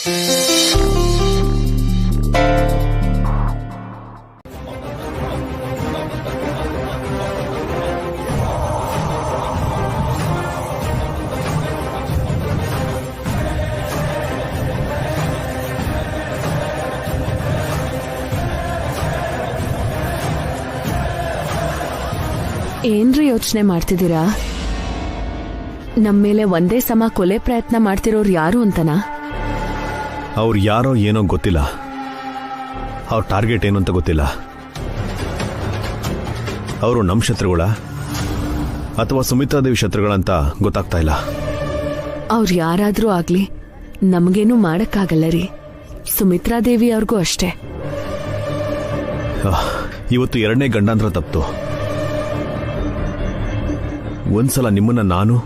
ಏನ್ರಿ ಯೋಚನೆ ಮಾಡ್ತಿದ್ದೀರಾ? ನಮ್ಮೇಲೆ ಒಂದೇ ಸಮ ಕೊಲೆ ಪ್ರಯತ್ನ ಮಾಡ್ತಿರೋರು ಯಾರು ಅಂತನಾ? ಅವ್ರು ಯಾರೋ ಏನೋ ಗೊತ್ತಿಲ್ಲ, ಅವ್ರ ಟಾರ್ಗೆಟ್ ಏನು ಅಂತ ಗೊತ್ತಿಲ್ಲ. ಅವರು ನಮ್ಮ ಶತ್ರುಗಳ ಅಥವಾ ಸುಮಿತ್ರಾದೇವಿ ಶತ್ರುಗಳಂತ ಗೊತ್ತಾಗ್ತಾ ಇಲ್ಲ. ಅವ್ರು ಯಾರಾದ್ರೂ ಆಗ್ಲಿ ನಮಗೇನು ಮಾಡಕ್ಕಾಗಲ್ಲ ರೀ. ಸುಮಿತ್ರಾದೇವಿ ಅವ್ರಿಗೂ ಅಷ್ಟೇ. ಇವತ್ತು ಎರಡನೇ ಗಂಡಾಂತರ ತಪ್ತು. ಒಂದ್ಸಲ ನಿಮ್ಮನ್ನ ನಾನು,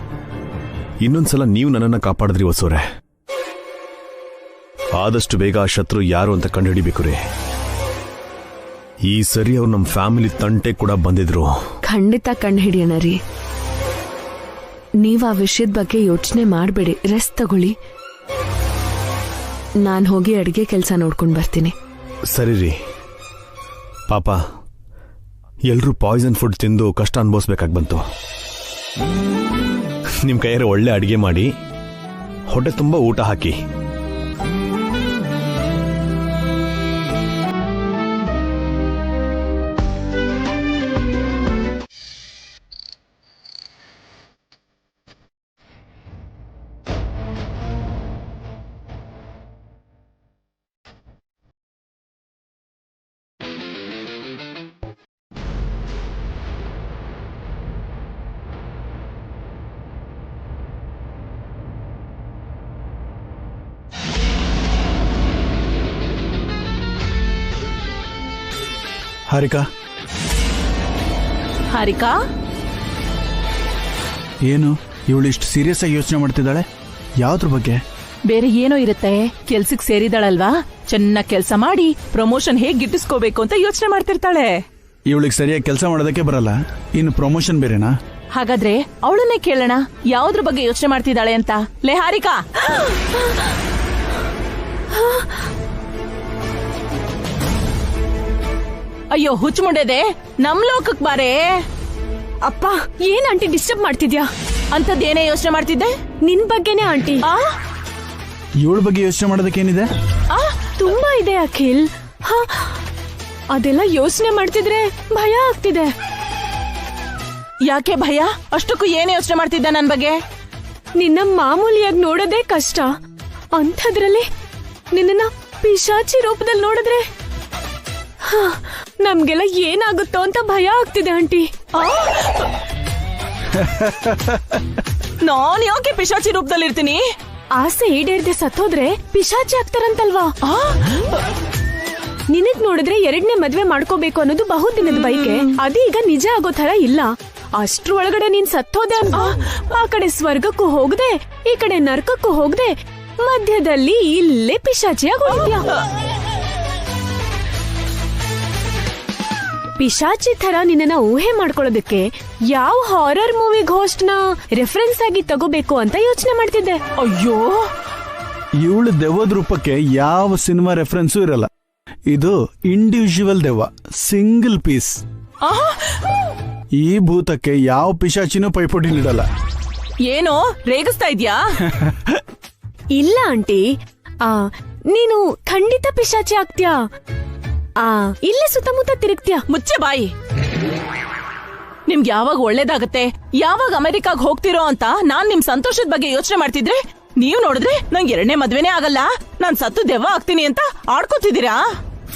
ಇನ್ನೊಂದ್ಸಲ ನೀವು ನನ್ನನ್ನ ಕಾಪಾಡಿದ್ರಿ ಹೊಸೋರೆ. ಆದಷ್ಟು ಬೇಗ ಆ ಶತ್ರು ಯಾರು ಅಂತ ಕಂಡುಹಿಡಿಬೇಕು ರೀ. ಈ ಸರಿ ಅವ್ರು ನಮ್ಮ ಫ್ಯಾಮಿಲಿ ತಂಟೆ ಕೂಡ ಬಂದಿದ್ರು. ಖಂಡಿತ ಕಂಡುಹಿಡಿಯೋಣ ರೀ. ನೀವ್ ಆ ವಿಷಯದ ಬಗ್ಗೆ ಯೋಚನೆ ಮಾಡಬೇಡಿ, ರೆಸ್ಟ್ ತಗೊಳ್ಳಿ. ನಾನು ಹೋಗಿ ಅಡಿಗೆ ಕೆಲಸ ನೋಡ್ಕೊಂಡು ಬರ್ತೀನಿ. ಸರಿ ರೀ. ಪಾಪ ಎಲ್ರೂ ಪಾಯ್ಸನ್ ಫುಡ್ ತಿಂದು ಕಷ್ಟ ಅನುಭವಿಸ್ಬೇಕಾಗಿ ಬಂತು. ನಿಮ್ಮ ಕೈಯಾರೆ ಒಳ್ಳೆ ಅಡಿಗೆ ಮಾಡಿ ಹೊಟ್ಟೆ ತುಂಬ ಊಟ ಹಾಕಿ. ಹಾರಿಕಾ, ಹಾರಿಕಾ, ಏನು ಇವಳು ಇಷ್ಟು ಸೀರಿಯಸ್ ಆಗಿ ಯೋಚನೆ ಮಾಡ್ತಿದ್ದಾಳೆ? ಯಾವ್ದ್ರ ಬಗ್ಗೆ? ಬೇರೆ ಏನೋ ಇರುತ್ತೆ. ಕೆಲ್ಸಕ್ ಸೇರಿದಾಳಲ್ವಾ, ಚೆನ್ನಾಗ್ ಕೆಲ್ಸ ಮಾಡಿ ಪ್ರಮೋಷನ್ ಹೇಗ್ ಗಿಟ್ಟಿಸ್ಕೋಬೇಕು ಅಂತ ಯೋಚನೆ ಮಾಡ್ತಿರ್ತಾಳೆ. ಇವಳಿಗೆ ಸರಿಯಾಗಿ ಕೆಲಸ ಮಾಡೋದಕ್ಕೆ ಬರಲ್ಲ, ಇನ್ನು ಪ್ರಮೋಷನ್ ಬೇರೆನಾ? ಹಾಗಾದ್ರೆ ಅವಳನ್ನೇ ಕೇಳೋಣ ಯಾವ್ದ್ರ ಬಗ್ಗೆ ಯೋಚನೆ ಮಾಡ್ತಿದ್ದಾಳೆ ಅಂತ. ಲೇ ಹಾರಿಕಾ, ಅಯ್ಯೋ ಹುಚ್ಚು ಮುಂಡೆದೆ, ನಮ್ ಲೋಕಕ್ ಬಾರೇ. ಅಪ್ಪ, ಏನ್ ಆಂಟಿ ಡಿಸ್ಟರ್ಬ್ ಮಾಡ್ತಿದ್ಯಾ? ಅಂತದ್ದೇನೇ ಯೋಚನೆ ಮಾಡ್ತಿದ್ದೆ? ನಿನ್ ಬಗ್ಗೆನೇ ಆಂಟಿ. ಇವಳ ಬಗ್ಗೆ ಯೋಚನೆ ಮಾಡೋದಕ್ಕೇನಿದೆ? ತುಂಬಾ ಇದೆ ಅಖಿಲ್. ಅದೆಲ್ಲ ಯೋಚನೆ ಮಾಡ್ತಿದ್ರೆ ಭಯ ಆಗ್ತಿದೆ. ಯಾಕೆ ಭಯ? ಅಷ್ಟಕ್ಕೂ ಏನೇ ಯೋಚನೆ ಮಾಡ್ತಿದ್ದ ನನ್ ಬಗ್ಗೆ? ನಿನ್ನ ಮಾಮೂಲಿಯಾಗಿ ನೋಡೋದೇ ಕಷ್ಟ, ಅಂಥದ್ರಲ್ಲಿ ನಿನ್ನ ಪಿಶಾಚಿ ರೂಪದಲ್ಲಿ ನೋಡಿದ್ರೆ ನಮ್ಗೆಲ್ಲ ಏನಾಗುತ್ತೋ ಅಂತ ಭಯ ಆಗ್ತಿದೆ ಆಂಟಿ. ನಾನ್ ಯಾಕೆ ಪಿಶಾಚಿ ರೂಪದಲ್ಲಿ ಇರ್ತೀನಿ? ಆಸೆ ಈಡೇರ್ದೆ ಸತ್ತೋದ್ರೆ ಪಿಶಾಚಿ ಆಗ್ತಾರಂತಲ್ವಾ? ನಿನಗ್ ನೋಡಿದ್ರೆ ಎರಡನೇ ಮದ್ವೆ ಮಾಡ್ಕೋಬೇಕು ಅನ್ನೋದು ಬಹುದಿನದ ಬೈಕೆ, ಅದೀಗ ನಿಜ ಆಗೋ ತರ ಇಲ್ಲ. ಅಷ್ಟ್ರ ಒಳಗಡೆ ನೀನ್ ಸತ್ತೋದೆ ಅಂತ ಆ ಕಡೆ ಸ್ವರ್ಗಕ್ಕೂ ಹೋಗದೆ ಈ ಕಡೆ ನರ್ಕಕ್ಕೂ ಹೋಗದೆ ಮಧ್ಯದಲ್ಲಿ ಇಲ್ಲೇ ಪಿಶಾಚಿಯಾಗಿ ಉಳಿದ್ಯಾ. ಪಿಶಾಚಿ ತರ ನಿನ್ನ ಊಹೆ ಮಾಡ್ಕೊಳ್ಳೋದಕ್ಕೆ ಯಾವ ಹಾರರ್ ಮೂವಿ ಘೋಸ್ಟ್ ನ ರೆಫರೆನ್ಸ್ ಆಗಿ ತಗೋಬೇಕು ಅಂತ ಯೋಚನೆ ಮಾಡ್ತಿದ್ದೆ. ಅಯ್ಯೋ, ಇವಳು ದೆವ್ವದ ರೂಪಕ್ಕೆ ಯಾವ ಸಿನಿಮಾ ರೆಫರೆನ್ಸು ಇರಲ್ಲ. ಇದು ಇಂಡಿವಿಜುವಲ್ ದೆವ್ವ, ಸಿಂಗಲ್ ಪೀಸ್. ಈ ಭೂತಕ್ಕೆ ಯಾವ ಪಿಶಾಚಿನೂ ಪೈಪೋಟಿ ನೀಡಲ್ಲ. ಏನೋ ರೇಗಿಸ್ತಾ ಇದ್ಯಾ? ಇಲ್ಲ ಆಂಟಿ, ನೀನು ಖಂಡಿತ ಪಿಶಾಚಿ ಆಗ್ತೀಯಾ. ಇಲ್ಲೇ ಸುತ್ತಮುತ್ತ ತಿರುಗ್ತೀಯ. ಮುಚ್ಚೆ ಬಾಯಿ. ನಿಮ್ಗೆ ಯಾವಾಗ ಒಳ್ಳೇದಾಗತ್ತೆ, ಯಾವಾಗ ಅಮೆರಿಕಾಗ್ ಹೋಗ್ತಿರೋ ಅಂತ ನಾನ್ ನಿಮ್ ಸಂತೋಷದ ಬಗ್ಗೆ ಯೋಚನೆ ಮಾಡ್ತಿದ್ರೆ ನೀವ್ ನೋಡಿದ್ರೆ ನಂಗೆ ಎರಡನೇ ಮದ್ವೆನೇ ಆಗಲ್ಲ, ನಾನ್ ಸತ್ತು ದೆವ್ವ ಆಗ್ತೀನಿ ಅಂತ ಆಡ್ಕೋತಿದ್ದೀರಾ.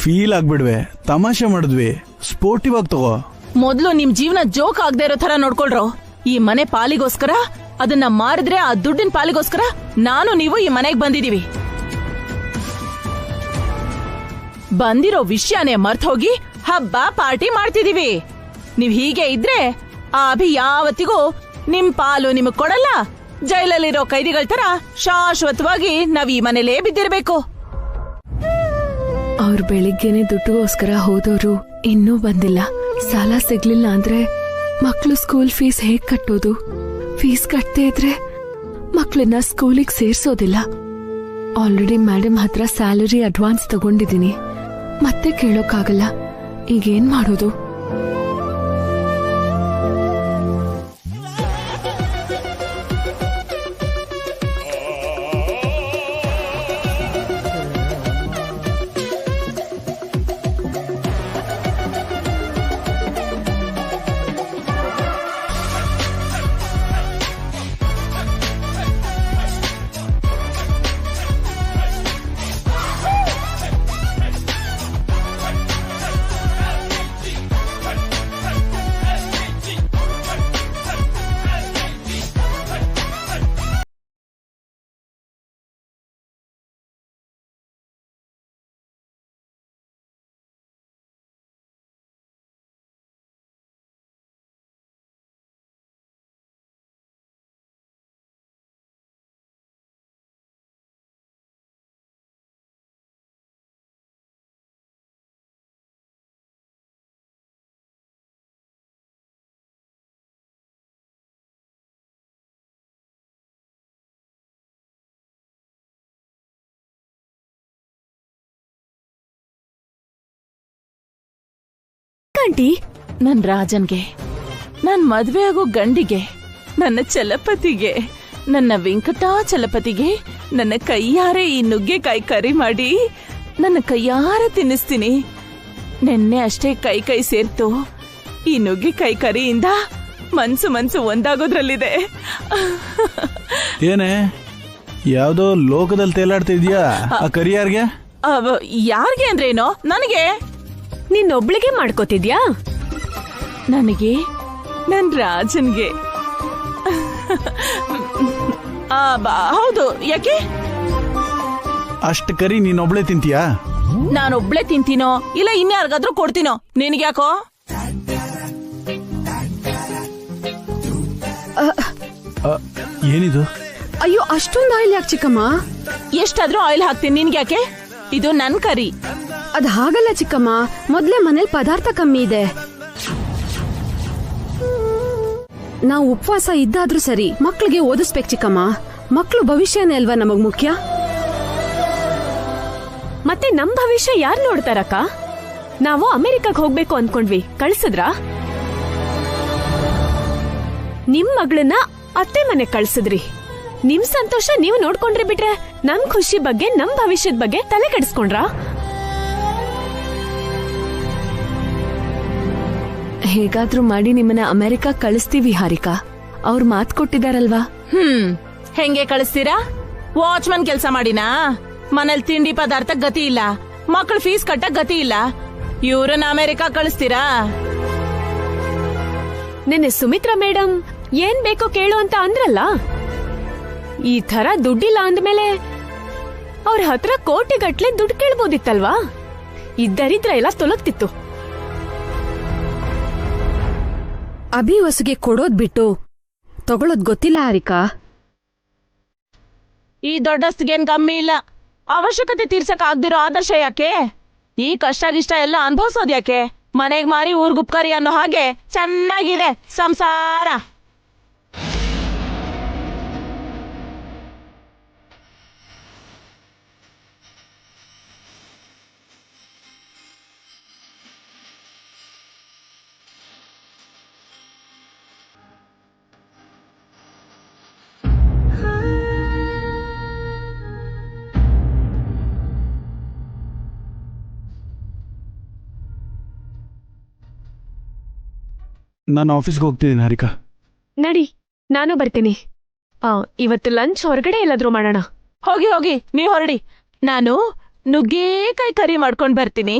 ಫೀಲ್ ಆಗ್ಬಿಡ್ವೆ, ತಮಾಷೆ ಮಾಡಿದ್ವಿ, ಸ್ಪೋರ್ಟಿವ್ ಆಗಿ ತಗೋ. ಮೊದ್ಲು ನಿಮ್ ಜೀವನ ಜೋಕ್ ಆಗದೆ ಇರೋ ತರ ನೋಡ್ಕೊಳ್ರೋ. ಈ ಮನೆ ಪಾಲಿಗೋಸ್ಕರ, ಅದನ್ನ ಮಾರಿದ್ರೆ ಆ ದುಡ್ಡಿನ ಪಾಲಿಗೋಸ್ಕರ ನಾನು ನೀವು ಈ ಮನೆಗ್ ಬಂದಿದೀವಿ. ಬಂದಿರೋ ವಿಷಯನೇ ಮರ್ತ್ ಹೋಗಿ ಹಬ್ಬ ಪಾರ್ಟಿ ಮಾಡ್ತಿದೀವಿ. ನೀವ್ ಹೀಗೆ ಇದ್ರೆ ಆ ಅಭಿ ಯಾವತ್ತಿಗೂ ನಿಮ್ ಪಾಲು ನಿಮಗ್ ಕೊಡಲ್ಲ. ಜೈಲಲ್ಲಿರೋ ಕೈದಿಗಳ ತರ ಶಾಶ್ವತವಾಗಿ ನಾವ್ ಈ ಮನೇಲೇ ಬಿದ್ದಿರ್ಬೇಕು. ಅವ್ರು ಬೆಳಿಗ್ಗೆನೆ ದುಡ್ಡುಗೋಸ್ಕರ ಹೋದವರು ಇನ್ನೂ ಬಂದಿಲ್ಲ. ಸಾಲ ಸಿಗ್ಲಿಲ್ಲ ಅಂದ್ರೆ ಮಕ್ಳು ಸ್ಕೂಲ್ ಫೀಸ್ ಹೇಗ್ ಕಟ್ಟೋದು? ಫೀಸ್ ಕಟ್ಟದೇ ಇದ್ರೆ ಮಕ್ಳನ್ನ ಸ್ಕೂಲಿಗೆ ಸೇರ್ಸೋದಿಲ್ಲ. ಆಲ್ರೆಡಿ ಮೇಡಮ್ ಹತ್ರ ಸ್ಯಾಲರಿ ಅಡ್ವಾನ್ಸ್ ತಗೊಂಡಿದ್ದೀನಿ, ಮತ್ತೆ ಕೇಳೋಕ್ಕಾಗಲ್ಲ. ಈಗೇನ್ ಮಾಡೋದು? ಆಂಟಿ, ನನ್ ರಾಜನ್ಗೆ, ನನ್ ಮದ್ವೆ ಆಗೋ ಗಂಡಿಗೆ, ನನ್ನ ಚಲಪತಿಗೆ, ನನ್ನ ವೆಂಕಟಾಚಲಪತಿಗೆ ನನ್ನ ಕೈಯಾರೆ ಈ ನುಗ್ಗೆಕಾಯಿ ಕರಿ ಮಾಡಿ ನನ್ನ ಕೈಯಾರೆ ತಿನ್ನಿಸ್ತೀನಿ. ನೆನ್ನೆ ಅಷ್ಟೇ ಕೈ ಸೇರ್ತು. ಈ ನುಗ್ಗೆಕಾಯಿ ಕರಿಯಿಂದ ಮನ್ಸು ಒಂದಾಗೋದ್ರಲ್ಲಿದೆ. ಏನೇ ಯಾವ್ದೋ ಲೋಕದಲ್ಲಿ ತೇಲಾಡ್ತಿದ್ಯಾ? ಆ ಕರಿಯಾರ್ಗೆ ಯಾರ್ಗೆ ಅಂದ್ರೇನೋ? ನನಗೆ. ನಿನ್ನೊಬ್ಳಿಗೆ ಮಾಡ್ಕೋತಿದ್ಯಾ? ನನಗೆ, ನನ್ ರಾಜನ್ಗೆ. ಹೌದು, ಯಾಕೆ? ಅಷ್ಟು ಕರಿ ನೀನೊಬ್ಳೆ ತಿಂತೀಯಾ? ನಾನೊಬ್ಳೆ ತಿಂತೀನೋ ಇಲ್ಲ ಇನ್ಯಾರಿಗಾದ್ರೂ ಕೊಡ್ತೀನೋ? ನಿನಗ್ಯಾಕೋ? ಏನಿದು? ಅಯ್ಯೋ, ಅಷ್ಟೊಂದು ಆಯಿಲ್ ಯಾಕೆ ಚಿಕ್ಕಮ್ಮ? ಎಷ್ಟಾದ್ರೂ ಆಯಿಲ್ ಹಾಕ್ತೀನಿ, ನಿನ್ಗ್ಯಾಕೆ? ಇದು ನನ್ ಕರಿ. ಅದ್ ಹಾಗಲ್ಲ ಚಿಕ್ಕಮ್ಮ, ಮೊದ್ಲೇ ಮನೇಲಿ ಪದಾರ್ಥ ಕಮ್ಮಿ ಇದೆ. ನಾವು ಉಪವಾಸ ಇದ್ದಾದ್ರೂ ಸರಿ, ಮಕ್ಳಿಗೆ ಓದಿಸ್ಬೇಕು ಚಿಕ್ಕಮ್ಮ. ಮಕ್ಳು ಭವಿಷ್ಯನೇ ಅಲ್ವಾ ನಮಗ್ ಮುಖ್ಯ. ಮತ್ತೆ ನಮ್ ಭವಿಷ್ಯ ಯಾರ್ ನೋಡ್ತಾರಕ್ಕ? ನಾವು ಅಮೆರಿಕಾಗ್ ಹೋಗ್ಬೇಕು ಅನ್ಕೊಂಡ್ವಿ, ಕಳ್ಸಿದ್ರಾ? ನಿಮ್ ಮಗಳನ್ನ ಅತ್ತೆ ಮನೆ ಕಳ್ಸಿದ್ರಿ. ನಿಮ್ ಸಂತೋಷ ನೀವು ನೋಡ್ಕೊಂಡ್ರಿ ಬಿಟ್ರೆ ನಮ್ ಖುಷಿ ಬಗ್ಗೆ, ನಮ್ ಭವಿಷ್ಯದ ಬಗ್ಗೆ ತಲೆ ಕೆಡಿಸ್ಕೊಂಡ್ರಾ? ಹೇಗಾದ್ರೂ ಮಾಡಿ ನಿಮ್ಮನ್ನ ಅಮೆರಿಕಾ ಕಳಿಸ್ತೀವಿ ಹಾರಿಕಾ. ಅವ್ರು ಮಾತ್ ಕೊಟ್ಟಿದಾರಲ್ವಾ? ಹೆಂಗೆ ಕಳಿಸ್ತೀರಾ? ವಾಚ್ಮನ್ ಕೆಲ್ಸ ಮಾಡಿನಾ? ಮನೇಲಿ ತಿಂಡಿ ಪದಾರ್ಥ ಗತಿ ಇಲ್ಲ, ಮಕ್ಕಳು ಫೀಸ್ ಕಟ್ಟ ಗತಿ ಇಲ್ಲ, ಇವ್ರನ್ನ ಅಮೆರಿಕಾ ಕಳಿಸ್ತೀರಾ? ನೆನ್ನೆ ಸುಮಿತ್ರಾ ಮೇಡಮ್ ಏನ್ ಬೇಕೋ ಕೇಳು ಅಂತ ಅಂದ್ರಲ್ಲ. ಈ ತರ ದುಡ್ಡಿಲ್ಲ ಅಂದ್ಮೇಲೆ ಅವ್ರ ಹತ್ರ ಕೋಟಿಗಟ್ಲೆ ದುಡ್ಡು ಕೇಳ್ಬೋದಿತ್ತಲ್ವಾ? ಇದ್ದರಿದ್ರ ಎಲ್ಲ ತೊಲಗ್ತಿತ್ತು. ಅಭಿ ಹೊಸಗೆ ಕೊಡೋದ್ ಬಿಟ್ಟು ತಗೊಳೋದ್ ಗೊತ್ತಿಲ್ಲ ಹಾರಿಕಾ. ಈ ದೊಡ್ಡಸ್ತಿಗೇನ್ ಕಮ್ಮಿ ಇಲ್ಲ. ಅವಶ್ಯಕತೆ ತೀರ್ಸಕ್ ಆಗ್ದಿರೋ ಆದರ್ಶ ಯಾಕೆ? ಈ ಕಷ್ಟ ಎಲ್ಲ ಅನ್ಭವಿಸೋದ್ ಯಾಕೆ? ಮನೆಗ್ ಮಾರಿ ಊರ್ಗುಪ್ಕರಿ ಅನ್ನೋ ಹಾಗೆ ಚೆನ್ನಾಗಿದೆ ಸಂಸಾರ. ನಾನು ಆಫೀಸ್ಗೆ ಹೋಗ್ತಿದ್ದೀನಿ ಹಾರಿಕಾ. ನಡಿ, ನಾನು ಬರ್ತೀನಿ. ಇವತ್ತು ಲಂಚ್ ಹೊರಗಡೆ ಎಲ್ಲಾದ್ರೂ ಮಾಡೋಣ. ಹೋಗಿ ನೀವ್ ಹೊರಡಿ. ನಾನು ನುಗ್ಗೇಕಾಯಿ ಕರಿ ಮಾಡ್ಕೊಂಡ್ ಬರ್ತೀನಿ.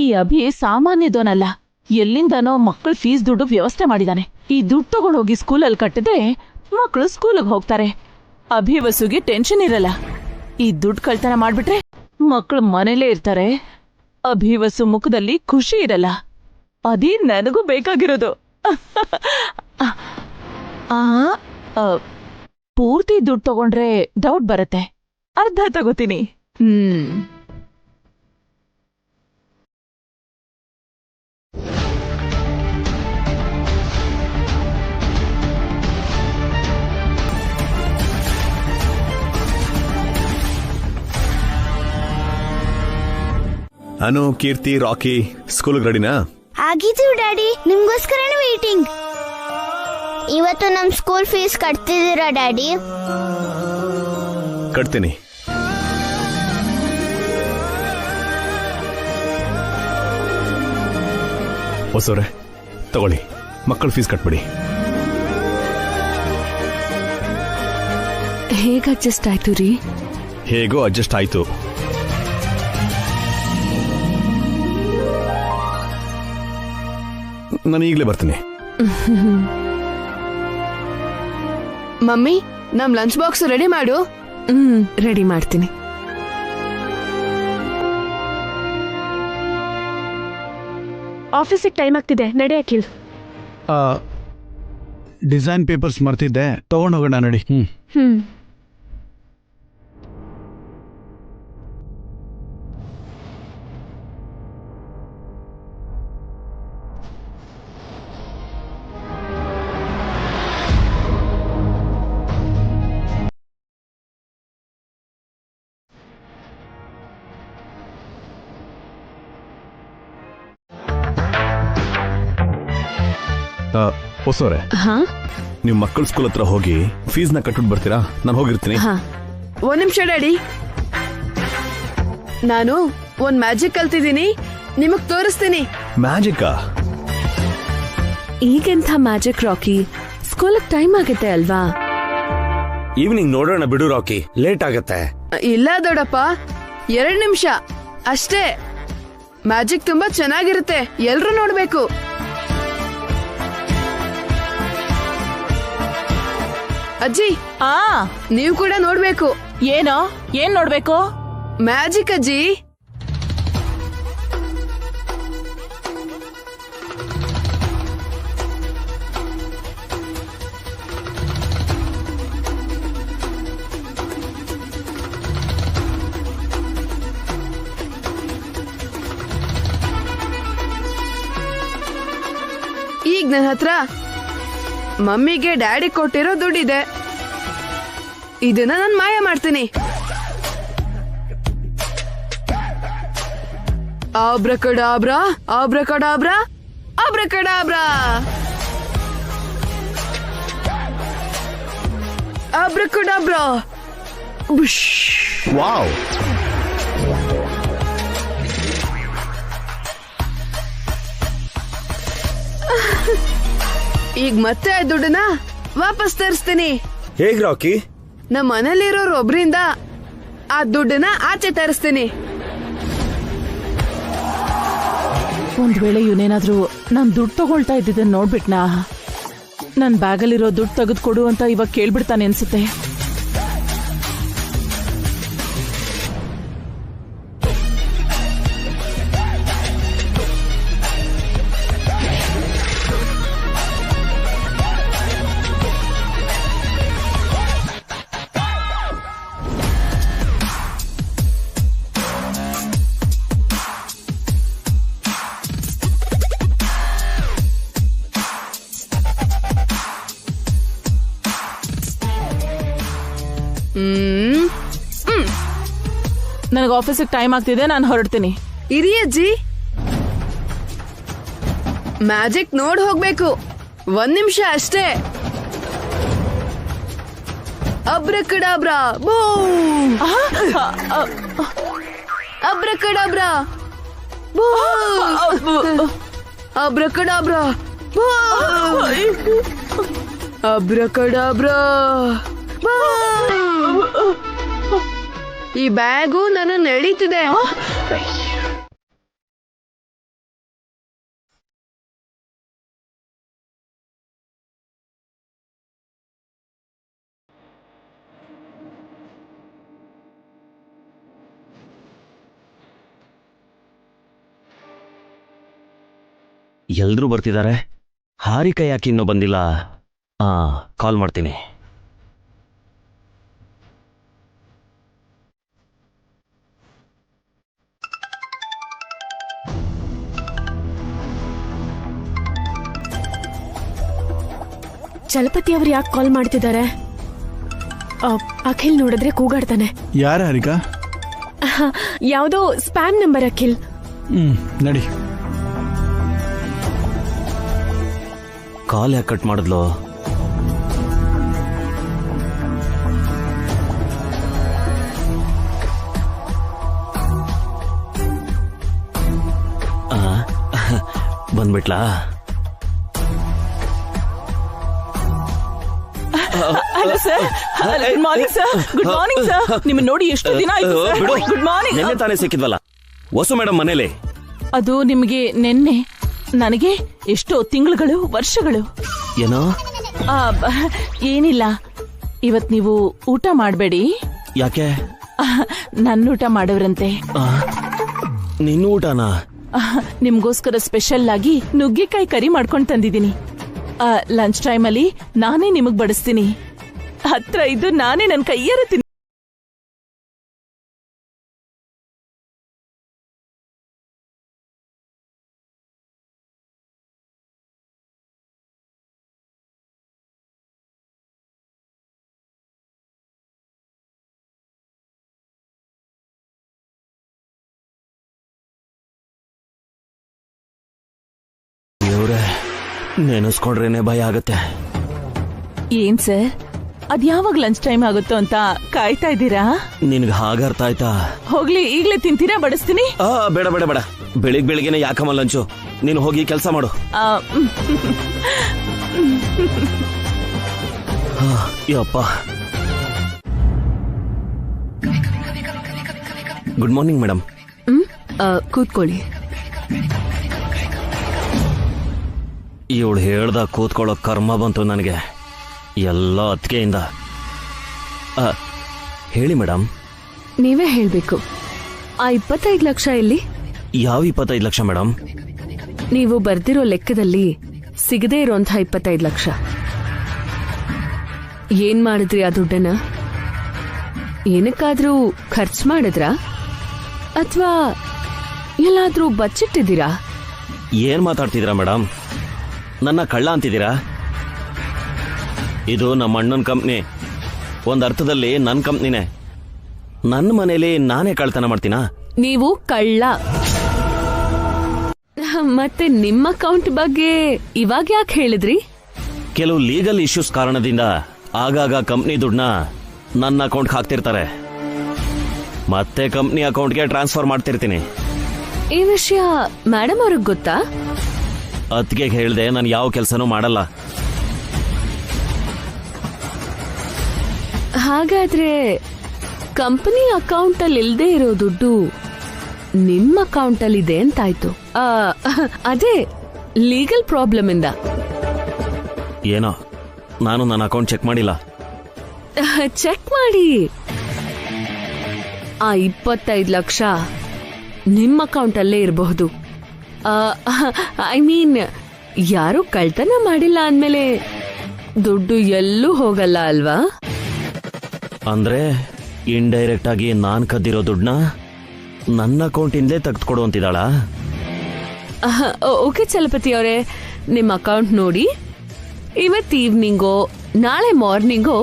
ಈ ಅಭಿ ಸಾಮಾನ್ಯದೋನಲ್ಲ. ಎಲ್ಲಿಂದನೋ ಮಕ್ಕಳ ಫೀಸ್ ದುಡ್ಡು ವ್ಯವಸ್ಥೆ ಮಾಡಿದಾನೆ. ಈ ದುಡ್ಡು ತಗೊಂಡೋಗಿ ಸ್ಕೂಲಲ್ಲಿ ಕಟ್ಟಿದ್ರೆ ಮಕ್ಕಳು ಸ್ಕೂಲಿಗೆ ಹೋಗ್ತಾರೆ. ಅಭಿವಸುಗೆ ಟೆನ್ಷನ್ ಇರಲ್ಲ. ಈ ದುಡ್ಡು ಕಳ್ತನ ಮಾಡ್ಬಿಟ್ರೆ ಮಕ್ಕಳು ಮನೇಲೇ ಇರ್ತಾರೆ. ಅಭಿವಸು ಮುಖದಲ್ಲಿ ಖುಷಿ ಇರಲ್ಲ. ಅದೇ ನನಗೂ ಬೇಕಾಗಿರೋದು. ಪೂರ್ತಿ ದುಡ್ಡು ತಗೊಂಡ್ರೆ ಡೌಟ್ ಬರುತ್ತೆ. ಅರ್ಧ ತಗೋತೀನಿ. ಅನು, ಕೀರ್ತಿ, ರಾಕಿ ಸ್ಕೂಲ್ಗೆ ರೆಡಿನಾ? ಆಗಿದ್ದು ಡ್ಯಾಡಿ, ನಿಮ್ಗೋಸ್ಕರನೇ ವೇಟಿಂಗ್. ಇವತ್ತು ನಮ್ ಸ್ಕೂಲ್ ಫೀಸ್ ಕಟ್ತಿದ್ದೀರಾ ಡ್ಯಾಡಿ? ಕಟ್ತೀನಿ. ಹೊಸವ್ರೆ ತಗೊಳ್ಳಿ, ಮಕ್ಕಳ ಫೀಸ್ ಕಟ್ಬಿಡಿ. ಹೇಗ ಅಡ್ಜಸ್ಟ್ ಆಯ್ತು ರೀ? ಹೇಗೋ ಅಡ್ಜಸ್ಟ್ ಆಯ್ತು. ನಾನು ಈಗಲೇ ಬರ್ತೀನಿ. ಮಮ್ಮಿ, ನಮ್ ಲಂಚ್ ಬಾಕ್ಸ್ ರೆಡಿ ಮಾಡು. ರೆಡಿ ಮಾಡ್ತೀನಿ. ಆಫೀಸಿಗೆ ಟೈಮ್ ಆಗ್ತಿದೆ, ನಡೆ ಅಖಿಲ್. ಡಿಸೈನ್ ಪೇಪರ್ಸ್ ಮರ್ತಿದ್ದೆ, ತಗೊಂಡೋಗೋಣ ನಡಿ. ಹೊಸವ್ರೆ, ಹಾ ನೀವು ಮಕ್ಕಳ ಸ್ಕೂಲ್ ಹತ್ರ ಹೋಗಿ ಫೀಸ್ನ ಕಟ್ಬಿಟ್ಟು ಬರ್ತೀರಾ? ನಾನು ಹೋಗಿರ್ತೀನಿ. ಹಾ, ಒಂದ್ ನಿಮಿಷ ಡ್ಯಾಡಿ, ನಾನು ಒಂದ್ ಮ್ಯಾಜಿಕ್ ಕಲ್ತಿದ್ದೀನಿ, ನಿಮಗ್ ತೋರಿಸ್ತೀನಿ. ಮ್ಯಾಜಿಕಾ? ಈಗೆಂಥ ಮ್ಯಾಜಿಕ್ ರಾಕಿ? ಸ್ಕೂಲ್ ಟೈಮ್ ಆಗುತ್ತೆ ಅಲ್ವಾ? ಈವ್ನಿಂಗ್ ನೋಡೋಣ ಬಿಡು ರಾಕಿ, ಲೇಟ್ ಆಗತ್ತೆ. ಇಲ್ಲ ದೊಡ್ಡಪ್ಪ, 2 ನಿಮಿಷ ಅಷ್ಟೇ. ಮ್ಯಾಜಿಕ್ ತುಂಬಾ ಚೆನ್ನಾಗಿರುತ್ತೆ, ಎಲ್ರೂ ನೋಡ್ಬೇಕು. ಅಜ್ಜಿ, ನೀವು ಕೂಡ ನೋಡ್ಬೇಕು. ಏನೋ? ಏನ್ ನೋಡ್ಬೇಕು? ಮ್ಯಾಜಿಕ್ ಅಜ್ಜಿ. ಈಗ ನನ್ನ ಹತ್ರ ಮಮ್ಮಿಗೆ ಡ್ಯಾಡಿ ಕೊಟ್ಟಿರೋ ದುಡ್ಡಿದೆ. ಇದನ್ನ ನಾನು ಮಾಯ ಮಾಡ್ತೀನಿ. ಆಬ್ರಕಡಾಬ್ರಾ, ಆಬ್ರಕಡಾಬ್ರಾ, ಆಬ್ರಕಡಾಬ್ರಾ, ಆಬ್ರಕಡಾಬ್ರಾ. ಬುಷ್. ವಾವ್! ಈಗ ಮತ್ತೆ ಆ ದುಡ್ಡನ್ನ ವಾಪಸ್ ತರಿಸ್ತೀನಿ. ಹೇಗ್ ರಾಕಿ? ನಮ್ಮ ಮನೇಲಿರೋರು ಒಬ್ರಿಂದ ಆ ದುಡ್ಡನ್ನ ಆಚೆ ತರಿಸ್ತೀನಿ. ಒಂದ್ ವೇಳೆ ಇವನೇನಾದ್ರೂ ನಾನ್ ದುಡ್ಡು ತಗೊಳ್ತಾ ಇದ್ದಿದ್ದನ್ನ ನೋಡ್ಬಿಟ್ನಾ, ನನ್ ಬ್ಯಾಗಲ್ಲಿರೋ ದುಡ್ಡು ತೆಗೆದುಕೊಡು ಅಂತ ಇವಾಗ ಕೇಳ್ಬಿಡ್ತಾನೆ ಅನ್ಸುತ್ತೆ. ನನಗೆ ಆಫೀಸಿಗೆ ಟೈಮ್ ಆಗ್ತಿದೆ, ನಾನು ಹೊರಡ್ತೀನಿ. ಇರಿ ಅಜ್ಜಿ, ಮ್ಯಾಜಿಕ್ ನೋಡ್ ಹೋಗ್ಬೇಕು. 1 ನಿಮಿಷ ಅಷ್ಟೇ. ಅಬ್ರಕಡಾಬ್ರಾ, ಬೂಮ್! ಅಬ್ರಕಡಾಬ್ರಾ, ಬೂಮ್! ಅಬ್ರಕಡಾಬ್ರಾ, ಬೂಮ್! ಅಬ್ರಕಡಾಬ್ರಾ, ಬೂಮ್! ಈ ಬ್ಯಾಗು ನನ್ನ ನಡೀತಿದೆ. ಎಲ್ರೂ ಬರ್ತಿದ್ದಾರೆ. ಹಾರಿಕಾ ಯಾಕೆ ಇನ್ನೂ ಬಂದಿಲ್ಲ? ಕಾಲ್ ಮಾಡ್ತೀನಿ. ಚಲಪತಿ ಅವ್ರು ಯಾಕೆ ಕಾಲ್ ಮಾಡ್ತಿದ್ದಾರೆ? ಅಖಿಲ್ ನೋಡಿದ್ರೆ ಕೂಗಾಡ್ತಾನೆ. ಯಾರ ಹಾರಿಕಾ? ಯಾವ್ದೋ ಸ್ಪ್ಯಾಮ್ ನಂಬರ್ ಅಖಿಲ್. ನಡಿ. ಕಾಲ್ ಯಾಕೆ ಕಟ್ ಮಾಡಿದ್ಲು? ಬಂದ್ಬಿಟ್ಲಾ? Hello sir. Good morning sir. Good morning sir. ನಿಮ್ಮ ನೋಡಿ ಎಷ್ಟು ದಿನ ಆಯ್ತು. Good morning. ನೆನ್ನೆ ತಾನೇ ಸಿಕ್ಕಿದ್ವಲ್ಲ ವಸು ಮೇಡಮ್ ಮನೇಲಿ. ಅದು ನಿಮಗೆ ನೆನ್ನೆ, ನನಗೆ ಎಷ್ಟೋ ತಿಂಗಳುಗಳು, ವರ್ಷಗಳು. ಏನೋ? ಏನಿಲ್ಲ, ಇವತ್ ನೀವು ಊಟ ಮಾಡಬೇಡಿ. ಯಾಕೆ? ನನ್ನ ಊಟ ಮಾಡವ್ರಂತೆ. ನಿನ್ನ ಊಟನಾ? ನಿಮ್ಗೋಸ್ಕರ ಸ್ಪೆಷಲ್ ಆಗಿ ನುಗ್ಗೆಕಾಯಿ ಕರಿ ಮಾಡ್ಕೊಂಡು ತಂದಿದ್ದೀನಿ. ಲಂಚ್ ಟೈಮ್ ಅಲ್ಲಿ ನಾನೇ ನಿಮಗ್ ಬಡಿಸ್ತೀನಿ. ಹತ್ರ ಇದ್ದು ನಾನೇ ನನ್ನ ಕೈಯಾರ ತಿನ್. ನೆನೆಸ್ಕೊಂಡ್ರೇನೆ ಭಯ ಆಗತ್ತೆ. ಏನ್ ಸರ್, ಅದ್ ಯಾವಾಗ ಲಂಚ್ ಟೈಮ್ ಆಗುತ್ತೋ ಅಂತ ಕಾಯ್ತಾ ಇದ್ದೀರಾ? ನಿನ್ಗೆ ಹಾಗ ಅರ್ಥ ಆಯ್ತಾ? ಹೋಗ್ಲಿ, ಈಗ್ಲೇ ತಿಂತೀರಾ? ಬಡಿಸ್ತೀನಿ. ಬೇಡ ಬೇಡ ಬೇಡ, ಬೆಳಿಗ್ಗೆನೆ ಯಾಕಮ್ಮ ಲಂಚು? ನೀನು ಹೋಗಿ ಕೆಲಸ ಮಾಡು. ಯಪ್ಪ. Good morning madam. ಕೂತ್ಕೊಳ್ಳಿ. ಇವಳು ಹೇಳ್ದ ಕೂತ್ಕೊಳ್ಳೋ ಕರ್ಮ ಬಂತು ನನಗೆ, ಎಲ್ಲ ಅತ್ತಿಗೆಯಿಂದ. ಹೇಳಿ ಮೇಡಮ್. ನೀವೇ ಹೇಳ್ಬೇಕು, ಆ 25 ಲಕ್ಷ ಎಲ್ಲಿ? ಯಾವ 25 ಲಕ್ಷ ಮೇಡಮ್? ನೀವು ಬರ್ದಿರೋ ಲೆಕ್ಕದಲ್ಲಿ ಸಿಗದೇ ಇರೋಂಥ 25 ಲಕ್ಷ. ಏನ್ ಮಾಡಿದ್ರಿ ಆ ದುಡ್ಡನ್ನ? ಏನಕ್ಕಾದ್ರೂ ಖರ್ಚು ಮಾಡಿದ್ರಾ ಅಥವಾ ಎಲ್ಲಾದ್ರೂ ಬಚ್ಚಿಟ್ಟಿದ್ದೀರಾ? ಏನ್ ಮಾತಾಡ್ತಿದ್ದೀರಾ ಮೇಡಮ್? ನನ್ನ ಕಳ್ಳ ಅಂತಿದ್ದೀರಾ? ಇದು ನಮ್ಮ ಅಣ್ಣನ ಕಂಪ್ನಿ, ಒಂದ್ ಅರ್ಥದಲ್ಲಿ ನನ್ನ ಕಂಪ್ನಿನೇ. ನನ್ನ ಮನೇಲಿ ನಾನೇ ಕಳ್ತನ ಮಾಡ್ತೀನಾ? ನೀವು ಕಳ್ಳ. ಮತ್ತೆ ನಿಮ್ಮ ಅಕೌಂಟ್ ಬಗ್ಗೆ ಇವಾಗ ಯಾಕೆ ಹೇಳಿದ್ರಿ? ಕೆಲವು ಲೀಗಲ್ ಇಶ್ಯೂಸ್ ಕಾರಣದಿಂದ ಆಗಾಗ ಕಂಪ್ನಿ ದುಡ್ಡನ್ನ ನನ್ನ ಅಕೌಂಟ್ಗೆ ಹಾಕ್ತಿರ್ತಾರೆ, ಮತ್ತೆ ಕಂಪ್ನಿ ಅಕೌಂಟ್ಗೆ ಟ್ರಾನ್ಸ್ಫರ್ ಮಾಡ್ತಿರ್ತೀನಿ. ಈ ವಿಷಯ ಮೇಡಮ್ ಅವ್ರಿಗೆ ಗೊತ್ತಾ? ಅತ್ತಿಗೆಗೆ ಹೇಳ್ದೆ ನಾನು ಯಾವ ಕೆಲಸನೂ ಮಾಡಲ್ಲ. ಹಾಗಾದ್ರೆ ಕಂಪನಿ ಅಕೌಂಟ್ ಅಲ್ಲಿ ಇಲ್ದೇ ಇರೋ ದುಡ್ಡು ನಿಮ್ಮ ಅಕೌಂಟ್ ಅಲ್ಲಿ ಇದೆ ಅಂತಾಯ್ತು. ಅದೇ ಲೀಗಲ್ ಪ್ರಾಬ್ಲಮ್ ಇಂದ. ಏನೋ, ನಾನು ನನ್ನ ಅಕೌಂಟ್ ಚೆಕ್ ಮಾಡಿಲ್ಲ. ಚೆಕ್ ಮಾಡಿ. ಆ 25 ಲಕ್ಷ ನಿಮ್ಮ ಅಕೌಂಟ್ ಅಲ್ಲೇ ಇರಬಹುದು. ಐ ಮೀನ್, ಯಾರು ಕಳ್ತನ ಮಾಡಿಲ್ಲ ಅಂದ್ಮೇಲೆ ದುಡ್ಡು ಎಲ್ಲೂ ಹೋಗಲ್ಲ ಅಲ್ವಾ? ಅಂದ್ರೆ ಇಂಡೈರೆಕ್ಟ್ ಆಗಿ ನಾನ್ ಕದ್ದಿರೋ ದುಡ್ಡನ್ನ ನನ್ನ ಅಕೌಂಟಿಂದಲೇ ತೆಗೆದುಕೊಡು ಅಂತಿದ್ದಾಳ? ಓಕೆ ಚಲಪತಿ ಅವರೇ, ನಿಮ್ಮ ಅಕೌಂಟ್ ನೋಡಿ ಇವತ್ತು ಈವ್ನಿಂಗೋ ನಾಳೆ ಮಾರ್ನಿಂಗೋ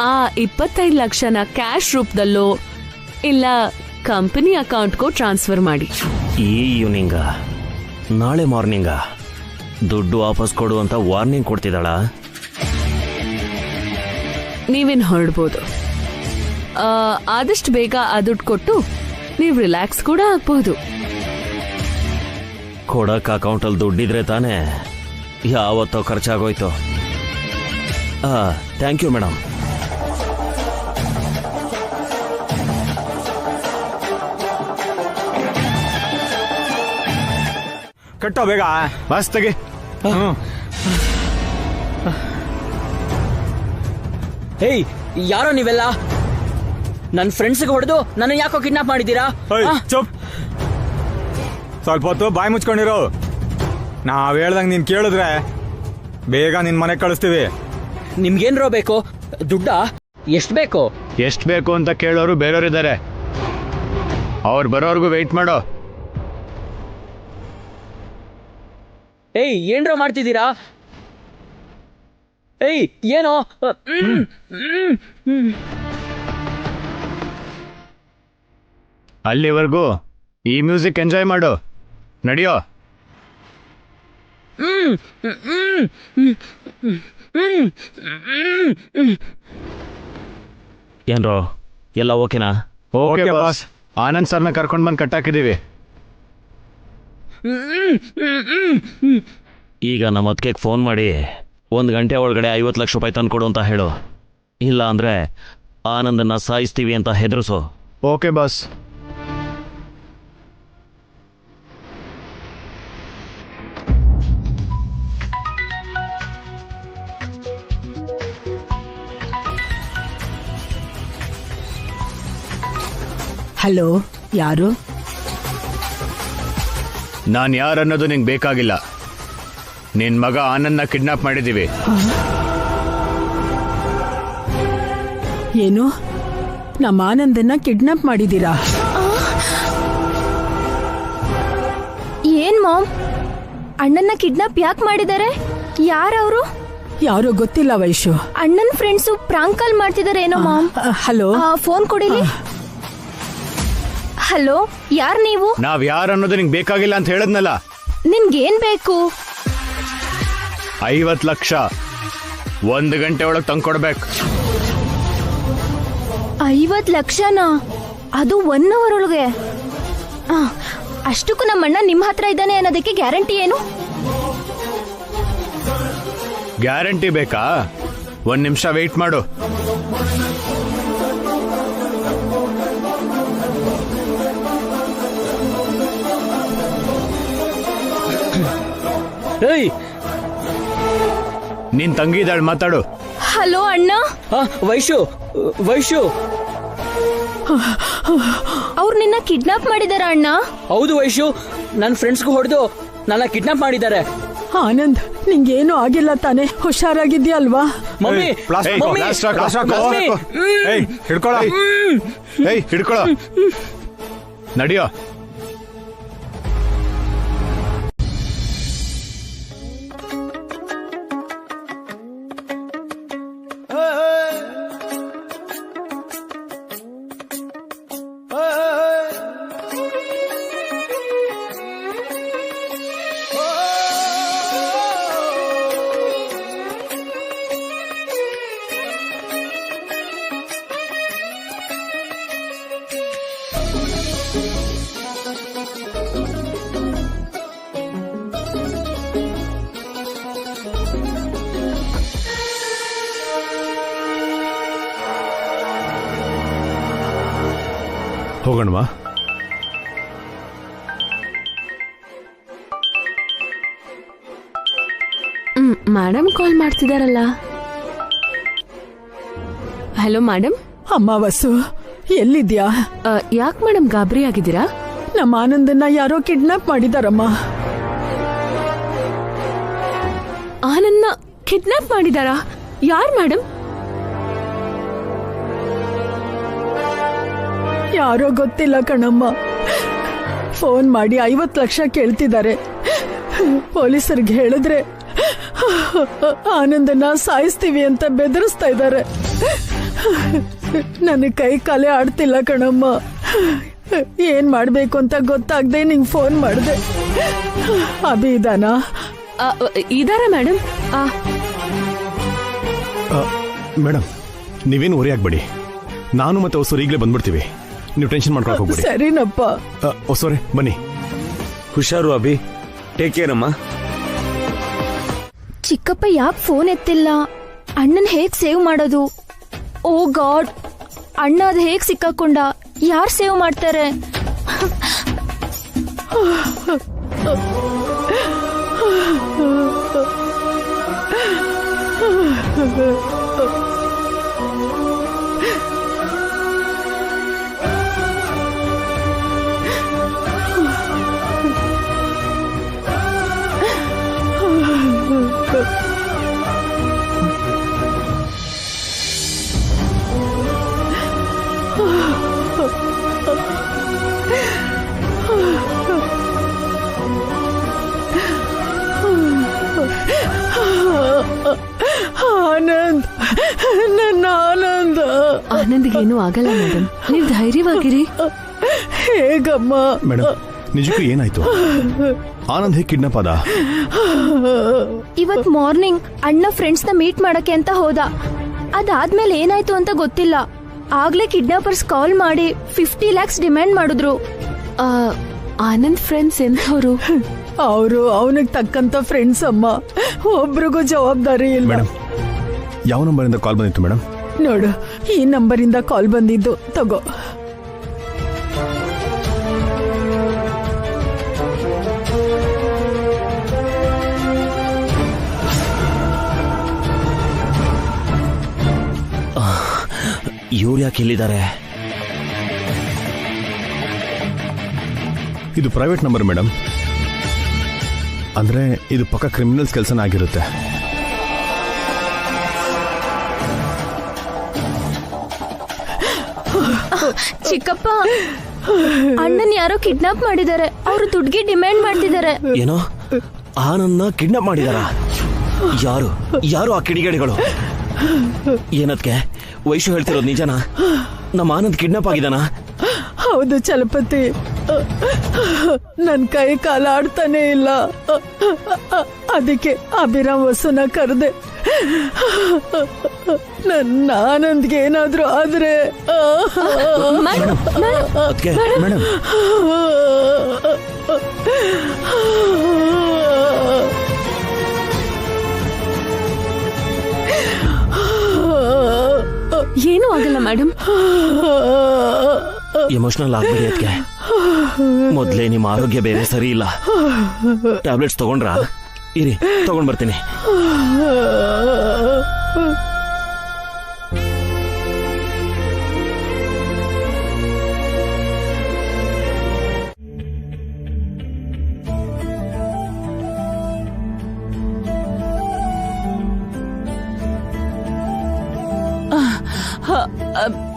ಆ 25 ಲಕ್ಷನ ಕ್ಯಾಶ್ ರೂಪದಲ್ಲೋ ಇಲ್ಲ ಕಂಪನಿ ಅಕೌಂಟ್ಗೂ ಟ್ರಾನ್ಸ್ಫರ್ ಮಾಡಿ. ಈ ಈವ್ನಿಂಗ, ನಾಳೆ ಮಾರ್ನಿಂಗ ದುಡ್ಡು ವಾಪಸ್ ಕೊಡು ಅಂತ ವಾರ್ನಿಂಗ್ ಕೊಡ್ತಿದ್ದಾಳ? ನೀವೇನು ಹೊರಡ್ಬೋದು. ಆದಷ್ಟು ಬೇಗ ಆ ದುಡ್ಡು ಕೊಟ್ಟು ನೀವು ರಿಲ್ಯಾಕ್ಸ್ ಕೂಡ ಆಗ್ಬಹುದು. ಕೊಡಕ್ ಅಕೌಂಟಲ್ಲಿ ದುಡ್ಡಿದ್ರೆ ತಾನೇ, ಯಾವತ್ತೋ ಖರ್ಚಾಗೋಯ್ತು. Thank you madam. ಕಟ್ಟೋ ಬೇಗ, ಬಸ್ ತೆಗೆ. ಹೇಯ್, ಯಾರೋ ನೀವೆಲ್ಲ? ನನ್ನ ಫ್ರೆಂಡ್ಸ್ಗೆ ಹೊಡೆದು ನನ್ನ ಯಾಕೋ ಕಿಡ್ನಾಪ್ ಮಾಡಿದ್ದೀರಾ? ಚುಪ್, ಸ್ವಲ್ಪ ಹೊತ್ತು ಬಾಯಿ ಮುಚ್ಕೊಂಡಿರೋ. ನಾವ್ ಹೇಳ್ದಂಗ್ ನೀನ್ ಕೇಳಿದ್ರೆ ಬೇಗ ನಿನ್ ಮನೆಗೆ ಕಳಿಸ್ತೀವಿ. ನಿಮ್ಗೇನ್ರೋ ಬೇಕು? ದುಡ್ಡ ಎಷ್ಟ್ ಬೇಕು? ಎಷ್ಟು ಬೇಕು ಅಂತ ಕೇಳೋರು ಬೇರೆಯವರಿದ್ದಾರೆ, ಅವ್ರು ಬರೋರ್ಗು ವೆಯ್ಟ್ ಮಾಡೋ. ಏಯ್ ಏನ್ರೋ ಮಾಡ್ತಿದ್ದೀರಾ? ಏಯ್ ಏನೋ? ಅಲ್ಲಿವರೆಗೂ ಈ ಮ್ಯೂಸಿಕ್ ಎಂಜಾಯ್ ಮಾಡು. ನಡಿಯೋ. ಏನ್ರೋ ಎಲ್ಲ ಓಕೆನಾ? ಓಕೆ ಬಾಸ್, ಆನಂದ್ ಸರ್ನ ಕರ್ಕೊಂಡು ಬಂದು ಕಟ್ಟಾಕಿದ್ದೀವಿ. ಈಗ ನಮ್ಮ ಅದಕ್ಕೆ ಫೋನ್ ಮಾಡಿ 1 ಗಂಟೆ ಒಳಗಡೆ 50 ಲಕ್ಷ ರೂಪಾಯಿ ತಂದು ಕೊಡು ಅಂತ ಹೇಳು. ಇಲ್ಲ ಅಂದರೆ ಆನಂದನ್ನ ಸಾಯಿಸ್ತೀವಿ ಅಂತ ಹೆದರಿಸು. Okay boss. ಹಲೋ, ಯಾರು? ನಾನು ಯಾರನ್ನೋದು ನಿಂಗೆ ಬೇಕಾಗಿಲ್ಲ. ನಿನ್ ಮಗ ಆನಂದ್ನ ಕಿಡ್ನಾಪ್ ಮಾಡಿದ್ದೀವಿ. ಏನು? ನಮ್ಮ ಆನಂದನ್ನ ಕಿಡ್ನಾಪ್ ಮಾಡಿದ್ದೀರಾ? ಏನ್ ಮಾಮ್, ಅಣ್ಣನ್ನ ಕಿಡ್ನಾಪ್ ಯಾಕೆ ಮಾಡಿದ್ದಾರೆ? ಯಾರವರು? ಯಾರೋ ಗೊತ್ತಿಲ್ಲ ವೈಶು. ಅಣ್ಣನ್ ಫ್ರೆಂಡ್ಸು ಪ್ರಾಂಕ್ ಕಾಲ್ ಮಾಡ್ತಿದ್ದಾರೆ ಏನೋ ಮಾಮ್. ಹಲೋ, ಫೋನ್ ಕೊಡಿಲಿ. ಹಲೋ, ಯಾರ್ ನೀವು? ನಾವ್ ಯಾರನ್ನೋದು ನಿಂಗೆ ಬೇಕಾಗಿಲ್ಲ ಅಂತ ಹೇಳದ್ನಲ್ಲ. ನಿಮ್ಗೇನ್ ಬೇಕು? 50 ಲಕ್ಷ 1 ಗಂಟೆ ಒಳಗೆ ತಂದ್ಕೊಡ್ಬೇಕು. 50 ಲಕ್ಷನಾ? ಅದು 1 ಅವರ್ ಒಳಗೆ? ಅಷ್ಟಕ್ಕೂ ನಮ್ಮಣ್ಣ ನಿಮ್ಮ ಹತ್ರ ಇದ್ದಾನೆ ಅನ್ನೋದಕ್ಕೆ ಗ್ಯಾರಂಟಿ ಏನು? ಗ್ಯಾರಂಟಿ ಬೇಕಾ? 1 ನಿಮಿಷ ವೆಯ್ಟ್ ಮಾಡು. ಏಯ್ ನಿನ್ ತಂಗಿ ಇದ್ದಾಳೆ, ಮಾತಾಡು. ಹಲೋ ಅಣ್ಣ. ವೈಶು, ವೈಶು ಅವ್ರು ನಿನ್ನ ಕಿಡ್ನಾಪ್ ಮಾಡಿದಾರ ಅಣ್ಣ? ಹೌದು ವೈಶು, ನನ್ನ ಫ್ರೆಂಡ್ಸ್ಗೂ ಹೊಡೆದು ನನ್ನ ಕಿಡ್ನಾಪ್ ಮಾಡಿದ್ದಾರೆ. ಆನಂದ್, ನಿಂಗೇನು ಆಗಿಲ್ಲ ತಾನೆ? ಹುಷಾರಾಗಿದ್ಯಲ್ವಾ? ಮಮ್ಮಿ, ಮಮ್ಮಿ, ಹಿಡ್ಕೊಳ. ನಡಿಯೋ. ಹೋಗೋಣವಾ? ಮೇಡಮ್ ಕಾಲ್ ಮಾಡ್ತಿದಾರಲ್ಲ. Hello madam. ಅಮ್ಮ ವಸು, ಎಲ್ಲಿದ್ಯಾ? ಯಾಕೆ ಮೇಡಮ್ ಗಾಬರಿ ಆಗಿದ್ದೀರಾ? ನಮ್ಮ ಆನಂದನ್ನ ಯಾರೋ ಕಿಡ್ನಾಪ್ ಮಾಡಿದಾರಮ್ಮ. ಆನಂದ್ನ ಕಿಡ್ನಾಪ್ ಮಾಡಿದಾರಾ? ಯಾರು ಮೇಡಮ್? ಯಾರೋ ಗೊತ್ತಿಲ್ಲ ಕಣಮ್ಮ. ಫೋನ್ ಮಾಡಿ 50 ಲಕ್ಷ ಕೇಳ್ತಿದ್ದಾರೆ. ಪೊಲೀಸರಿಗೆ ಹೇಳಿದ್ರೆ ಆನಂದನ್ನ ಸಾಯಿಸ್ತೀವಿ ಅಂತ ಬೆದರಿಸ್ತಾ ಇದ್ದಾರೆ. ನನ್ನ ಕೈ ಕಾಲೇ ಆಡ್ತಿಲ್ಲ ಕಣಮ್ಮ. ಏನ್ ಮಾಡ್ಬೇಕು ಅಂತ ಗೊತ್ತಾಗ್ದೆ ನಿಂಗೆ ಫೋನ್ ಮಾಡಿದೆ. ಅಭಿ ಇದಾನಾ? ಇದಾರ ಮೇಡಮ್. ಮೇಡಮ್, ನೀವೇನು worry ಆಗ್ಬೇಡಿ. ನಾನು ಮತ್ತೆ ಹೊಸೂರು ಈಗಲೇ ಬಂದ್ಬಿಡ್ತೀವಿ. ನೀವು ಟೆನ್ಷನ್ ಮಾಡ್ಕೊಳಕ್ ಹೋಗ್ಬೇಡಿ. ಸರಿನಪ್ಪ. ಹೊಸೂರೇ ಬನ್ನಿ. ಹುಷಾರು ಅಭಿ, ಟೇಕ್ ಕೇರ್ ಅಮ್ಮ. ಚಿಕ್ಕಪ್ಪ ಯಾಕೆ ಫೋನ್ ಎತ್ತಿಲ್ಲ? ಅಣ್ಣನ್ ಹೇಗ್ ಸೇವ್ ಮಾಡೋದು? ಓ ಗಾಡ್, ಅಣ್ಣ ಅದು ಹೇಗ್ ಸಿಕ್ಕಾಕೊಂಡ? ಯಾರು ಸೇವ್ ಮಾಡ್ತಾರೆ? ಆನಂದ್, ನನ್ನ ಆನಂದ. ಆನಂದ್ಗೇನು ಆಗಲ್ಲ ಮೇಡಮ್, ನೀವು ಧೈರ್ಯವಾಗಿರಿ. ಹೇಗಮ್ಮ? ಮೇಡಮ್ ನಿಜಕ್ಕೂ ಏನಾಯ್ತು? ಆನಂದ್ ಹೇಗೆ ಕಿಡ್ನಾಪ್ ಆದ? ಇವತ್ ಮಾರ್ನಿಂಗ್ ಅಣ್ಣ ಫ್ರೆಂಡ್ಸ್ ನ ಮೀಟ್ ಮಾಡಕ್ಕೆ ಅಂತ ಹೋದ. ಅದಾದ್ಮೇಲೆ ಏನಾಯ್ತು ಅಂತ ಗೊತ್ತಿಲ್ಲ. ಆಗ್ಲೇ ಕಿಡ್ನಾಪರ್ಸ್ ಕಾಲ್ ಮಾಡಿ 50 lakhs ಡಿಮ್ಯಾಂಡ್ ಮಾಡಿದ್ರು. ಆನಂದ್ ಫ್ರೆಂಡ್ಸ್ ಎಂಥವ್ರು? ಅವರು ಅವನಿಗೆ ತಕ್ಕಂತ ಫ್ರೆಂಡ್ಸ್ ಅಮ್ಮ, ಒಬ್ರಿಗೂ ಜವಾಬ್ದಾರಿ ಇಲ್ಲ. ಮೇಡಮ್ ಯಾವ ನಂಬರಿಂದ ಕಾಲ್ ಬಂದಿತ್ತು ಮೇಡಮ್? ನೋಡು, ಈ ನಂಬರಿಂದ ಕಾಲ್ ಬಂದಿದ್ದು, ತಗೋ. ಇವ್ರು ಯಾಕೆ ಇಲ್ಲಿದ್ದಾರೆ? ಇದು ಪ್ರೈವೇಟ್ ನಂಬರ್ ಮೇಡಮ್. ಅಂದ್ರೆ ಇದು ಪಕ್ಕ ಕ್ರಿಮಿನಲ್ಸ್ ಕೆಲಸನ ಆಗಿರುತ್ತೆ. ಚಿಕ್ಕಪ್ಪ, ಅಣ್ಣನ್ ಯಾರೋ ಕಿಡ್ನಾಪ್ ಮಾಡಿದ್ದಾರೆ. ಅವರು ದುಡ್ಡಿಗೆ ಡಿಮ್ಯಾಂಡ್ ಮಾಡ್ತಿದ್ದಾರೆ. ಏನೋ ಆನಂದ್ನ ಕಿಡ್ನಾಪ್ ಮಾಡಿದಾರ? ಯಾರು ಯಾರು ಆ ಕಿಡಿಗೇಡಿಗಳು? ಏನದ್ಕೆ ವೈಶು ಹೇಳ್ತಿರೋದು ನಿಜನಾ? ನಮ್ಮ ಆನಂದ್ ಕಿಡ್ನಾಪ್ ಆಗಿದಾನ? ಹೌದು ಚಲಪತಿ, ನನ್ ಕೈ ಕಾಲ ಆಡ್ತಾನೆ ಇಲ್ಲ. ಅದಕ್ಕೆ ಅಭಿರಾಮ್ ವಸುನ ಕರೆದೆ. ನನ್ನ ಆನಂದ್ಗೆ ಏನಾದ್ರೂ ಆದ್ರೆ ಅದಕ್ಕೆ ಮೇಡಮ್ ಏನೂ ಆಗಲ್ಲ ಮೇಡಮ್. ಎಮೋಷನಲ್ ಆಗ್ಬೇಡಿ. ಅದಕ್ಕೆ ಮೊದ್ಲೇ ನಿಮ್ಮ ಆರೋಗ್ಯ ಬೇರೆ ಸರಿ ಇಲ್ಲ. ಟ್ಯಾಬ್ಲೆಟ್ಸ್ ತಗೊಂಡ್ರಾ? ಇರಿ, ತಗೊಂಡ್ ಬರ್ತೀನಿ.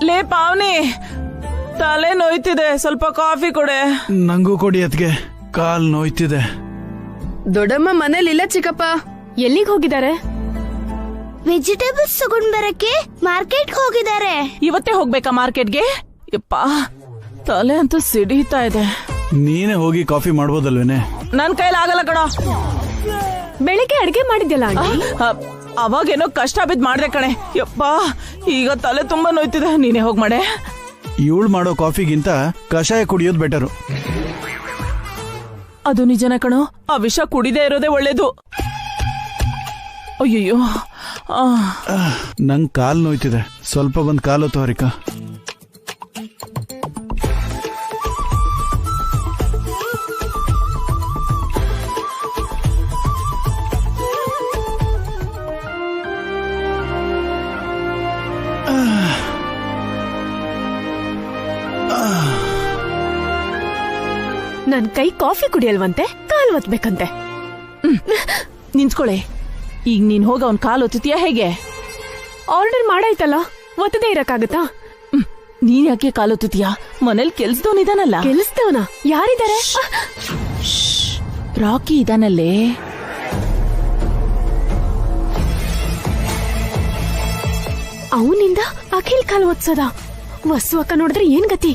ಲೇ ಪಾವನಿ, ತಲೆ ನೋಯ್ತಿದೆ, ಸ್ವಲ್ಪ ಕಾಫಿ ಕೊಡೆ. ನಂಗೂ ಕೊಡಿ ಅದ್ಗೆ, ಕಾಲ್ ನೋಯ್ತಿದೆ. ದೊಡ್ಡಮ್ಮ ಮನೇಲಿಲ್ಲ ಚಿಕ್ಕಪ್ಪ. ಎಲ್ಲಿಗೆ ಹೋಗಿದ್ದಾರೆ? ವೆಜಿಟೇಬಲ್ಸ್ ತಗೊಂಡ್ ಬರಕ್ಕೆ ಮಾರ್ಕೆಟ್ ಹೋಗಿದ್ದಾರೆ. ಇವತ್ತೇ ಹೋಗ್ಬೇಕಾ ಮಾರ್ಕೆಟ್ಗೆ? ಯಪ್ಪ, ತಲೆ ಅಂತೂ ಸಿಡಿತಾ ಇದೆ. ನೀನೇ ಹೋಗಿ ಕಾಫಿ ಮಾಡ್ಬೋದಲ್ವೇನೆ? ನನ್ ಕೈಲಿ ಆಗಲ್ಲ ಕಣ. ಬೆಳಿಗ್ಗೆ ಅಡ್ಗೆ ಮಾಡಿದ್ಯಲ್ಲ ಆಂಟಿ? ಅವಾಗೇನೋ ಕಷ್ಟ ಬಿದ್ದು ಮಾಡ್ದೆ ಕಣೆ. ಯಪ್ಪ, ಈಗ ತಲೆ ತುಂಬಾ ನೋಯ್ತಿದೆ. ನೀನೇ ಹೋಗ್ ಮಾಡೆ. ಇವಳು ಮಾಡೋ ಕಾಫಿಗಿಂತ ಕಷಾಯ ಕುಡಿಯೋದು ಬೆಟರು. ಅದು ನಿಜನ ಕಣೋ, ಆ ವಿಷ ಕುಡಿದೇ ಇರೋದೇ ಒಳ್ಳೇದು. ಅಯ್ಯಯ್ಯೋ, ನಂಗ್ ಕಾಲ್ ನೋಯ್ತಿದೆ, ಸ್ವಲ್ಪ ಬಂದ್ ಕಾಲು ತೋರಿಕ. ನನ್ ಕೈ ಕಾಫಿ ಕುಡಿಯಲ್ವಂತೆ, ಕಾಲ್ ಒತ್ಬೇಕಂತೆ. ನಿಂತ್ಕೊಳ್ಳೆ. ಈಗ ನೀನ್ ಹೋಗ ಅವ್ನ್ ಕಾಲ್ ಒತ್ತುತ್ತೀಯ ಹೇಗೆ? ಆರ್ಡರ್ ಮಾಡಾಯ್ತಲ್ಲ, ಒತ್ತದೇ ಇರಕ್ಕಾಗತ್ತಾ? ನೀನ್ ಯಾಕೆ ಕಾಲ್ ಒತ್ತುತ್ತೀಯ? ಮನೇಲಿ ಕೆಲ್ಸದವನಿದಾನಲ್ಲ. ಕೆಲ್ಸದವನ? ಯಾರಿದ್ದಾರೆ? ರಾಕಿ ಇದಾನಲ್ಲೇ. ಅವನಿಂದ ಅಖಿಲ್ ಕಾಲ್ ಒತ್ಸದ? ವಸು ಅಕ್ಕ ನೋಡಿದ್ರೆ ಏನ್ ಗತಿ?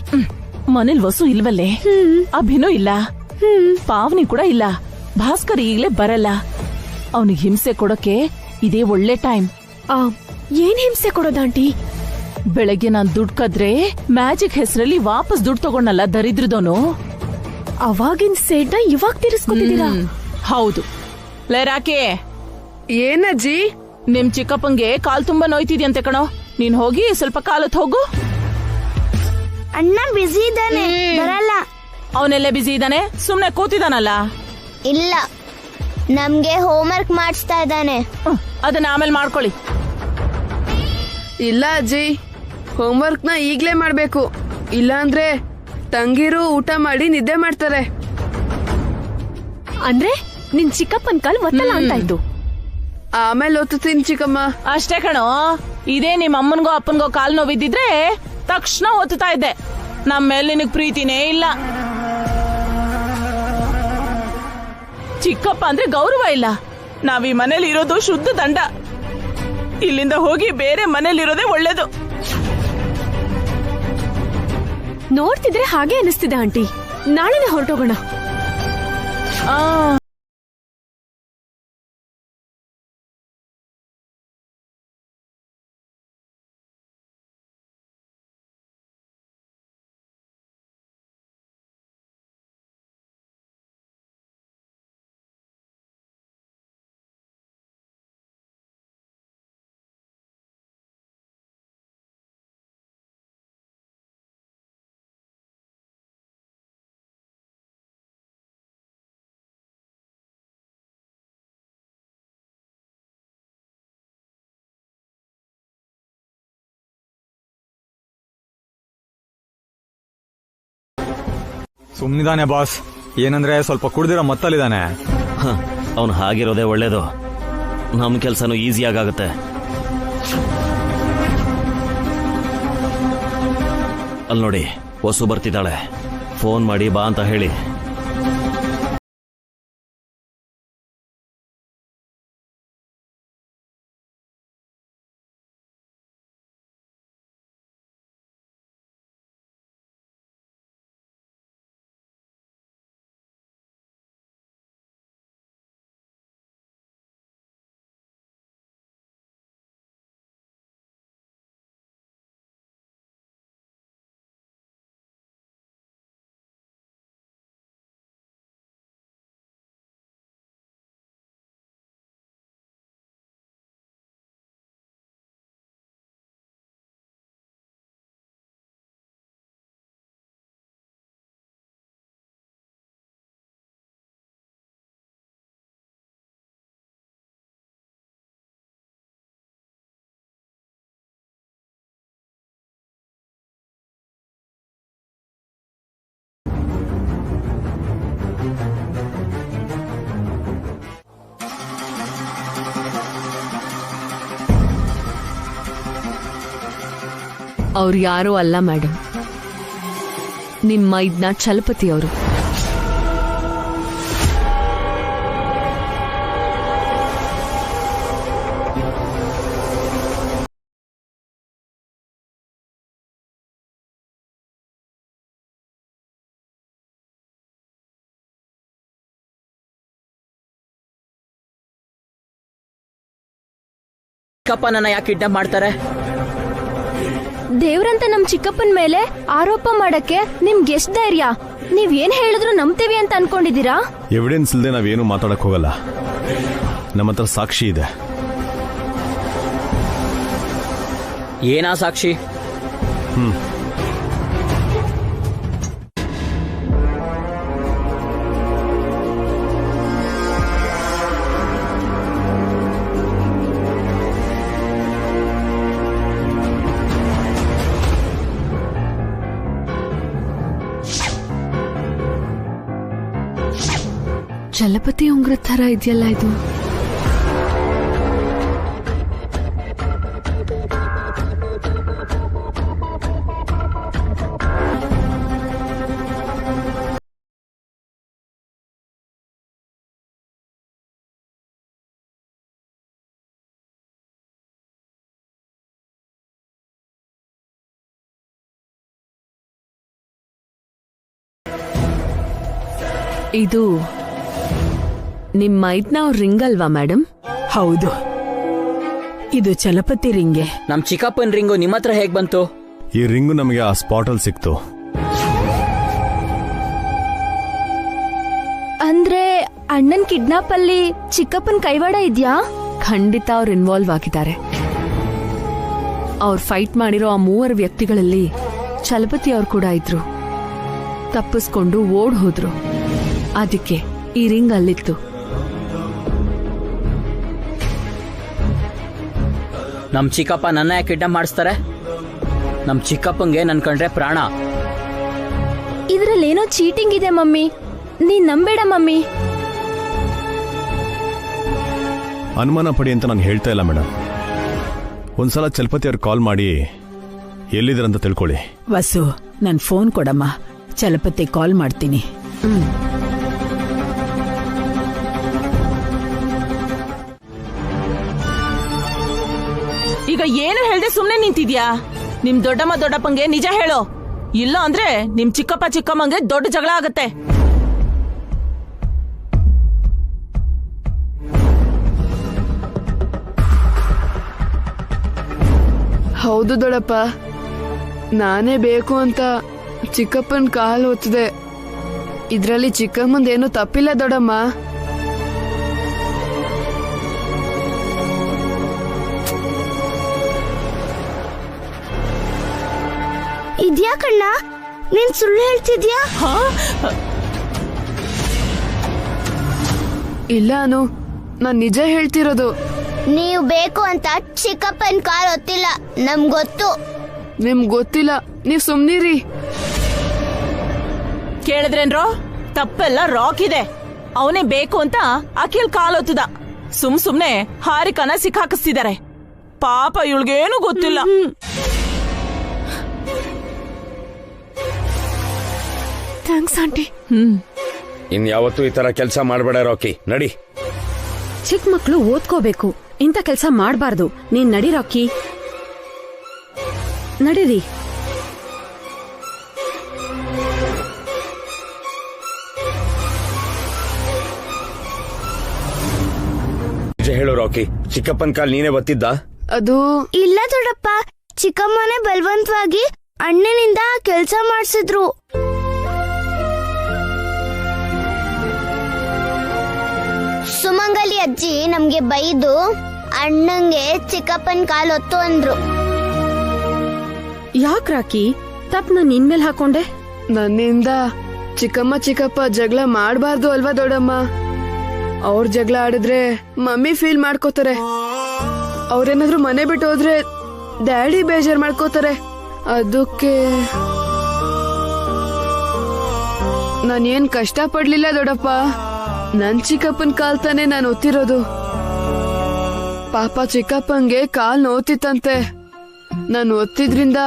ಮನೇಲಿ ವಸು ಇಲ್ವಲ್ಲೇ? ಅಭಿನೂ ಇಲ್ಲ, ಪಾವನಿ ಕೂಡ ಇಲ್ಲ. ಭಾಸ್ಕರ್ ಈಗ್ಲೇ ಬರಲ್ಲ. ಅವನಿಗೆ ಹಿಂಸೆ ಕೊಡಕ್ಕೆ ಇದೇ ಒಳ್ಳೆ ಟೈಮ್. ಏನ್ ಹಿಂಸೆ ಕೊಡೋದಾಂಟಿ? ಬೆಳಗ್ಗೆ ನಾನ್ ದುಡ್ಡು ಕದ್ರೆ ಮ್ಯಾಜಿಕ್ ಹೆಸರಲ್ಲಿ ವಾಪಸ್ ದುಡ್ಡು ತಗೊಂಡಲ್ಲ ದರಿದ್ರದವನು. ಅವಾಗಿನ್ ಸೇಡ್ನ ಇವಾಗ ತೀರಿಸ್ಕೊತಿದ್ದೀರಾ? ಹೌದು. ಲೇ ರಾಕಿ, ಏನಜ್ಜಿ? ನಿಮ್ ಚಿಕ್ಕಪ್ಪಂಗೆ ಕಾಲ್ ತುಂಬಾ ನೋಯ್ತಿದ್ಯಂತೆ ಕಣೋ. ನೀನ್ ಹೋಗಿ ಸ್ವಲ್ಪ ಕಾಲತ್ ಹೋಗು. ಅಣ್ಣ ಬಿಸಿ ಇದ್ದಾನೆ, ಬರಲ್ಲ. ಅವನೆಲ್ಲ ಬಿಸಿ ಇದ್ದಾನೆ, ಸುಮ್ನೆ ಕೂತಿದಾನಲ್ಲ. ಇಲ್ಲ, ನಮ್ಗೆ ಹೋಮ್ವರ್ಕ್ ಮಾಡಿಸ್ತಾ ಇದ್ದಾನೆ. ಅದನ್ನ ಆಮೇಲೆ ಮಾಡ್ಕೊಳ್ಳಿ. ಇಲ್ಲ ಅಜ್ಜಿ, ಹೋಮ್ವರ್ಕ್ ನ ಈಗ್ಲೇ ಮಾಡ್ಬೇಕು, ಇಲ್ಲ ಅಂದ್ರೆ ತಂಗಿರು ಊಟ ಮಾಡಿ ನಿದ್ದೆ ಮಾಡ್ತಾರೆ. ಅಂದ್ರೆ ನಿನ್ ಚಿಕ್ಕಪ್ಪನ್ ಕಾಲ್ ಒತ್ತಲ್ಲ ಅಂತಾಯ್ತು. ಆಮೇಲೆ ಒತ್ತುತ್ತೀನಿ ಚಿಕ್ಕಮ್ಮ. ಅಷ್ಟೇ ಕಣೋ. ಇದೇ ನಿಮ್ ಅಮ್ಮನ್ಗೋ ಅಪ್ಪನ್ಗೋ ಕಾಲ್ ನೋವಿದ್ದಿದ್ರೆ ತಕ್ಷಣ ಒತ್ತುತ್ತಾ ಇದ್ದೆ. ನಮ್ಮ ಮೇಲೆ ನಿನಗ್ ಪ್ರೀತಿನೇ ಇಲ್ಲ. ಚಿಕ್ಕಪ್ಪ ಅಂದ್ರೆ ಗೌರವ ಇಲ್ಲ. ನಾವ್ ಈ ಮನೇಲಿ ಇರೋದು ಶುದ್ಧ ದಂಡ. ಇಲ್ಲಿಂದ ಹೋಗಿ ಬೇರೆ ಮನೇಲಿರೋದೇ ಒಳ್ಳೇದು. ನೋಡ್ತಿದ್ರೆ ಹಾಗೆ ಅನಿಸ್ತಿದೆ ಆಂಟಿ. ನಾಳೆನೆ ಹೊರಟೋಗೋಣ. ಸುಮ್ನಿದಾನೆ ಬಾಸ್. ಏನಂದ್ರೆ ಸ್ವಲ್ಪ ಕುಡ್ದಿರೋ ಮತ್ತಲ್ಲಿದ್ದಾನೆ. ಅವನು ಹಾಗಿರೋದೇ ಒಳ್ಳೇದು. ನಮ್ಮ ಕೆಲಸನೂ ಈಸಿಯಾಗುತ್ತೆ. ಅಲ್ಲಿ ನೋಡಿ, ವಸು ಬರ್ತಿದ್ದಾಳೆ. ಫೋನ್ ಮಾಡಿ ಬಾ ಅಂತ ಹೇಳಿ. ಅವ್ರು ಯಾರೂ ಅಲ್ಲ ಮೇಡಮ್, ನಿಮ್ಮ ಇದನ್ನ ಚಲಪತಿ ಅವರು. ಚಿಕ್ಕಪ್ಪ ನನ್ನ ಯಾಕೆ ಕಿಡ್ನಾಪ್ ಮಾಡ್ತಾರೆ? ದೇವ್ರಂತ ನಮ್ ಚಿಕ್ಕಪ್ಪನ ಮೇಲೆ ಆರೋಪ ಮಾಡಕ್ಕೆ ನಿಮ್ಗೆ ಎಷ್ಟ್ ಧೈರ್ಯ? ನೀವ್ ಏನ್ ಹೇಳಿದ್ರು ನಂಬ್ತೀವಿ ಅಂತ ಅನ್ಕೊಂಡಿದೀರಾ? ಎವಿಡೆನ್ಸ್ ಇಲ್ಲದೆ ನಾವೇನು ಮಾತಾಡಕ್ ಹೋಗಲ್ಲ. ನಮ್ಮ ಹತ್ರ ಸಾಕ್ಷಿ ಇದೆ. ಏನಾ ಸಾಕ್ಷಿ? ಚಲಪತಿ ಉಂಗ್ರ ತರ ಇದೆಯಲ್ಲ ಇದು. ಇದು ನಿಮ್ಮ ಮೈದ್ನ ಅವ್ರ ರಿಂಗ್ ಅಲ್ವಾ ಮೇಡಮ್? ಹೌದು, ಇದು ಚಲಪತಿ ರಿಂಗೆ. ನಮ್ ಚಿಕ್ಕಪ್ಪನ್ ರಿಂಗು ನಿಮ್ಮ ಹತ್ರ ಹೇಗ್ ಬಂತು? ಈ ರಿಂಗು ನಮಗೆ ಆ ಸ್ಪಾಟ್ ಅಲ್ಲಿ ಸಿಕ್ತು. ಅಂದ್ರೆ ಅಣ್ಣನ್ ಕಿಡ್ನಾಪ್ ಅಲ್ಲಿ ಚಿಕ್ಕಪ್ಪನ್ ಕೈವಾಡ ಇದ್ಯಾ? ಖಂಡಿತ ಅವ್ರು ಇನ್ವಾಲ್ವ್ ಆಗಿದ್ದಾರೆ. ಅವ್ರು ಫೈಟ್ ಮಾಡಿರೋ ಆ 3 ವ್ಯಕ್ತಿಗಳಲ್ಲಿ ಚಲಪತಿ ಅವ್ರು ಕೂಡ ಇದ್ರು. ತಪ್ಪಿಸ್ಕೊಂಡು ಓಡ್ ಹೋದ್ರು. ಅದಕ್ಕೆ ಈ ರಿಂಗ್ ಅಲ್ಲಿತ್ತು. ನಮ್ ಚಿಕ್ಕಪ್ಪ ನನ್ನ ಯಾಕೆ ಕಿಡ್ನಾಪ್ ಮಾಡಿಸ್ತಾರೆ? ನಮ್ ಚಿಕ್ಕಪ್ಪಂಗೆ ನನ್ ಕಂಡ್ರೆ ಪ್ರಾಣ. ಇದ್ರಲ್ಲೇನೋ ಚೀಟಿಂಗ್ ಇದೆ ಮಮ್ಮಿ, ನೀನ್ ನಂಬೇಡ ಮಮ್ಮಿ. ಅನುಮಾನ ಪಡಿ ಅಂತ ನಾನು ಹೇಳ್ತಾ ಇಲ್ಲ ಮೇಡಮ್. ಒಂದ್ಸಲ ಚಲಪತಿ ಅವ್ರು ಕಾಲ್ ಮಾಡಿ ಎಲ್ಲಿದ್ರಂತ ತಿಳ್ಕೊಳ್ಳಿ. ವಸು, ನನ್ ಫೋನ್ ಕೊಡಮ್ಮ, ಚಲಪತಿ ಕಾಲ್ ಮಾಡ್ತೀನಿ. ಈಗ ಏನು ಹೇಳ್ದೆ ಸುಮ್ನೆ ನಿಂತಿದ್ಯಾ? ನಿಮ್ ದೊಡ್ಡಪ್ಪಂಗೆ ನಿಜ ಹೇಳೋ, ಇಲ್ಲ ಅಂದ್ರೆ ನಿಮ್ ಚಿಕ್ಕಮ್ಮಂಗೆ ದೊಡ್ಡ ಜಗಳ ಆಗತ್ತೆ. ಹೌದು ದೊಡ್ಡಪ್ಪ, ನಾನೇ ಬೇಕು ಅಂತ ಚಿಕ್ಕಪ್ಪನ ಕಾಲು ಒತ್ತಿದೆ. ಇದ್ರಲ್ಲಿ ಚಿಕ್ಕಮ್ಮಂದೇನು ತಪ್ಪಿಲ್ಲ ದೊಡ್ಡಮ್ಮ. ಇದ್ಯಾಕಣ್ಣ ನೀನ್ ಸುಳ್ಳು ಹೇಳ್ತಿದ್ಯಾ? ಇಲ್ಲ ಅನು, ನಾನ್ ನಿಜ ಹೇಳ್ತಿರೋದು. ನೀವು ಬೇಕು ಅಂತ ಚಿಕ್ಕಪ್ಪನ ಕಾಲ್ ಒತ್ತಿಲ್ಲ, ನಮ್ಗೊತ್ತು. ನಿಮ್ಗ್ ಗೊತ್ತಿಲ್ಲ, ನೀವ್ ಸುಮ್ನಿರಿ. ಕೇಳಿದ್ರೇನ್ರೋ, ತಪ್ಪೆಲ್ಲ ರಾಕ್ ಇದೆ. ಅವನೇ ಬೇಕು ಅಂತ ಅಖಿಲ್ ಕಾಲೊತ್ತದ. ಸುಮ್ನೆ ಹಾರಿಕನ ಸಿಕ್ಕಾಕಿಸ್ತಿದ್ದಾರೆ. ಪಾಪ ಇವಳಿಗೇನು ಗೊತ್ತಿಲ್ಲ. Thanks aunty. ಇನ್ಯಾವತ್ತೂ ಈ ತರ ಕೆಲಸ ಮಾಡಬೇಡ ರಾಕಿ, ನಡಿ. ಚಿಕ್ಕ ಮಕ್ಕಳು ಓದ್ಕೋಬೇಕು, ಇಂಥ ಕೆಲಸ ಮಾಡಬಾರ್ದು. ನೀನ್ ನಡಿ ರಾಕಿ, ನಡೀರಿ. ಹೇಳು ರಾಕಿ, ಚಿಕ್ಕಪ್ಪನ ಕಾಲ್ ನೀನೇ ಬತ್ತಿದ್ದ? ಅದು ಇಲ್ಲ ದೊಡ್ಡಪ್ಪ, ಚಿಕ್ಕಮ್ಮನೇ ಬಲವಂತವಾಗಿ ಅಣ್ಣನಿಂದ ಕೆಲಸ ಮಾಡಿಸಿದ್ರು. ಸುಮಂಗಲಿ ಅಜ್ಜಿ ನಮ್ಗೆ ಬೈದು ಅಣ್ಣಂಗೆ ಚಿಕ್ಕಪ್ಪನ ಕಾಲ್ ಒತ್ತು ಅಂದ್ರು. ಯಾಕ್ ರಾಕಿ, ತಪ್ಪು ನಿನ್ ಮೇಲೆ ಹಾಕೊಂಡೆ? ನನ್ನಿಂದ ಚಿಕ್ಕಪ್ಪ ಜಗಳ ಮಾಡಬಾರ್ದು ಅಲ್ವಾ ದೊಡ್ಡಮ್ಮ? ಅವ್ರ ಜಗಳ ಆಡಿದ್ರೆ ಮಮ್ಮಿ ಫೀಲ್ ಮಾಡ್ಕೋತಾರೆ. ಅವ್ರೇನಾದ್ರೂ ಮನೆ ಬಿಟ್ಟು ಹೋದ್ರೆ ಡ್ಯಾಡಿ ಬೇಜಾರ್ ಮಾಡ್ಕೋತಾರೆ. ಅದಕ್ಕೆ ನಾನೇನ್ ಕಷ್ಟ ಪಡ್ಲಿಲ್ಲ ದೊಡ್ಡಪ್ಪ. ನನ್ ಚಿಕ್ಕಪ್ಪನ್ ಕಾಲ್ ತಾನೆ ನಾನು ಒತ್ತಿರೋದು. ಪಾಪ ಚಿಕ್ಕಪ್ಪಂಗೆ ಕಾಲ್ ನೋತಿತ್ತಂತೆ. ನಾನು ಒತ್ತಿದ್ರಿಂದ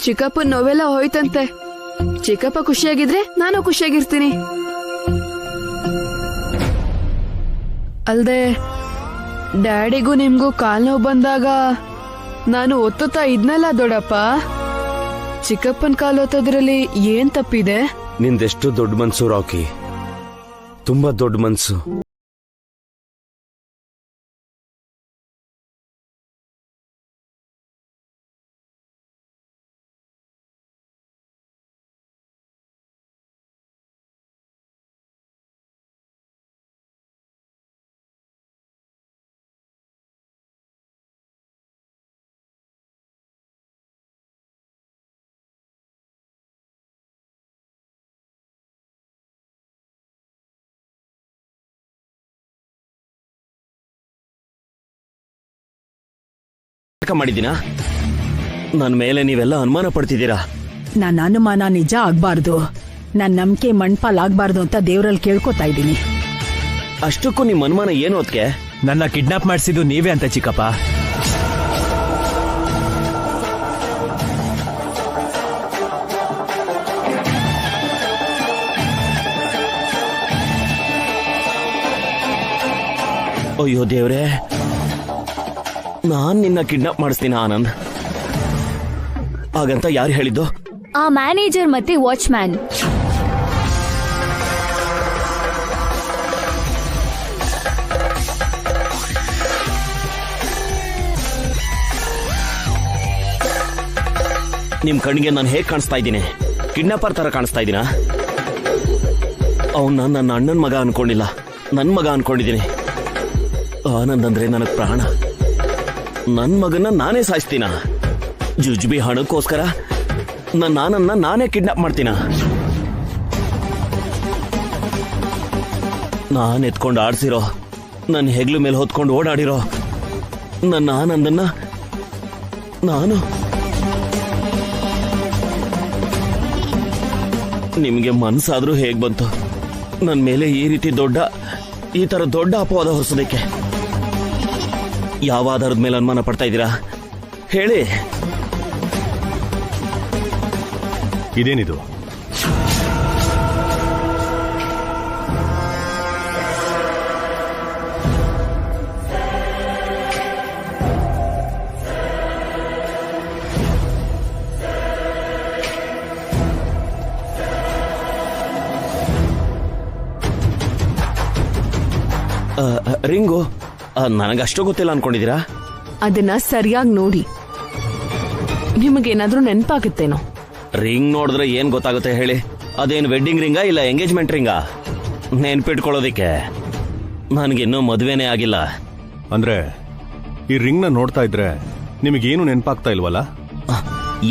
ಚಿಕ್ಕಪ್ಪನ್ ನೋವೆಲ್ಲ ಹೋಯ್ತಂತೆ. ಚಿಕ್ಕಪ್ಪ ಖುಷಿಯಾಗಿದ್ರೆ ನಾನು ಖುಷಿಯಾಗಿರ್ತೀನಿ. ಅಲ್ದೆ ಡ್ಯಾಡಿಗೂ ನಿಮ್ಗೂ ಕಾಲ್ ನೋವು ಬಂದಾಗ ನಾನು ಒತ್ತುತ್ತಾ ಇದ್ನಲ್ಲ ದೊಡ್ಡಪ್ಪ. ಚಿಕ್ಕಪ್ಪನ್ ಕಾಲ್ ಒತ್ತೋದ್ರಲ್ಲಿ ಏನ್ ತಪ್ಪಿದೆ? ನಿಂದೆಷ್ಟು ದೊಡ್ಡ ಮನ್ಸು ರಾಕಿ, ತುಂಬಾ ದೊಡ್ಡ ಮನ್ಸು. ಮಾಡಿದ್ದೀನಾ? ನನ್ನ ಮೇಲೆ ನೀವೆಲ್ಲ ಅನುಮಾನ ಪಡ್ತಿದ್ದೀರಾ. ನನ್ನ ಅನುಮಾನ ನಿಜ ಆಗ್ಬಾರ್ದು, ನನ್ನ ನಂಬಿಕೆ ಮಣ್ಪಾಲಾಗ್ಬಾರ್ದು ಅಂತ ದೇವರಲ್ಲಿ ಕೇಳ್ಕೊತಾ ಇದ್ದೀನಿ. ಅಷ್ಟಕ್ಕೂ ನಿಮ್ಮ ಅನುಮಾನ ಏನು ಅದಕ್ಕೆ? ನನ್ನ ಕಿಡ್ನಾಪ್ ಮಾಡಿಸಿದ್ದು ನೀವೇ ಅಂತ ಚಿಕ್ಕಪ್ಪ. ಅಯ್ಯೋ ದೇವ್ರೆ, ನಾನ್ ನಿನ್ನ ಕಿಡ್ನಾಪ್ ಮಾಡಿಸ್ತೀನಿ ಆನಂದ್. ಹಾಗಂತ ಯಾರು ಹೇಳಿದ್ದು? ಆ ಮ್ಯಾನೇಜರ್ ಮತ್ತೆ ವಾಚ್ಮ್ಯಾನ್. ನಿಮ್ ಕಣ್ಣಿಗೆ ನಾನು ಹೇಗ್ ಕಾಣಿಸ್ತಾ ಇದ್ದೀನಿ? ಕಿಡ್ನಾಪರ್ ತರ ಕಾಣಿಸ್ತಾ ಇದ್ದೀನಾ? ಅವನ್ನ ನನ್ನ ಅಣ್ಣನ ಮಗ ಅನ್ಕೊಂಡಿಲ್ಲ, ನನ್ ಮಗ ಅನ್ಕೊಂಡಿದ್ದೀನಿ. ಆನಂದ್ ಅಂದ್ರೆ ನನಗ್ ಪ್ರಾಣ. ನನ್ ಮಗನ್ನ ನಾನೇ ಸಾಯಿಸ್ತೀನ? ಜುಜ್ಬಿ ಹಣಕ್ಕೋಸ್ಕರ ನನ್ನ ಆನಂದ್ನ ನಾನೇ ಕಿಡ್ನಾಪ್ ಮಾಡ್ತೀನ? ನಾನ್ ಎತ್ಕೊಂಡು ಆಡ್ಸಿರೋ, ನನ್ನ ಹೆಗ್ಲು ಮೇಲೆ ಹೊತ್ಕೊಂಡು ಓಡಾಡಿರೋ ನನ್ನ ಆನಂದನ್ನ ನಾನು ನಿಮ್ಗೆ ಮನ್ಸಾದ್ರೂ ಹೇಗ್ ಬಂತು ನನ್ ಮೇಲೆ ಈ ತರ ದೊಡ್ಡ ಅಪವಾದ ಹೊರಿಸೋದಕ್ಕೆ? ಯಾವ ಆಧಾರದ ಮೇಲೆ ಅನುಮಾನ ಪಡ್ತಾ ಇದ್ದೀರಾ ಹೇಳಿ? ಇದೇನಿದು? ರಿಂಗು ನನಗಷ್ಟು ಗೊತ್ತಿಲ್ಲ ಅನ್ಕೊಂಡಿದ್ದೀರಾ? ಅದನ್ನ ಸರಿಯಾಗಿ ನೋಡಿ, ನಿಮಗೇನಾದ್ರೂ ನೆನಪಾಗುತ್ತೇನೋ? ರಿಂಗ್ ನೋಡಿದ್ರೆ ಏನ್ ಗೊತ್ತಾಗುತ್ತೆ ಹೇಳಿ? ಅದೇನು ವೆಡ್ಡಿಂಗ್ ರಿಂಗಾ ಇಲ್ಲ ಎಂಗೇಜ್ಮೆಂಟ್ ರಿಂಗಾ? ನೆನ್ಪಿಟ್ಕೊಳ್ಳೋದಿಕ್ಕೆ ನನಗಿನ್ನೂ ಮದುವೆನೇ ಆಗಿಲ್ಲ. ಅಂದ್ರೆ ಈ ರಿಂಗ್ನ ನೋಡ್ತಾ ಇದ್ರೆ ನಿಮಗೇನು ನೆನಪಾಗ್ತಾ ಇಲ್ವಲ್ಲ?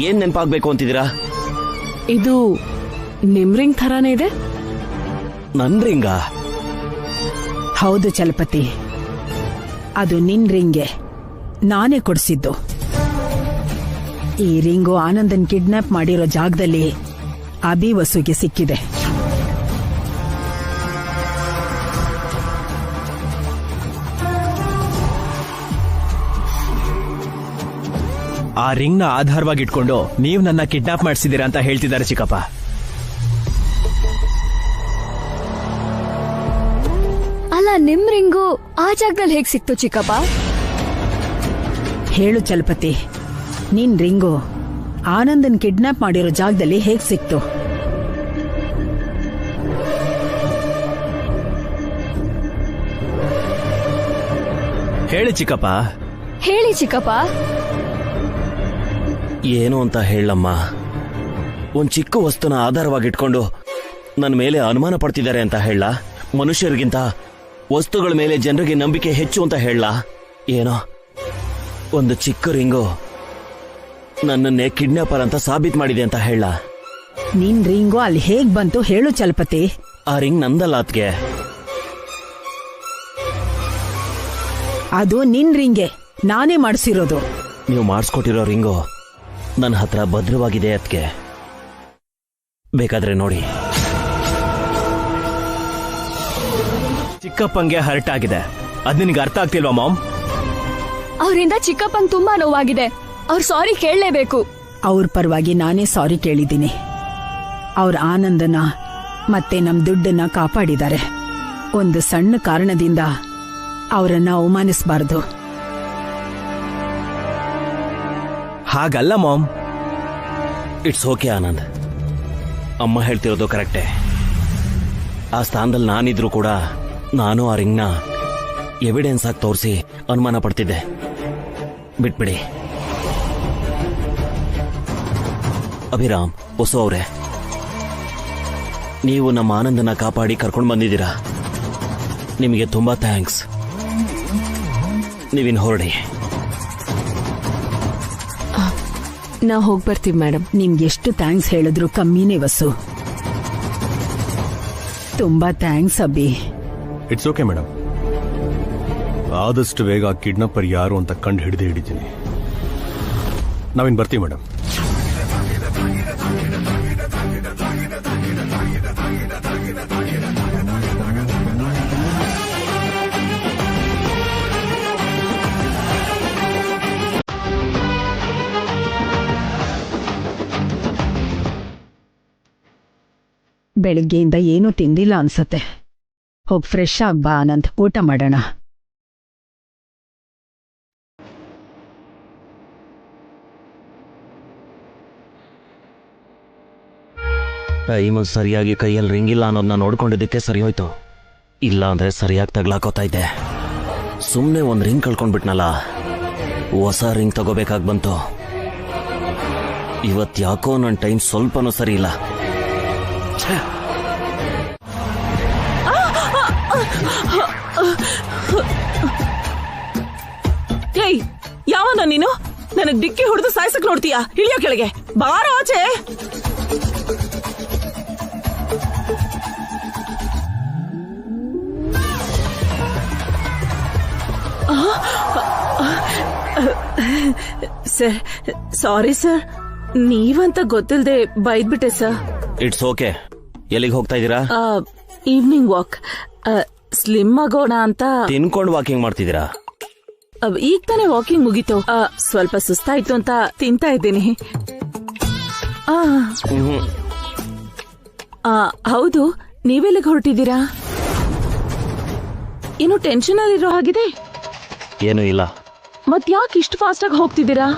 ಏನ್ ನೆನಪಾಗ್ಬೇಕು ಅಂತಿದ್ದೀರಾ? ಇದು ನಿಮ್ ರಿಂಗ್ ಥರಾನೇ ಇದೆ. ನನ್ ರಿಂಗಾ? ಹೌದು ಚಲಪತಿ, ಅದು ನಿನ್ ರಿಂಗೆ, ನಾನೇ ಕೊಡಿಸಿದ್ದು. ಈ ರಿಂಗು ಆನಂದನ್ ಕಿಡ್ನಾಪ್ ಮಾಡಿರೋ ಜಾಗದಲ್ಲಿ ಅಭಿ ವಸುಗೆ ಸಿಕ್ಕಿದೆ. ಆ ರಿಂಗ್ ನ ಆಧಾರವಾಗಿ ಇಟ್ಕೊಂಡು ನೀವು ನನ್ನ ಕಿಡ್ನಾಪ್ ಮಾಡಿಸಿದೀರಾ ಅಂತ ಹೇಳ್ತಿದ್ದಾರೆ ಚಿಕ್ಕಪ್ಪ. ಅಲ್ಲ, ನಿಮ್ ರಿಂಗು ಆ ಜಾಗದಲ್ಲಿ ಹೇಗ್ ಸಿಕ್ತು ಚಿಕ್ಕಪ್ಪ? ಹೇಳು ಚಲಪತಿ, ನಿನ್ ರಿಂಗು ಆನಂದನ್ ಕಿಡ್ನಾಪ್ ಮಾಡಿರೋ ಜಾಗದಲ್ಲಿ ಹೇಗ್ ಸಿಕ್ತು? ಹೇಳಿ ಚಿಕ್ಕಪ್ಪ. ಹೇಳಿ ಚಿಕ್ಕಪ್ಪ. ಏನು ಅಂತ ಹೇಳಮ್ಮ. ಒಂದ್ ಚಿಕ್ಕ ವಸ್ತುನ ಆಧಾರವಾಗಿಟ್ಕೊಂಡು ನನ್ನ ಮೇಲೆ ಅನುಮಾನ ಪಡ್ತಿದ್ದಾರೆ ಅಂತ ಹೇಳ? ಮನುಷ್ಯರಿಗಿಂತ ವಸ್ತುಗಳ ಮೇಲೆ ಜನರಿಗೆ ನಂಬಿಕೆ ಹೆಚ್ಚು ಅಂತ ಹೇಳ? ಏನೋ ಒಂದು ಚಿಕ್ಕ ರಿಂಗು ನನ್ನನ್ನೇ ಕಿಡ್ನಾಪರ್ ಅಂತ ಸಾಬೀತ್ ಮಾಡಿದೆ ಅಂತ ಹೇಳ? ನಿನ್ ರಿಂಗು ಅಲ್ಲಿ ಹೇಗ್ ಬಂತು ಹೇಳು ಚಲಪತಿ. ಆ ರಿಂಗ್ ನಂದಲ್ಲ ಅದ್ಕೆ. ಅದು ನಿನ್ ರಿಂಗೆ, ನಾನೇ ಮಾಡಿಸಿರೋದು. ನೀವು ಮಾಡಿಸ್ಕೊಟ್ಟಿರೋ ರಿಂಗು ನನ್ನ ಹತ್ರ ಭದ್ರವಾಗಿದೆ ಅದ್ಕೆ. ಬೇಕಾದ್ರೆ ನೋಡಿ. ಚಿಕ್ಕಪ್ಪಂಗೆ ಹರ್ಟ್ ಆಗಿದೆ, ಅದ್ ನಿನ್ಗೆ ಅರ್ಥ ಆಗ್ತಿಲ್ವಾ ಮಾಮ್? ಅವರಿಂದ ಚಿಕ್ಕಪ್ಪಂಗ್ ತುಂಬಾ ನೋವಾಗಿದೆ, ಅವ್ರು ಸಾರಿ ಕೇಳಲೇಬೇಕು. ಅವ್ರ ಪರವಾಗಿ ನಾನೇ ಸಾರಿ ಕೇಳಿದ್ದೀನಿ. ಅವ್ರ ಆನಂದನ ಮತ್ತೆ ನಮ್ ದುಡ್ಡನ್ನ ಕಾಪಾಡಿದ್ದಾರೆ. ಒಂದು ಸಣ್ಣ ಕಾರಣದಿಂದ ಅವರನ್ನ ಅವಮಾನಿಸಬಾರ್ದು. ಹಾಗಲ್ಲ ಮಾಮ್. ಇಟ್ಸ್ ಓಕೆ ಆನಂದ್, ಅಮ್ಮ ಹೇಳ್ತಿರೋದು ಕರೆಕ್ಟೇ. ಆ ಸ್ಥಾನದಲ್ಲಿ ನಾನಿದ್ರು ಕೂಡ ನಾನು ಆ ರಿಂಗ್ನ ಎವಿಡೆನ್ಸ್ ಆಗಿ ತೋರಿಸಿ ಅನುಮಾನ ಪಡ್ತಿದ್ದೆ. ಬಿಟ್ಬಿಡಿ. ಅಭಿರಾಮ್, ಹೊಸ ಅವ್ರೆ, ನೀವು ನಮ್ಮ ಆನಂದನ ಕಾಪಾಡಿ ಕರ್ಕೊಂಡು ಬಂದಿದ್ದೀರಾ. ನಿಮಗೆ ತುಂಬಾ ಥ್ಯಾಂಕ್ಸ್. ನೀವಿನ್ ಹೊರಡಿ. ನಾವು ಹೋಗಿ ಬರ್ತೀವಿ ಮೇಡಮ್. ನಿಮ್ಗೆ ಎಷ್ಟು ಥ್ಯಾಂಕ್ಸ್ ಹೇಳಿದ್ರು ಕಮ್ಮಿನೇ ವಸು. ತುಂಬಾ thanks Abhi. It's okay madam. ಆದಷ್ಟು ಬೇಗ ಕಿಡ್ನಾಪರ್ ಯಾರು ಅಂತ ಕಂಡು ಹಿಡಿತೀನಿ. ನಾವಿನ್ ಬರ್ತೀವಿ ಮೇಡಮ್. ಬೆಳಿಗ್ಗೆಯಿಂದ ಏನೂ ತಿಂದಿಲ್ಲ ಅನ್ಸತ್ತೆ. ಹೋಗ್ ಫ್ರೆಶ್ ಆಗ್ ಬಾ ಆನಂದ್, ಊಟ ಮಾಡೋಣ. ಟೈಮ್ ಸರಿಯಾಗಿ ಕೈಯಲ್ಲಿ ರಿಂಗ್ ಇಲ್ಲ ಅನ್ನೋದನ್ನ ನೋಡ್ಕೊಂಡಿದ್ದಕ್ಕೆ ಸರಿ ಹೋಯ್ತು. ಇಲ್ಲ ಅಂದ್ರೆ ಸರಿಯಾಗಿ ತಗ್ಲಾಕೋತಾ ಇದ್ದೆ. ಸುಮ್ಮನೆ ಒಂದು ರಿಂಗ್ ಕಳ್ಕೊಂಡ್ಬಿಟ್ನಲ್ಲ, ಹೊಸ ರಿಂಗ್ ತಗೋಬೇಕಾಗಿ ಬಂತು. ಇವತ್ತು ಯಾಕೋ ನನ್ನ ಟೈಮ್ ಸ್ವಲ್ಪನೂ ಸರಿ ಇಲ್ಲ. ಏಯ್, ಯಾವನ ನೀನು? ನನಗ್ ಡಿಕ್ಕಿ ಹೊಡೆದು ಸಾಯ್ಸಕ್ ನೋಡ್ತೀಯಾ? ಇಳಿಯೋ ಕೆಳಗೆ ಬಾರ ಆಚೆ. ಸರ್, ಸಾರಿ ಸರ್, ನೀವಂತ ಗೊತ್ತಿಲ್ಲದೆ ಬೈದ್ಬಿಟ್ಟೆ ಸರ್. It's okay. ಎಲ್ಲಿಗೆ ಹೋಗ್ತಾ ಇದ್ದೀರಾ? Evening walk. ಸ್ಲಿಮ್ ಆಗೋಣ ಅಂತ. ತಿನ್ಕೊಂಡು ವಾಕಿಂಗ್ ಮಾಡ್ತಿದ್ದೀರಾ? ಈಗ ತಾನೇ ವಾಕಿಂಗ್ ಮುಗೀತು. ಸ್ವಲ್ಪ ಸುಸ್ತಾಯ್ತು ಅಂತ ತಿಂತಾ ಇದ್ದೀನಿ. ಹೌದು, ನೀವೆಲ್ಲಿಗೆ ಹೊರಟಿದ್ದೀರಾ? ಏನು ಟೆನ್ಷನ್ ಅಲ್ಲಿರೋ ಹಾಗಿದೆ? ಏನೂ ಇಲ್ಲ. ಮತ್ ಯಾಕೆ ಇಷ್ಟು ಫಾಸ್ಟ್ ಆಗಿ ಹೋಗ್ತಿದ್ದೀರಾ?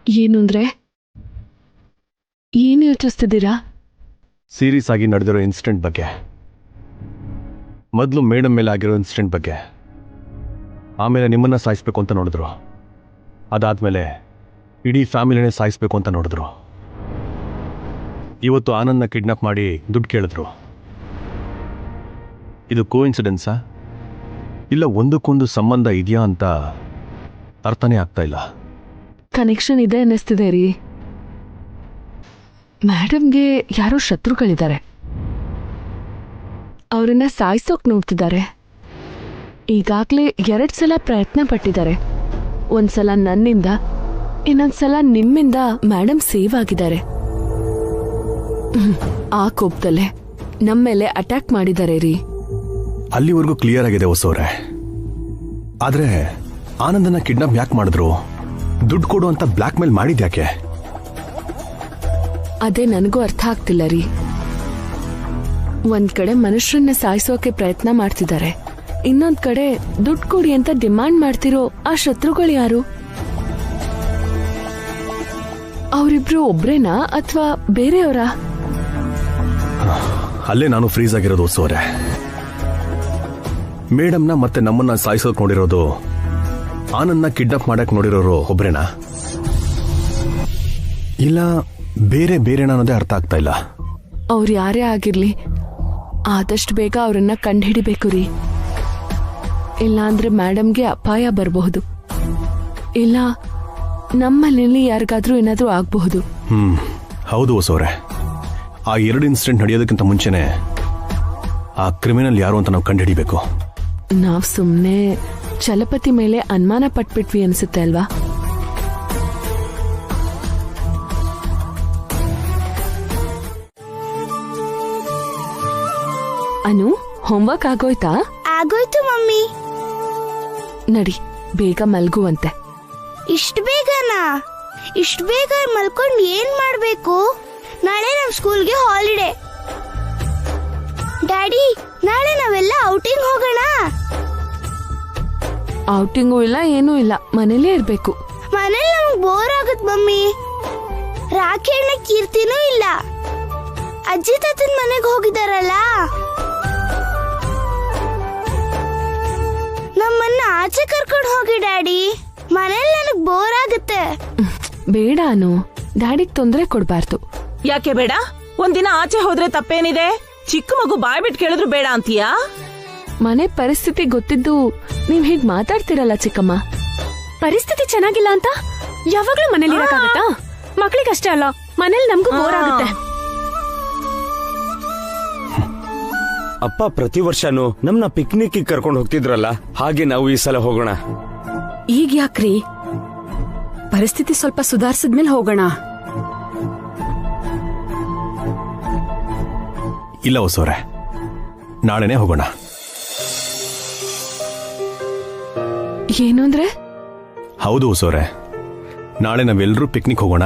ಏನು ಅಂದ್ರೆ ಏನು ಯೋಚಿಸ್ತಿದ್ದೀರಾ? ಸೀರಿಯಸ್ ಆಗಿ ನಡೆದಿರೋ ಇನ್ಸಿಡೆಂಟ್ ಬಗ್ಗೆ, ಮೊದಲು ಮೇಡಮ್ ಮೇಲೆ ಆಗಿರೋ ಇನ್ಸಿಡೆಂಟ್ ಬಗ್ಗೆ, ಆಮೇಲೆ ನಿಮ್ಮನ್ನ ಸಾಯಿಸ್ಬೇಕು ಅಂತ ನೋಡಿದ್ರು, ಅದಾದ್ಮೇಲೆ ಇಡೀ ಫ್ಯಾಮಿಲಿನೇ ಸಾಯಿಸ್ಬೇಕು ಅಂತ ನೋಡಿದ್ರು. ಇವತ್ತು ಆನಂದ್ನ ಕಿಡ್ನಾಪ್ ಮಾಡಿ ದುಡ್ಡು ಕೇಳಿದ್ರು. ಇದು ಕೋಇನ್ಸಿಡೆನ್ಸಾ ಇಲ್ಲ ಒಂದಕ್ಕೊಂದು ಸಂಬಂಧ ಇದೆಯಾ ಅಂತ ಅರ್ಥನೇ ಆಗ್ತಾ ಇಲ್ಲ. ಕನೆಕ್ಷನ್ ಇದೆ ಅನ್ನಿಸ್ತಿದೆ ರೀ. ಮೇಡಮ್ಗೆ ಯಾರೋ ಶತ್ರುಗಳಿದ್ದಾರೆ, ಅವರನ್ನ ಸಾಯಿಸೋಕ್ ನೋಡ್ತಿದ್ದಾರೆ. ಈಗಾಗಲೇ 2 ಸಲ ಪ್ರಯತ್ನ ಪಟ್ಟಿದ್ದಾರೆ. ಒಂದ್ಸಲ ನನ್ನಿಂದ, ಇನ್ನೊಂದ್ಸಲ ನಿಮ್ಮಿಂದ ಮೇಡಮ್ ಸೇವ್ ಆಗಿದ್ದಾರೆ. ಆ ಕೋಪದಲ್ಲೇ ನಮ್ಮ ಮೇಲೆ ಅಟ್ಯಾಕ್ ಮಾಡಿದ್ದಾರೆ ರೀ. ಅಲ್ಲಿವರೆಗೂ ಕ್ಲಿಯರ್ ಆಗಿದೆ ಹೊಸವ್ರೆ. ಆದ್ರೆ ಆನಂದನ ಕಿಡ್ನಾಪ್ ಯಾಕೆ ಮಾಡಿದ್ರು? ದುಡ್ಡು ಕೊಡು ಅಂತ ಬ್ಲಾಕ್ ಮೇಲ್ ಮಾಡಿದ್ಯಾಕೆ? ಅದೇ ನನಗೂ ಅರ್ಥ ಆಗ್ತಿಲ್ಲ ರೀ. ಒಂದ್ ಕಡೆ ಮನುಷ್ಯರನ್ನ ಸಾಯಿಸೋಕೆ ಪ್ರಯತ್ನ ಮಾಡ್ತಿದ್ದಾರೆ, ಇನ್ನೊಂದ್ ಕಡೆ ದುಡ್ಡು ಕೊಡಿ ಅಂತ ಡಿಮಾಂಡ್ ಮಾಡ್ತಿರೋ ಆ ಶತ್ರುಗಳು ಯಾರು? ಅವರಿಬ್ರು ಒಬ್ರೇನಾ ಅಥವಾ ಬೇರೆಯವರಾ? ಅಲ್ಲೇ ನಾನು ಫ್ರೀಸ್ ಆಗಿರೋದು ಹೊಸವ್ರೆ. ಮೇಡಮ್ನ ಮತ್ತೆ ನಮ್ಮನ್ನ ಸಾಯಿಸೋಕ್ ನೋಡಿರೋದು ಆನಂದ್ನ ಕಿಡ್ನಾಪ್ ಮಾಡಕ್ ನೋಡಿರೋರು ಒಬ್ರೇನಾ, ಇಲ್ಲ ಬೇರೆ ಬೇರೆನಾ ಅನ್ನೋದೇ ಅರ್ಥ ಆಗ್ತಾ ಇಲ್ಲ. ಅವ್ರು ಯಾರೇ ಆಗಿರ್ಲಿ, ಆದಷ್ಟು ಬೇಗ ಅವ್ರನ್ನ ಕಂಡುಹಿಡಿಬೇಕು ರೀ. ಇಲ್ಲಾಂದ್ರೆ ಮೇಡಮ್ಗೆ ಅಪಾಯ ಬರಬಹುದು, ಇಲ್ಲ ನಮ್ಮಲ್ಲಿ ಯಾರಿಗಾದ್ರೂ ಏನಾದ್ರೂ ಆಗಬಹುದು. ಹೌದು ಹೊಸವ್ರೆ. ಆ 2 ಇನ್ಸಿಡೆಂಟ್ ನಡೆಯೋದಕ್ಕಿಂತ ಮುಂಚೆನೆ ಆ ಕ್ರಿಮಿನಲ್ ಯಾರು ಅಂತ ನಾವು ಕಂಡುಹಿಡಿಬೇಕು. ನಾವ್ ಸುಮ್ನೆ ಚಲಪತಿ ಮೇಲೆ ಅನುಮಾನ ಪಟ್ಬಿಟ್ವಿ ಅನ್ಸುತ್ತೆ ಅಲ್ವಾ? ಅನು, ಹೋಮ್ವರ್ಕ್ ಆಗೋಯ್ತಾ? ಆಗೋಯ್ತು ಮಮ್ಮಿ. ನಡಿ ಬೇಗ ಮಲ್ಗುವಂತೆ. ಇಷ್ಟು ಬೇಗನಾ? ಇಷ್ಟು ಬೇಗ ಮಲ್ಕೊಂಡು ಏನ್ ಮಾಡ್ಬೇಕು? ನಾಳೆ ನಮ್ ಸ್ಕೂಲ್ಗೆ ಹಾಲಿಡೇ. ಡ್ಯಾಡಿ, ನಾಳೆ ನಾವೆಲ್ಲ ಔಟಿಂಗ್ ಹೋಗೋಣ. ಔಟಿಂಗು ಇಲ್ಲ, ಏನೂ ಇಲ್ಲ, ಮನೇಲೇ ಇರ್ಬೇಕು. ಮನೇಲಿ ನಮ್ಗೆ ಬೋರ್ ಆಗುತ್ತೆ ಮಮ್ಮಿ. ರಾಖಿ ಅಣ್ಣ ಕೀರ್ತಿನೂ ಇಲ್ಲ. ಅಜ್ಜಿ ತಾತನ ಮನೆಗೆ ಹೋಗಿದಾರಲ್ಲ. ನಮ್ಮನ್ನ ಆಚೆ ಕರ್ಕೊಂಡು ಹೋಗಿ ಡ್ಯಾಡಿ. ಮನೇಲಿ ನನಗ್ ಬೋರ್ ಆಗುತ್ತೆ. ಬೇಡ ಅನು, ಡ್ಯಾಡಿಗ್ ತೊಂದರೆ ಕೊಡ್ಬಾರ್ದು. ಯಾಕೆ ಬೇಡ? ಒಂದಿನ ಆಚೆ ಹೋದ್ರೆ ತಪ್ಪೇನಿದೆ? ಚಿಕ್ಕ ಮಗು ಬಾಯ್ ಬಿಟ್ಟು ಕೇಳಿದ್ರು ಬೇಡ ಅಂತೀಯಾ? ಮನೆ ಪರಿಸ್ಥಿತಿ ಗೊತ್ತಿದ್ದು ನೀವ್ ಹೀಗ್ ಮಾತಾಡ್ತಿರಲ್ಲ ಚಿಕ್ಕಮ್ಮ. ಪರಿಸ್ಥಿತಿ ಚೆನ್ನಾಗಿಲ್ಲ ಅಂತ ಯಾವಾಗ್ಲೂ ಮನೇಲಿ ಇರಕ್ಕಾಗತ್ತಾ? ಮಕ್ಳಿಗಷ್ಟೇ ಅಲ್ಲ, ಮನೇಲಿ ನಮ್ಗೂ ಬೋರ್ ಆಗುತ್ತೆ. ಅಪ್ಪ ಪ್ರತಿ ವರ್ಷನೂ ನಮ್ನ ಪಿಕ್ನಿಕ್ ಕರ್ಕೊಂಡು ಹೋಗ್ತಿದ್ರಲ್ಲ, ಹಾಗೆ ನಾವು ಈ ಸಲ ಹೋಗೋಣ. ಈಗ ಯಾಕ್ರಿ? ಪರಿಸ್ಥಿತಿ ಸ್ವಲ್ಪ ಸುಧಾರಿಸಿದ್ಮೇಲೆ ಹೋಗೋಣ. ಇಲ್ಲ ಹೊಸವ್ರೆ, ನಾಳೆನೆ ಹೋಗೋಣ. ಏನು ಅಂದ್ರೆ? ಹೌದು ಹೊಸವ್ರೆ, ನಾಳೆ ನಾವೆಲ್ಲರೂ ಪಿಕ್ನಿಕ್ ಹೋಗೋಣ.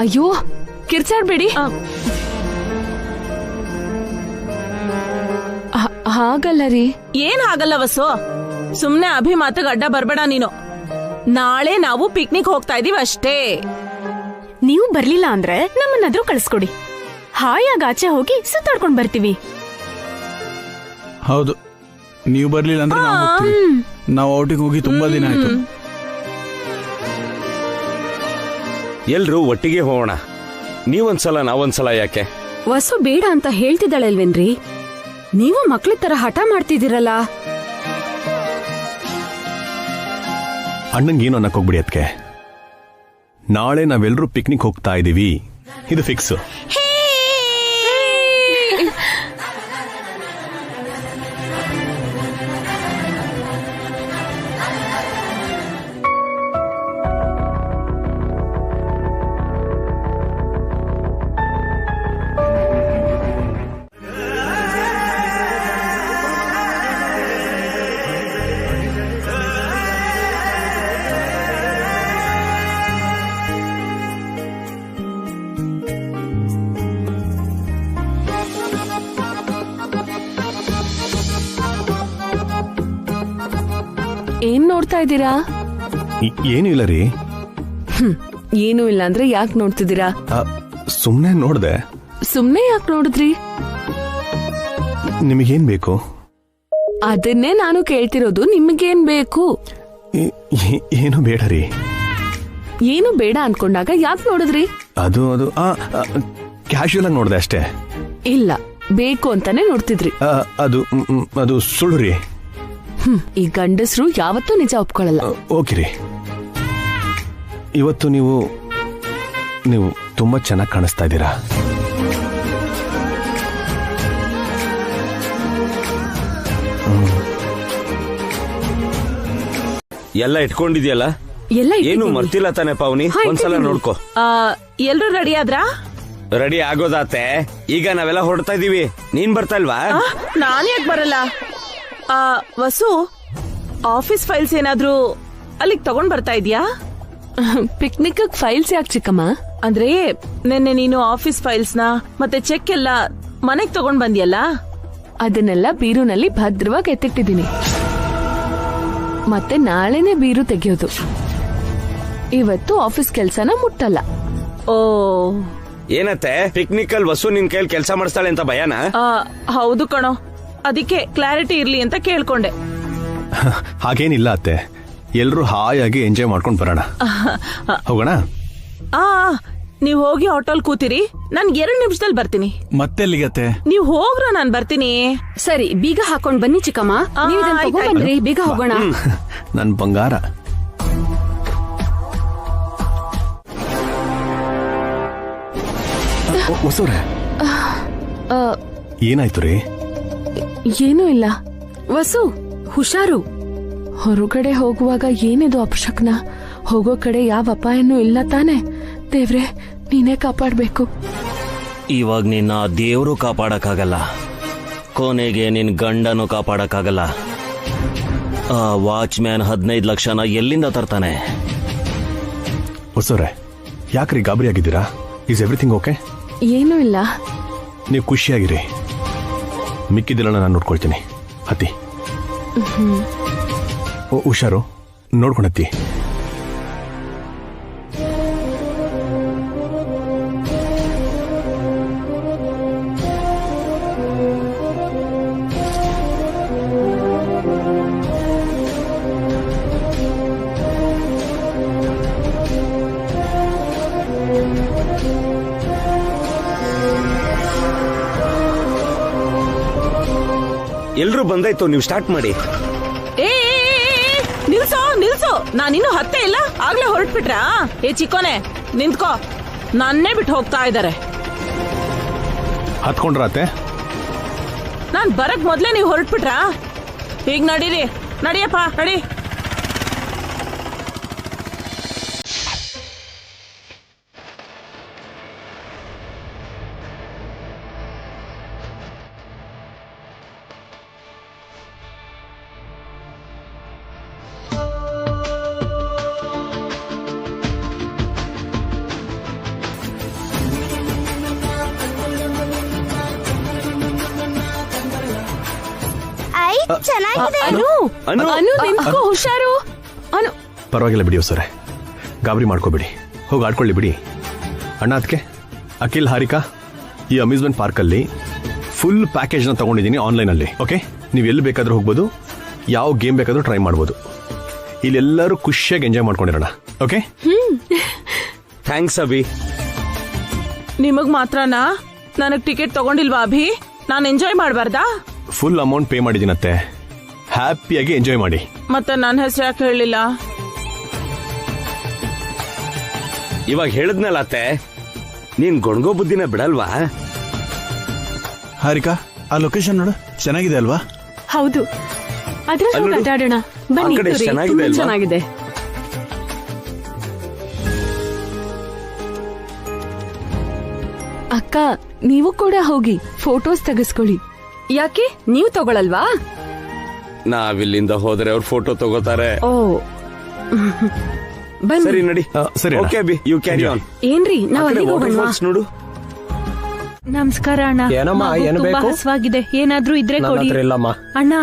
ಅಯ್ಯೋ, ಕಿರ್ಚಾಡ್ಬೇಡಿ. ಹಾಗಲ್ಲ ರೀ. ಏನ್ ಹಾಗಲ್ಲ ವಸು, ಸುಮ್ನೆ ಅಭಿಮಾತಗ್ ಅಡ್ಡ ಬರ್ಬೇಡ ನೀನು. ನಾಳೆ ನಾವು ಪಿಕ್ನಿಕ್ ಹೋಗ್ತಾ ಇದೀವಿ ಅಷ್ಟೇ. ನೀವು ಬರ್ಲಿಲ್ಲ ಅಂದ್ರೆ ನಮ್ಮನ್ನಾದ್ರೂ ಕಳಿಸ್ಕೊಡಿ. ಹಾಯಾಗ ಆಚೆ ಹೋಗಿ ಸುತ್ತಾಡ್ಕೊಂಡ್ ಬರ್ತೀವಿ. ಹೌದು, ನೀವು ಬರ್ಲಿಲ್ಲ ಅಂದ್ರೆ ನಾವು ಹೋಗ್ತೀವಿ. ನಾವು ಔಟಿಂಗ್ ಹೋಗಿ ತುಂಬಾ ದಿನ ಆಯ್ತು. ಎಲ್ರೂ ಒಟ್ಟಿಗೆ ಹೋಗೋಣ. ನೀವೊಂದ್ಸಲ ನಾವೊಂದ್ಸಲ ಯಾಕೆ? ವಸು ಬೇಡ ಅಂತ ಹೇಳ್ತಿದ್ದಾಳಲ್ವೇನ್ರಿ? ನೀವು ಮಕ್ಳ ತರ ಹಠ ಮಾಡ್ತಿದ್ದೀರಲ್ಲ. ಅಣ್ಣಂಗೇನು ಅನ್ನಕ್ ಹೋಗ್ಬಿಡಿ ಅದಕ್ಕೆ. ನಾಳೆ ನಾವೆಲ್ಲರೂ ಪಿಕ್ನಿಕ್ ಹೋಗ್ತಾ ಇದೀವಿ, ಇದು ಫಿಕ್ಸ್. ಏನ್ ನೋಡ್ತಾ ಇದ್ದೀರಾ? ಏನೂ ಇಲ್ಲ ರೀ. ಏನೂ ಇಲ್ಲ ಅಂದ್ರೆ ಯಾಕೆ ನೋಡ್ತಿದ್ದೀರಾ? ಸುಮ್ನೆ ನೋಡ್ದೆ. ಸುಮ್ನೆ ಯಾಕೆ ನೋಡಿದ್ರಿ? ನಿಮಗೇನ್ ಬೇಕು? ಅದನ್ನೇ ನಾನು ಕೇಳ್ತಿರೋದು. ನಿಮಗೇನ್ ಬೇಕು? ಏನು ಬೇಡ ರೀ. ಏನು ಬೇಡ ಅನ್ಕೊಂಡಾಗ ಯಾಕೆ ನೋಡಿದ್ರಿ? ಅದು ಕ್ಯಾಶುಯಲ್ ಆಗಿ ನೋಡ್ದೆ ಅಷ್ಟೇ. ಇಲ್ಲ, ಬೇಕು ಅಂತಾನೆ ನೋಡ್ತಿದ್ರಿ. ಅದು ಸುಳ್ಳು ರೀ. ಈ ಗಂಡಸರು ಯಾವತ್ತೂ ನಿಜ ಒಪ್ಕೊಳ್ಳಲ್ಲ. ಓಕೆ ರೀ. ಇವತ್ತು ನೀವು ತುಂಬಾ ಚೆನ್ನಾಗಿ ಕಾಣಿಸ್ತಾ ಇದ್ದೀರಾ. ಎಲ್ಲ ಇಟ್ಕೊಂಡಿದ್ಯಲ್ಲ? ಏನು ಮರ್ತಿಲ್ಲ ತಾನೆ ಪಾವನಿ? ಒಂದ್ಸಲ ನೋಡ್ಕೋ. ಎಲ್ರು ರೆಡಿ ಆದ್ರಾ? ರೆಡಿ ಆಗೋದಾತೆ. ಈಗ ನಾವೆಲ್ಲ ಹೊರಡ್ತಾ ಇದೀವಿ. ನೀನ್ ಬರ್ತಾ ಇಲ್ವಾ? ನಾನ್ ಯಾಕೆ ಬರಲ್ಲ? ವಸು, ಆಫೀಸ್ ಫೈಲ್ಸ್ ಏನಾದ್ರೂ ಅಲ್ಲಿಗೆ ತಗೊಂಡ್ ಬರ್ತಾ ಇದ್ಯಾ? ಪಿಕ್ನಿಕ್ ಫೈಲ್ಸ್ ಯಾಕೆ ಚಿಕ್ಕಮ್ಮ? ಅಂದ್ರೆ ನಿನ್ನೆ ನೀನು ಆಫೀಸ್ ಫೈಲ್ಸ್ ನ ಮತ್ತೆ ಚೆಕ್ ಎಲ್ಲ ಮನೆಗ್ ತಗೊಂಡ್ ಬಂದ್ಯಲ್ಲ, ಅದನ್ನೆಲ್ಲ ಬೀರುನಲ್ಲಿ ಭದ್ರವಾಗಿ ಎತ್ತಿಟ್ಟಿದ್ದೀನಿ. ಮತ್ತೆ ನಾಳೆನೆ ಬೀರು ತೆಗೆಯೋದು. ಇವತ್ತು ಆಫೀಸ್ ಕೆಲ್ಸನ ಮುಟ್ಟಲ್ಲ. ಓ, ಏನತ್ತೆ ಪಿಕ್ನಿಕ್ ಅಲ್ಲಿ ವಸು ನಿನ್ ಕೈಯಲ್ಲಿ ಕೆಲಸ ಮಾಡಿಸ್ತಾಳೆ ಅಂತ ಭಯನಾ? ಹೌದು ಕಣೋ, ಅದಕ್ಕೆ ಕ್ಲಾರಿಟಿ ಇರ್ಲಿ ಅಂತ ಕೇಳ್ಕೊಂಡೆ. ಹಾಗೇನಿಲ್ಲ ಅತ್ತೆ, ಎಲ್ರು ಹಾಯಾಗಿ ಎಂಜಾಯ್ ಮಾಡ್ಕೊಂಡ್ ಬರೋಣ. ಹೋಗೋಣ. ನೀವ್ ಹೋಗಿ ಆಟೋಲ್ ಕೂತಿರಿ, ನನ್ 2 ನಿಮಿಷದಲ್ಲಿ ಬರ್ತೀನಿ. ಮತ್ತೆಲ್ಲಿಗತ್ತೆ? ನೀವ್ ಹೋಗ್ರ, ನಾನ್ ಬರ್ತೀನಿ. ಸರಿ, ಬೀಗ ಹಾಕೊಂಡ್ ಬನ್ನಿ ಚಿಕ್ಕಮ್ಮ. ನೀವು ಇದನ್ನ ತಗೊಂಡ್ಬನ್ರಿ, ಬೀಗ ಹೋಗೋಣ. ನನ್ ಬಂಗಾರ. ಹೊಸವ್ರೆ, ಏನಾಯ್ತು ರೀ? ಏನೂ ಇಲ್ಲ. ವಸು, ಹುಷಾರು. ಹೊರಗಡೆ ಹೋಗುವಾಗ ಏನಿದು ಅಪಶಕ್ನ? ಹೋಗೋ ಕಡೆ ಯಾವ ಅಪಾಯನೂ ಇಲ್ಲ ತಾನೆ? ದೇವ್ರೆ, ನೀನೇ ಕಾಪಾಡ್ಬೇಕು. ಇವಾಗ ನಿನ್ನ ದೇವ್ರು ಕಾಪಾಡಕ್ಕಾಗಲ್ಲ, ಕೊನೆಗೆ ನಿನ್ ಗಂಡನು ಕಾಪಾಡಕ್ಕಾಗಲ್ಲ. ಆ ವಾಚ್ಮ್ಯಾನ್ 15 ಲಕ್ಷನ ಎಲ್ಲಿಂದ ತರ್ತಾನೆ? ಹೊಸವ್ರೆ, ಯಾಕ್ರಿ ಗಾಬರಿ ಆಗಿದ್ದೀರಾ? Is everything okay? ಏನೂ ಇಲ್ಲ. ನೀವು ಖುಷಿಯಾಗಿರಿ, ಮಿಕ್ಕಿದಿಲ್ಲ ನಾನು ನೋಡ್ಕೊಳ್ತೀನಿ. ಹತ್ತಿ. ಹುಷಾರು, ನೋಡ್ಕೊಂಡತ್ತಿ. ಎಲ್ರು ಬಂದಾಯ್ತು, ನೀವು ಸ್ಟಾರ್ಟ್ ಮಾಡಿ. ನಿಲ್ಸೋ, ನಾನಿನ್ನು ಹತ್ತೆ ಇಲ್ಲ, ಆಗ್ಲೇ ಹೊರಟ್ಬಿಟ್ರಾ? ಚಿಕ್ಕೋನೆ ನಿಂತ್ಕೋ, ನನ್ನೇ ಬಿಟ್ಟು ಹೋಗ್ತಾ ಇದಾರೆ. ಹತ್ಕೊಂಡ್ರಾತೆ? ನಾನ್ ಬರಕ್ ಮೊದ್ಲೇ ನೀವು ಹೊರಟ್ಬಿಟ್ರಾ? ಈಗ ನಡೀರಿ, ನಡಿಯಪ್ಪ ನಡಿ. ಚೆನ್ನಾಗಿದೆ. ನಿಂತ್ಕೋ, ಹುಷಾರು. ಪರವಾಗಿಲ್ಲ ಬಿಡಿ ಸರ್, ಗಾಬರಿ ಮಾಡ್ಕೋಬೇಡಿ. ಹೋಗಿ ಆಡ್ಕೊಳ್ಳಿ ಬಿಡಿ. ಅಣ್ಣ, ಅದಕ್ಕೆ ಅಖಿಲ್, ಹಾರಿಕಾ, ಈ ಅಮ್ಯೂಸ್ಮೆಂಟ್ ಪಾರ್ಕಲ್ಲಿ ಫುಲ್ ಪ್ಯಾಕೇಜ್ನ ತಗೊಂಡಿದ್ದೀನಿ ಆನ್ಲೈನಲ್ಲಿ. ಓಕೆ, ನೀವು ಎಲ್ಲಿ ಬೇಕಾದ್ರೂ ಹೋಗ್ಬೋದು, ಯಾವ ಗೇಮ್ ಬೇಕಾದ್ರೂ ಟ್ರೈ ಮಾಡ್ಬೋದು. ಇಲ್ಲೆಲ್ಲರೂ ಖುಷಿಯಾಗಿ ಎಂಜಾಯ್ ಮಾಡ್ಕೊಂಡಿರೋಣ. Okay, thanks Abhi. ನಿಮಗ್ ಮಾತ್ರನಾ? ನನಗ್ ಟಿಕೆಟ್ ತಗೊಂಡಿಲ್ವಾ ಅಭಿ? ನಾನು ಎಂಜಾಯ್ ಮಾಡಬಾರ್ದಾ? ಫುಲ್ ಅಮೌಂಟ್ ಪೇ ಮಾಡಿದ್ದೀನತ್ತೆ, ಹ್ಯಾಪಿಯಾಗಿ ಎಂಜಾಯ್ ಮಾಡಿ. ಮತ್ತೆ ನನ್ನ ಹೆಸರು ಯಾಕೆ ಹೇಳಿಲ್ಲ? ಇವಾಗ ಹೇಳಿದ್ನಲ್ಲ ಅತ್ತೆ, ನೀನ್ ಗೊಣಗೋ ಬುದ್ಧಿನ ಬಿಡಲ್ವಾ? ಹಾರಿಕಾ, ಆ ಲೊಕೇಶನ್ ನೋಡು, ಚೆನ್ನಾಗಿದೆ ಅಲ್ವಾ? ಹೌದು, ಅದ್ರಲ್ಲಿ ಅಡ್ಡಾಡೋಣ ಬನ್ನಿ. ಚೆನ್ನಾಗಿದೆ. ಅಕ್ಕ, ನೀವು ಕೂಡ ಹೋಗಿ ಫೋಟೋಸ್ ತೆಗೆಸ್ಕೊಳ್ಳಿ. ಯಾಕೆ ನೀವು ತಗೊಳಲ್ವಾ? ನಾವಿಲ್ಲಿಂದ ಹೋದ್ರೆ ಅವ್ರ ಫೋಟೋ ತಗೋತಾರೆ. ಓ, ಬನ್ನಿ. ಸರಿ ನಡಿ. ಸರಿ, okay Abhi, you carry on. ಏನ್ರಿ, ನಾವ್ ಅಲ್ಲಿಗೆ ಹೋಗೋಣ. ನೋಡು. ನಮಸ್ಕಾರ ಅಣ್ಣ. ಏನಮ್ಮ, ಏನು ತುಂಬಾ ಬೇಕು? ಹಸ್ವಾಗಿದೆ, ಏನಾದ್ರೂ ಇದ್ರೆ ಕೊಡಿ. ಇಲ್ಲಮ್ಮ. ಅಣ್ಣ,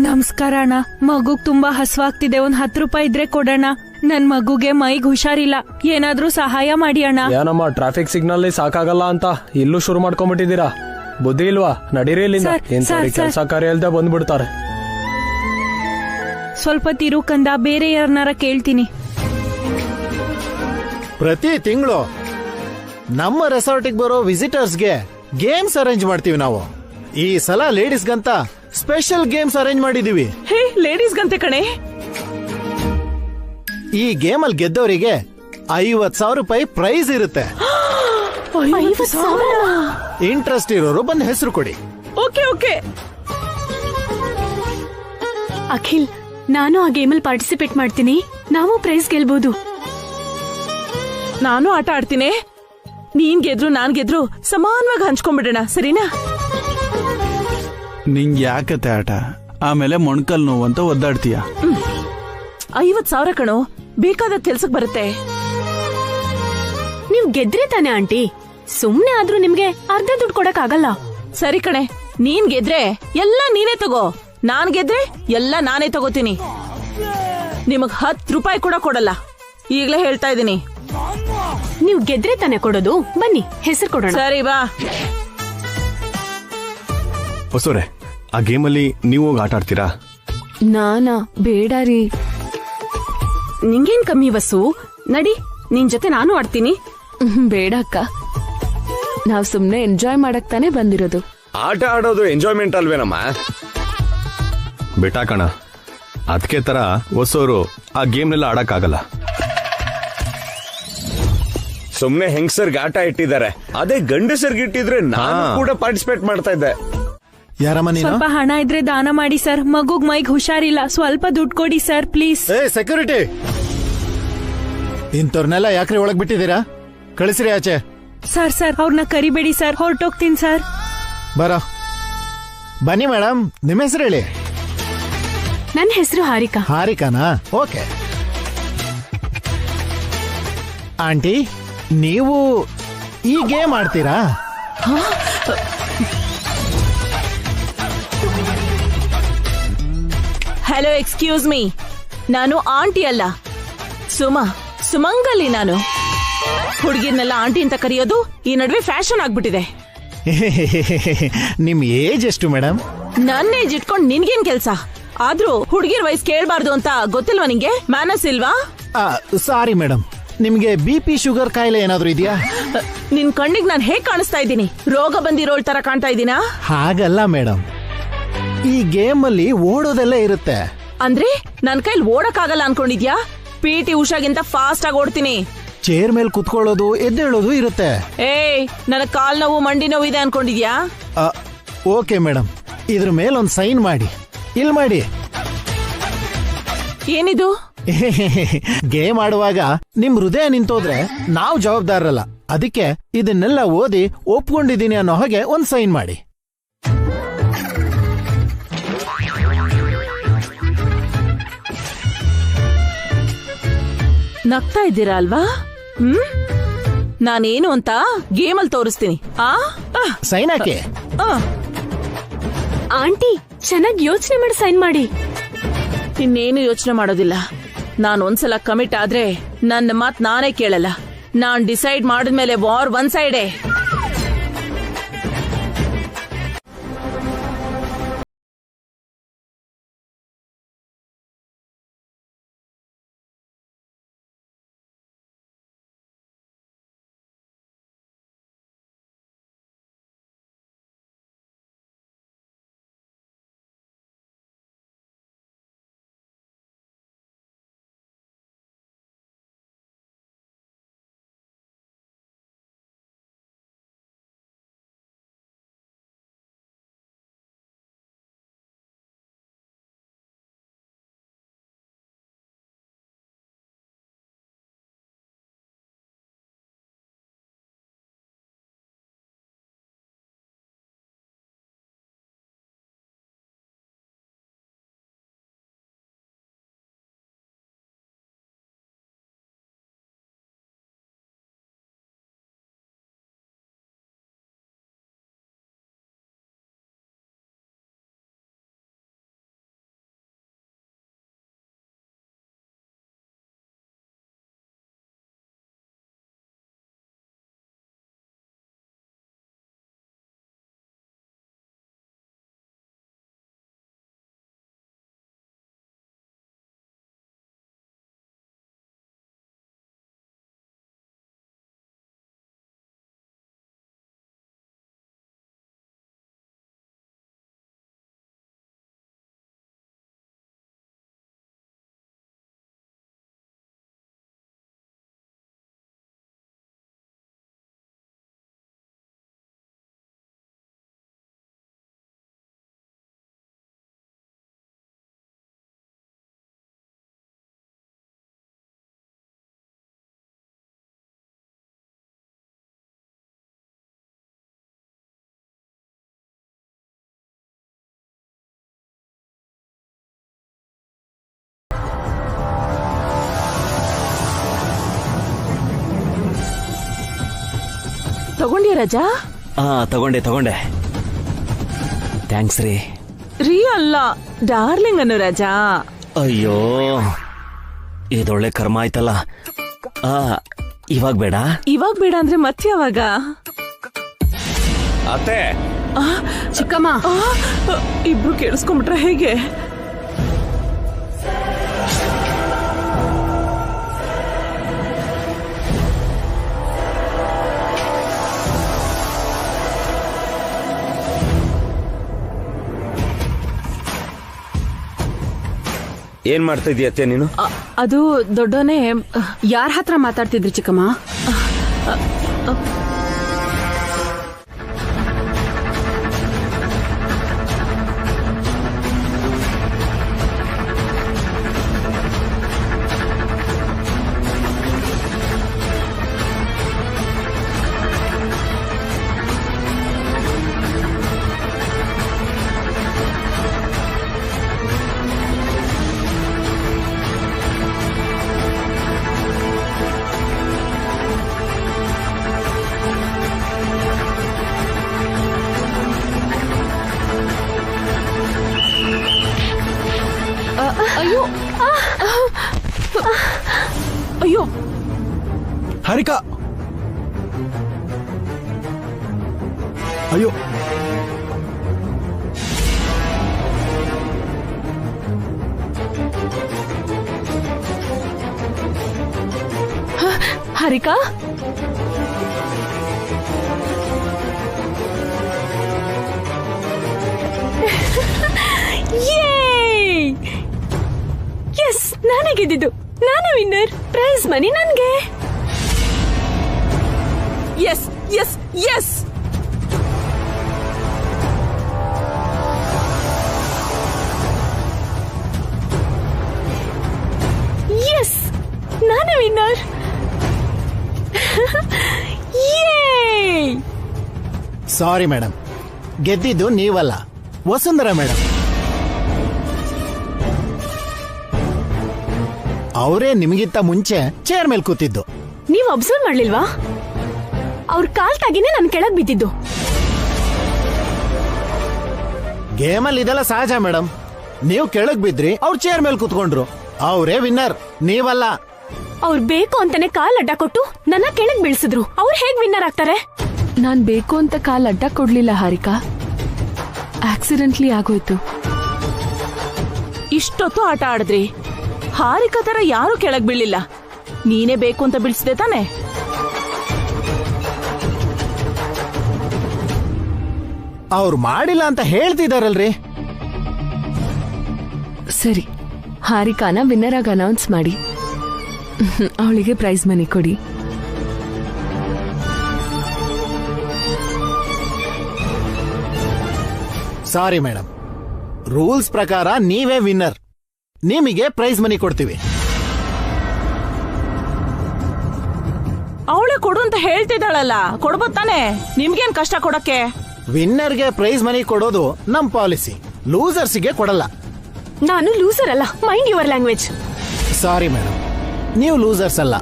ನಮಸ್ಕಾರ ಅಣ್ಣ. ಮಗುಗ್ ತುಂಬಾ ಹಸ್ವಾಗ್ತಿದೆ, ಒಂದ್ 10 ರೂಪಾಯಿ ಇದ್ರೆ ಕೊಡೋಣ. ನನ್ ಮಗುಗೆ ಮೈಗ್ ಹುಷಾರಿಲ್ಲ, ಏನಾದ್ರೂ ಸಹಾಯ ಮಾಡಿ ಅಣ್ಣ. ಏನಮ್ಮ ಟ್ರಾಫಿಕ್ ಸಿಗ್ನಲ್ ಸಾಕಾಗಲ್ಲ ಅಂತ ಇಲ್ಲೂ ಶುರು ಮಾಡ್ಕೊಂಡ್ಬಿಟ್ಟಿದ್ದೀರಾ? ಬುದ್ಧಿ ಇಲ್ವಾ? ನಡೀರಿ ಇಲ್ಲಿಂದ. ಕೆಲಸ ಕಾರ್ಯ ಇಲ್ದೆ ಬಂದ್ಬಿಡ್ತಾರೆ. ಸ್ವಲ್ಪ ತಿರು ಕಂದ, ಬೇರೆ ಯಾರನ್ನಾರ ಕೇಳ್ತೀನಿ. ಪ್ರತಿ ತಿಂಗಳು ನಮ್ಮ ರೆಸಾರ್ಟಿಗೆ ಬರೋ ವಿಸಿಟರ್ಸ್ಗೆ ಗೇಮ್ಸ್ ಅರೇಂಜ್ ಮಾಡ್ತೀವಿ ನಾವು. ಈ ಸಲ ಲೇಡೀಸ್ಗಂತ ಸ್ಪೆಷಲ್ ಗೇಮ್ಸ್ ಅರೇಂಜ್ ಮಾಡಿದೀವಿ. ಹೇ, ಲೇಡೀಸ್ಗಂತೆ ಕಣೆ. ಈ ಗೇಮ್ ಅಲ್ಲಿ ಗೆದ್ದವರಿಗೆ 50,000 ರೂಪಾಯಿ ಪ್ರೈಸ್ ಇರುತ್ತೆ. ಇಂಟ್ರೆಸ್ಟ್ ಇರೋರು ಬಂದು ಹೆಸರು ಕೊಡಿ. Okay okay. ಅಖಿಲ್, ನಾನು ಆ ಗೇಮಲ್ಲಿ ಪಾರ್ಟಿಸಿಪೇಟ್ ಮಾಡ್ತೀನಿ. ನಾವು ಪ್ರೈಸ್ ಗೆಲ್ಬಹುದು. ನಾನು ಆಟ ಆಡ್ತೀನಿ. ನೀನ್ ಗೆದ್ರು ನಾನ್ ಗೆದ್ರು ಸಮಾನವಾಗಿ ಹಂಚ್ಕೊಂಡ್ಬಿಡೋಣ, ಸರಿನಾ? ನಿಂಗೆ ಯಾಕತ್ತೆ ಆಟ? ಆಮೇಲೆ ಮೊಣಕಲ್ ನೋವು ಅಂತ ಒದ್ದಾಡ್ತೀಯ. 50,000 ಕಣೋ, ಬೇಕಾದ ಕೆಲ್ಸಕ್ ಬರುತ್ತೆ. ನೀವ್ ಗೆದ್ರೆ ತಾನೆ ಆಂಟಿ, ಸುಮ್ನೆ ಆದ್ರೂ ನಿಮ್ಗೆ ಅರ್ಧ ದುಡ್ಡು ಕೊಡಕ್ ಆಗಲ್ಲ. ಸರಿ ಕಣೆ, ನೀನ್ ಗೆದ್ರೆ ಎಲ್ಲ ನೀನೇ ತಗೋ, ನಾನ್ ಗೆದ್ರೆ ಎಲ್ಲ ನಾನೇ ತಗೋತೀನಿ. ನಿಮಗ್ 10 ರೂಪಾಯಿ ಕೂಡ ಕೊಡಲ್ಲ, ಈಗ್ಲೇ ಹೇಳ್ತಾ ಇದೀನಿ. ನೀವ್ ಗೆದ್ರೆ ತಾನೆ ಕೊಡೋದು. ಬನ್ನಿ ಹೆಸರು ಕೊಡೋಣ. ಸರಿ ಬಾ. ಹೊಸೋರೆ, ಆ ಗೇಮಲ್ಲಿ ನೀವು ಹೋಗಿ ಆಟ ಆಡ್ತೀರಾ? ನಾನಾ? ಬೇಡ ರೀ. ನಿಂಗೇನ್ ಕಮ್ಮಿ ವಸು, ನಡಿ ನಿನ್ ಜೊತೆ ನಾನು ಆಡ್ತೀನಿ. ಬೇಡ ಅಕ್ಕ, ನಾವ್ ಸುಮ್ನೆ ಎಂಜಾಯ್ ಮಾಡಕ್ ತಾನೇ ಬಂದಿರೋದು. ಆಟ ಆಡೋದು ಎಂಜಾಯ್ಮೆಂಟ್ ಅಲ್ವೇನಮ್ಮ? ಬಿಟ್ಟಾಕಣ, ಅದಕ್ಕೆ ತರ ಹೊಸೋರು ಆ ಗೇಮ್ನೆಲ್ಲ ಆಡಕ್ಕಾಗಲ್ಲ. ಸುಮ್ನೆ ಹೆಂಗಸರ್ಗೆ ಆಟ ಇಟ್ಟಿದ್ದಾರೆ, ಅದೇ ಗಂಡಸರ್ಗೆ ಇಟ್ಟಿದ್ರೆ ನಾನು ಕೂಡ ಪಾರ್ಟಿಸಿಪೇಟ್ ಮಾಡ್ತಾ ಇದ್ದೆ. ಯಾರಮ್ಮ ನೀನು? ಸ್ವಲ್ಪ ಹಣ ಇದ್ರೆ ದಾನ ಮಾಡಿ ಸರ್. ಮಗುಗ್ ಮೈಗ್ ಹುಷಾರಿಲ್ಲ, ಸ್ವಲ್ಪ ದುಡ್ಡು ಕೊಡಿ ಸರ್ ಪ್ಲೀಸ್. ಸೆಕ್ಯೂರಿಟಿ, ಇಂಥವ್ರನ್ನೆಲ್ಲ ಯಾಕ್ರೆ ಒಳಗ್ ಬಿಟ್ಟಿದ್ದೀರಾ? ಕಳಿಸ್ರಿ ಆಚೆ. ಸರ್ ಸರ್, ಅವ್ರನ್ನ ಕರಿಬೇಡಿ ಸರ್, ಹೊರಟೋಗ್ತೀನಿ ಸರ್. ಬರೋ, ಬನ್ನಿ ಮೇಡಮ್. ನಿಮ್ಮ ಹೆಸರು ಹೇಳಿ. ನನ್ನ ಹೆಸರು ಹಾರಿಕಾ. ಹಾರಿಕಾನಾ? ಓಕೆ. ಆಂಟಿ, ನೀವು ಈ ಗೇಮ್ ಆಡ್ತೀರಾ? Hello, excuse me. ನಾನು ಆಂಟಿ ಅಲ್ಲ, ಸುಮಂಗಲಿ. ನಾನು ಹುಡುಗಿರ್ನೆಲ್ಲ ಆಂಟಿ ಅಂತ ಕರೆಯೋದು ಈ ನಡುವೆ ಫ್ಯಾಷನ್ ಆಗ್ಬಿಟ್ಟಿದೆ. ನಿಮ್ ಏಜ್ ಎಷ್ಟು ಮೇಡಮ್? ನನ್ನ ಏಜ್ ಇಟ್ಕೊಂಡ್ ನಿನ್ಗೇನ್ ಕೆಲ್ಸ? ಆದ್ರೂ ಹುಡುಗಿರ್ ವಯಸ್ಸು ಕೇಳಬಾರ್ದು ಅಂತ ಗೊತ್ತಿಲ್ವಾ ನಿಂಗೆ? ಮ್ಯಾನರ್ಸ್ ಇಲ್ವಾ? ಸಾರಿ ಮೇಡಮ್, ನಿಮ್ಗೆ BP ಶುಗರ್ ಕಾಯಿಲೆ ಏನಾದ್ರೂ ಇದೆಯಾ? ನಿನ್ ಕಣ್ಣಿಗೆ ನಾನು ಹೇಗ್ ಕಾಣಿಸ್ತಾ ಇದ್ದೀನಿ? ರೋಗ ಬಂದಿರೋಳ್ ತರ ಕಾಣ್ತಾ ಇದ್ದೀನಾ? ಹಾಗಲ್ಲ ಮೇಡಮ್, ಈ ಗೇಮ್ ಅಲ್ಲಿ ಓಡೋದೆಲ್ಲ ಇರುತ್ತೆ. ಅಂದ್ರೆ ನನ್ ಕೈಲಿ ಓಡಕ್ ಆಗಲ್ಲ ಅನ್ಕೊಂಡಿದ್ಯಾ? PT ಉಷಾಗಿಂತ ಫಾಸ್ಟ್ ಆಗಿ ಓಡ್ತೀನಿ. ಚೇರ್ ಮೇಲೆ ಕುತ್ಕೊಳ್ಳೋದು, ಎದ್ದೇಳೋದು ಇರುತ್ತೆ. ನನಗ್ ಕಾಲ್ ನೋವು, ಮಂಡಿ ನೋವು ಇದೆ ಅನ್ಕೊಂಡಿದ್ಯಾ? ಓಕೆ ಮೇಡಮ್, ಇದ್ರ ಮೇಲೊಂದ್ ಸೈನ್ ಮಾಡಿ. ಇಲ್ ಮಾಡಿ. ಏನಿದು? ಗೇಮ್ ಆಡುವಾಗ ನಿಮ್ ಹೃದಯ ನಿಂತೋದ್ರೆ ನಾವು ಜವಾಬ್ದಾರರಲ್ಲ. ಅದಕ್ಕೆ ಇದನ್ನೆಲ್ಲ ಓದಿ ಒಪ್ಕೊಂಡಿದ್ದೀನಿ ಅನ್ನೋ ಹಾಗೆ ಒಂದ್ ಸೈನ್ ಮಾಡಿ. ನಗ್ತಾ ಇದ್ದೀರಾ ಅಲ್ವಾ? ನಾನೇನು ಅಂತ ಗೇಮಲ್ಲಿ ತೋರಿಸ್ತೀನಿ. ಸೈನ್ ಹಾಕಿ. ಆಂಟಿ, ಚೆನ್ನಾಗಿ ಯೋಚನೆ ಮಾಡಿ ಸೈನ್ ಮಾಡಿ. ಇನ್ನೇನು ಯೋಚನೆ ಮಾಡೋದಿಲ್ಲ. ನಾನೊಂದ್ಸಲ ಕಮಿಟ್ ಆದ್ರೆ ನನ್ನ ಮಾತ್ ನಾನೇ ಕೇಳಲ್ಲ. ನಾನ್ ಡಿಸೈಡ್ ಮಾಡಿದ್ಮೇಲೆ ವಾರ್ ಒನ್ ಸೈಡೇ. ತಗೊಂಡ್ಯಾ ರಜಾ? ತಗೊಂಡೆ ಥ್ಯಾಂಕ್ಸ್ ರೀ. ರೀ ಅಲ್ಲ, ಡಾರ್ಲಿಂಗ್ ಅನ್ನು ರಜಾ. ಅಯ್ಯೋ ಇದೊಳ್ಳೆ ಕರ್ಮ ಆಯ್ತಲ್ಲ. ಇವಾಗ ಬೇಡ ಅಂದ್ರೆ ಮತ್ತೆ ಯಾವಾಗ? ಅತ್ತೆ, ಚಿಕ್ಕಮ್ಮ, ಇಬ್ರು ಕೇಳಿಸ್ಕೊಂಡ್ಬಿಟ್ರೆ ಹೇಗೆ? ಏನ್ ಮಾಡ್ತಾ ಇದೀಯ ಅತ್ತೆ ನೀನು? ಅದು ದೊಡ್ಡೋನೆ. ಯಾರ ಹತ್ರ ಮಾತಾಡ್ತಿದ್ರಿ ಚಿಕ್ಕಮ್ಮ? ಅಯ್ಯೋ ಹಾರಿಕಾ, ಅಯ್ಯೋ ಹಾರಿಕಾ, ಎಸ್, ನಾನೇ ಗೆದ್ದಿದ್ದು. ನಾನೇ ವಿನ್ನರ್. ಪ್ರೈಸ್ ಮನಿ ನನ್ಗೆ. Yes yes yes. ಎಸ್, ನಾನೇ ವಿನ್ನರ್. ಸಾರಿ ಮೇಡಮ್, ಗೆದ್ದಿದ್ದು ನೀವಲ್ಲ, ವಸುಂಧರಾ ಮೇಡಮ್. ಅವರೇ ನಿಮಗಿಂತ ಮುಂಚೆ ಚೇರ್ ಮೇಲೆ ಕೂತಿದ್ದು. ನೀವ್ ಅಬ್ಸರ್ವ್ ಮಾಡ್ಲಿಲ್ವಾ? ಅವ್ರ ಕಾಲ್ ತಾಗಿನೇ ನನ್ ಕೆಳಗ್ ಬಿದ್ದಿದ್ದು. ಗೇಮಲ್ಲಿ ಇದೆಲ್ಲ ಸಹಜ ಮೇಡಮ್. ನೀವು ಕೆಳಗ್ ಬಿದ್ರಿ, ಅವ್ರ ಚೇರ್ ಮೇಲೆ ಕೂತ್ಕೊಂಡ್ರು. ಅವರೇ ವಿನ್ನರ್, ನೀವಲ್ಲ. ಅವ್ರು ಬೇಕು ಅಂತಾನೆ ಕಾಲ್ ಅಡ್ಡ ಕೊಟ್ಟು ನನ್ನ ಕೆಳಗ್ ಬೀಳ್ಸಿದ್ರು. ಅವ್ರು ಹೇಗ್ ವಿನ್ನರ್ ಆಗ್ತಾರೆ? ನಾನ್ ಬೇಕು ಅಂತ ಕಾಲ್ ಅಡ್ಡ ಕೊಡ್ಲಿಲ್ಲ ಹಾರಿಕಾ, ಆಕ್ಸಿಡೆಂಟ್ಲಿ ಆಗೋಯ್ತು. ಇಷ್ಟೊತ್ತು ಆಟ ಆಡಿದ್ರಿ. ಹಾರಿಕಾ ತರ ಯಾರು ಕೆಳಗ್ ಬೀಳಿಲ್ಲ. ನೀನೇ ಬೇಕು ಅಂತ ಬೀಳ್ಸಿದೆ ತಾನೆ? ಅವ್ರು ಮಾಡಿಲ್ಲ ಅಂತ ಹೇಳ್ತಿದಾರಲ್ರಿ. ಸರಿ, ಹಾರಿಕಾನ ವಿನ್ನರ್ ಆಗಿ ಅನೌನ್ಸ್ ಮಾಡಿ ಅವಳಿಗೆ ಪ್ರೈಸ್ ಮನಿ ಕೊಡಿ. ಸಾರಿ ಮೇಡಮ್, ರೂಲ್ಸ್ ಪ್ರಕಾರ ನೀವೇ ವಿನ್ನರ್. ನಿಮಗೆ ಪ್ರೈಸ್ ಮನಿ ಕೊಡ್ತೀವಿ. ಅವಳೆ ಕೊಡು ಅಂತ ಹೇಳ್ತಿದ್ದಾಳಲ್ಲ, ಕೊಡ್ಬೋದ್ ತಾನೆ? ನಿಮ್ಗೇನ್ ಕಷ್ಟ ಕೊಡಕ್ಕೆ? ವಿನ್ನರ್ಗೆ ಪ್ರೈಸ್ ಮನಿ ಕೊಡೋದು ನಮ್ ಪಾಲಿಸಿ, ಲೂಸರ್ಸ್ಗೆ ಕೊಡಲ್ಲ. ನಾನು ಲೂಸರ್ ಅಲ್ಲ, mind your language. Sorry madam, ನೀವು ಲೂಸರ್ಸ್ ಅಲ್ಲ.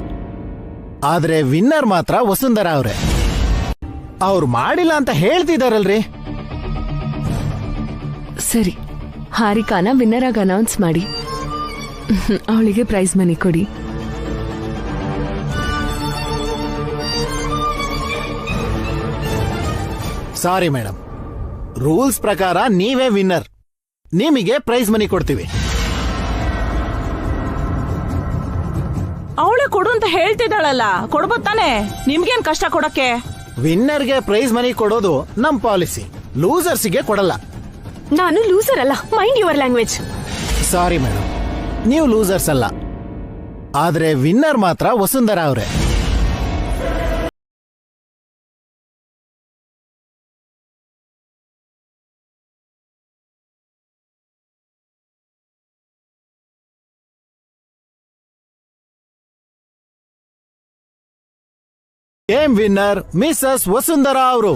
ಆದ್ರೆ ವಿನ್ನರ್ ಮಾತ್ರ ವಸುಂಧರಾ ಅವ್ರೆ. ಅವ್ರು ಮಾಡಿಲ್ಲ ಅಂತ ಹೇಳ್ತಿದಾರಲ್ರಿ. ಸರಿ, ಹಾರಿಕಾನ ವಿನ್ನರ್ ಆಗಿ ಅನೌನ್ಸ್ ಮಾಡಿ ಅವಳಿಗೆ ಪ್ರೈಸ್ ಮನಿ ಕೊಡಿ. ಸಾರಿ ಮೇಡಮ್, ರೂಲ್ಸ್ ಪ್ರಕಾರ ನೀವೇ ವಿನ್ನರ್. ನಿಮಗೆ ಪ್ರೈಸ್ ಮನಿ ಕೊಡ್ತೀವಿ. ಅವಳೆ ಕೊಡು ಅಂತ ಹೇಳ್ತಿದ್ದಾಳಲ್ಲ, ಕೊಡ್ಬೋದ್ ತಾನೆ? ನಿಮ್ಗೇನ್ ಕಷ್ಟ ಕೊಡಕ್ಕೆ? ವಿನ್ನರ್ಗೆ ಪ್ರೈಸ್ ಮನಿ ಕೊಡೋದು ನಮ್ ಪಾಲಿಸಿ, ಲೂಸರ್ಸ್ಗೆ ಕೊಡಲ್ಲ. ನಾನು ಲೂಸರ್ ಅಲ್ಲ, mind your language. Sorry madam, ನೀವು ಲೂಸರ್ಸ್ ಅಲ್ಲ. ಆದ್ರೆ ವಿನ್ನರ್ ಮಾತ್ರ ವಸುಂಧರಾ ಅವ್ರೆ. ಗೇಮ್ ವಿನ್ನರ್ ಮಿಸಸ್ ವಸುಂಧರಾ ಅವರು.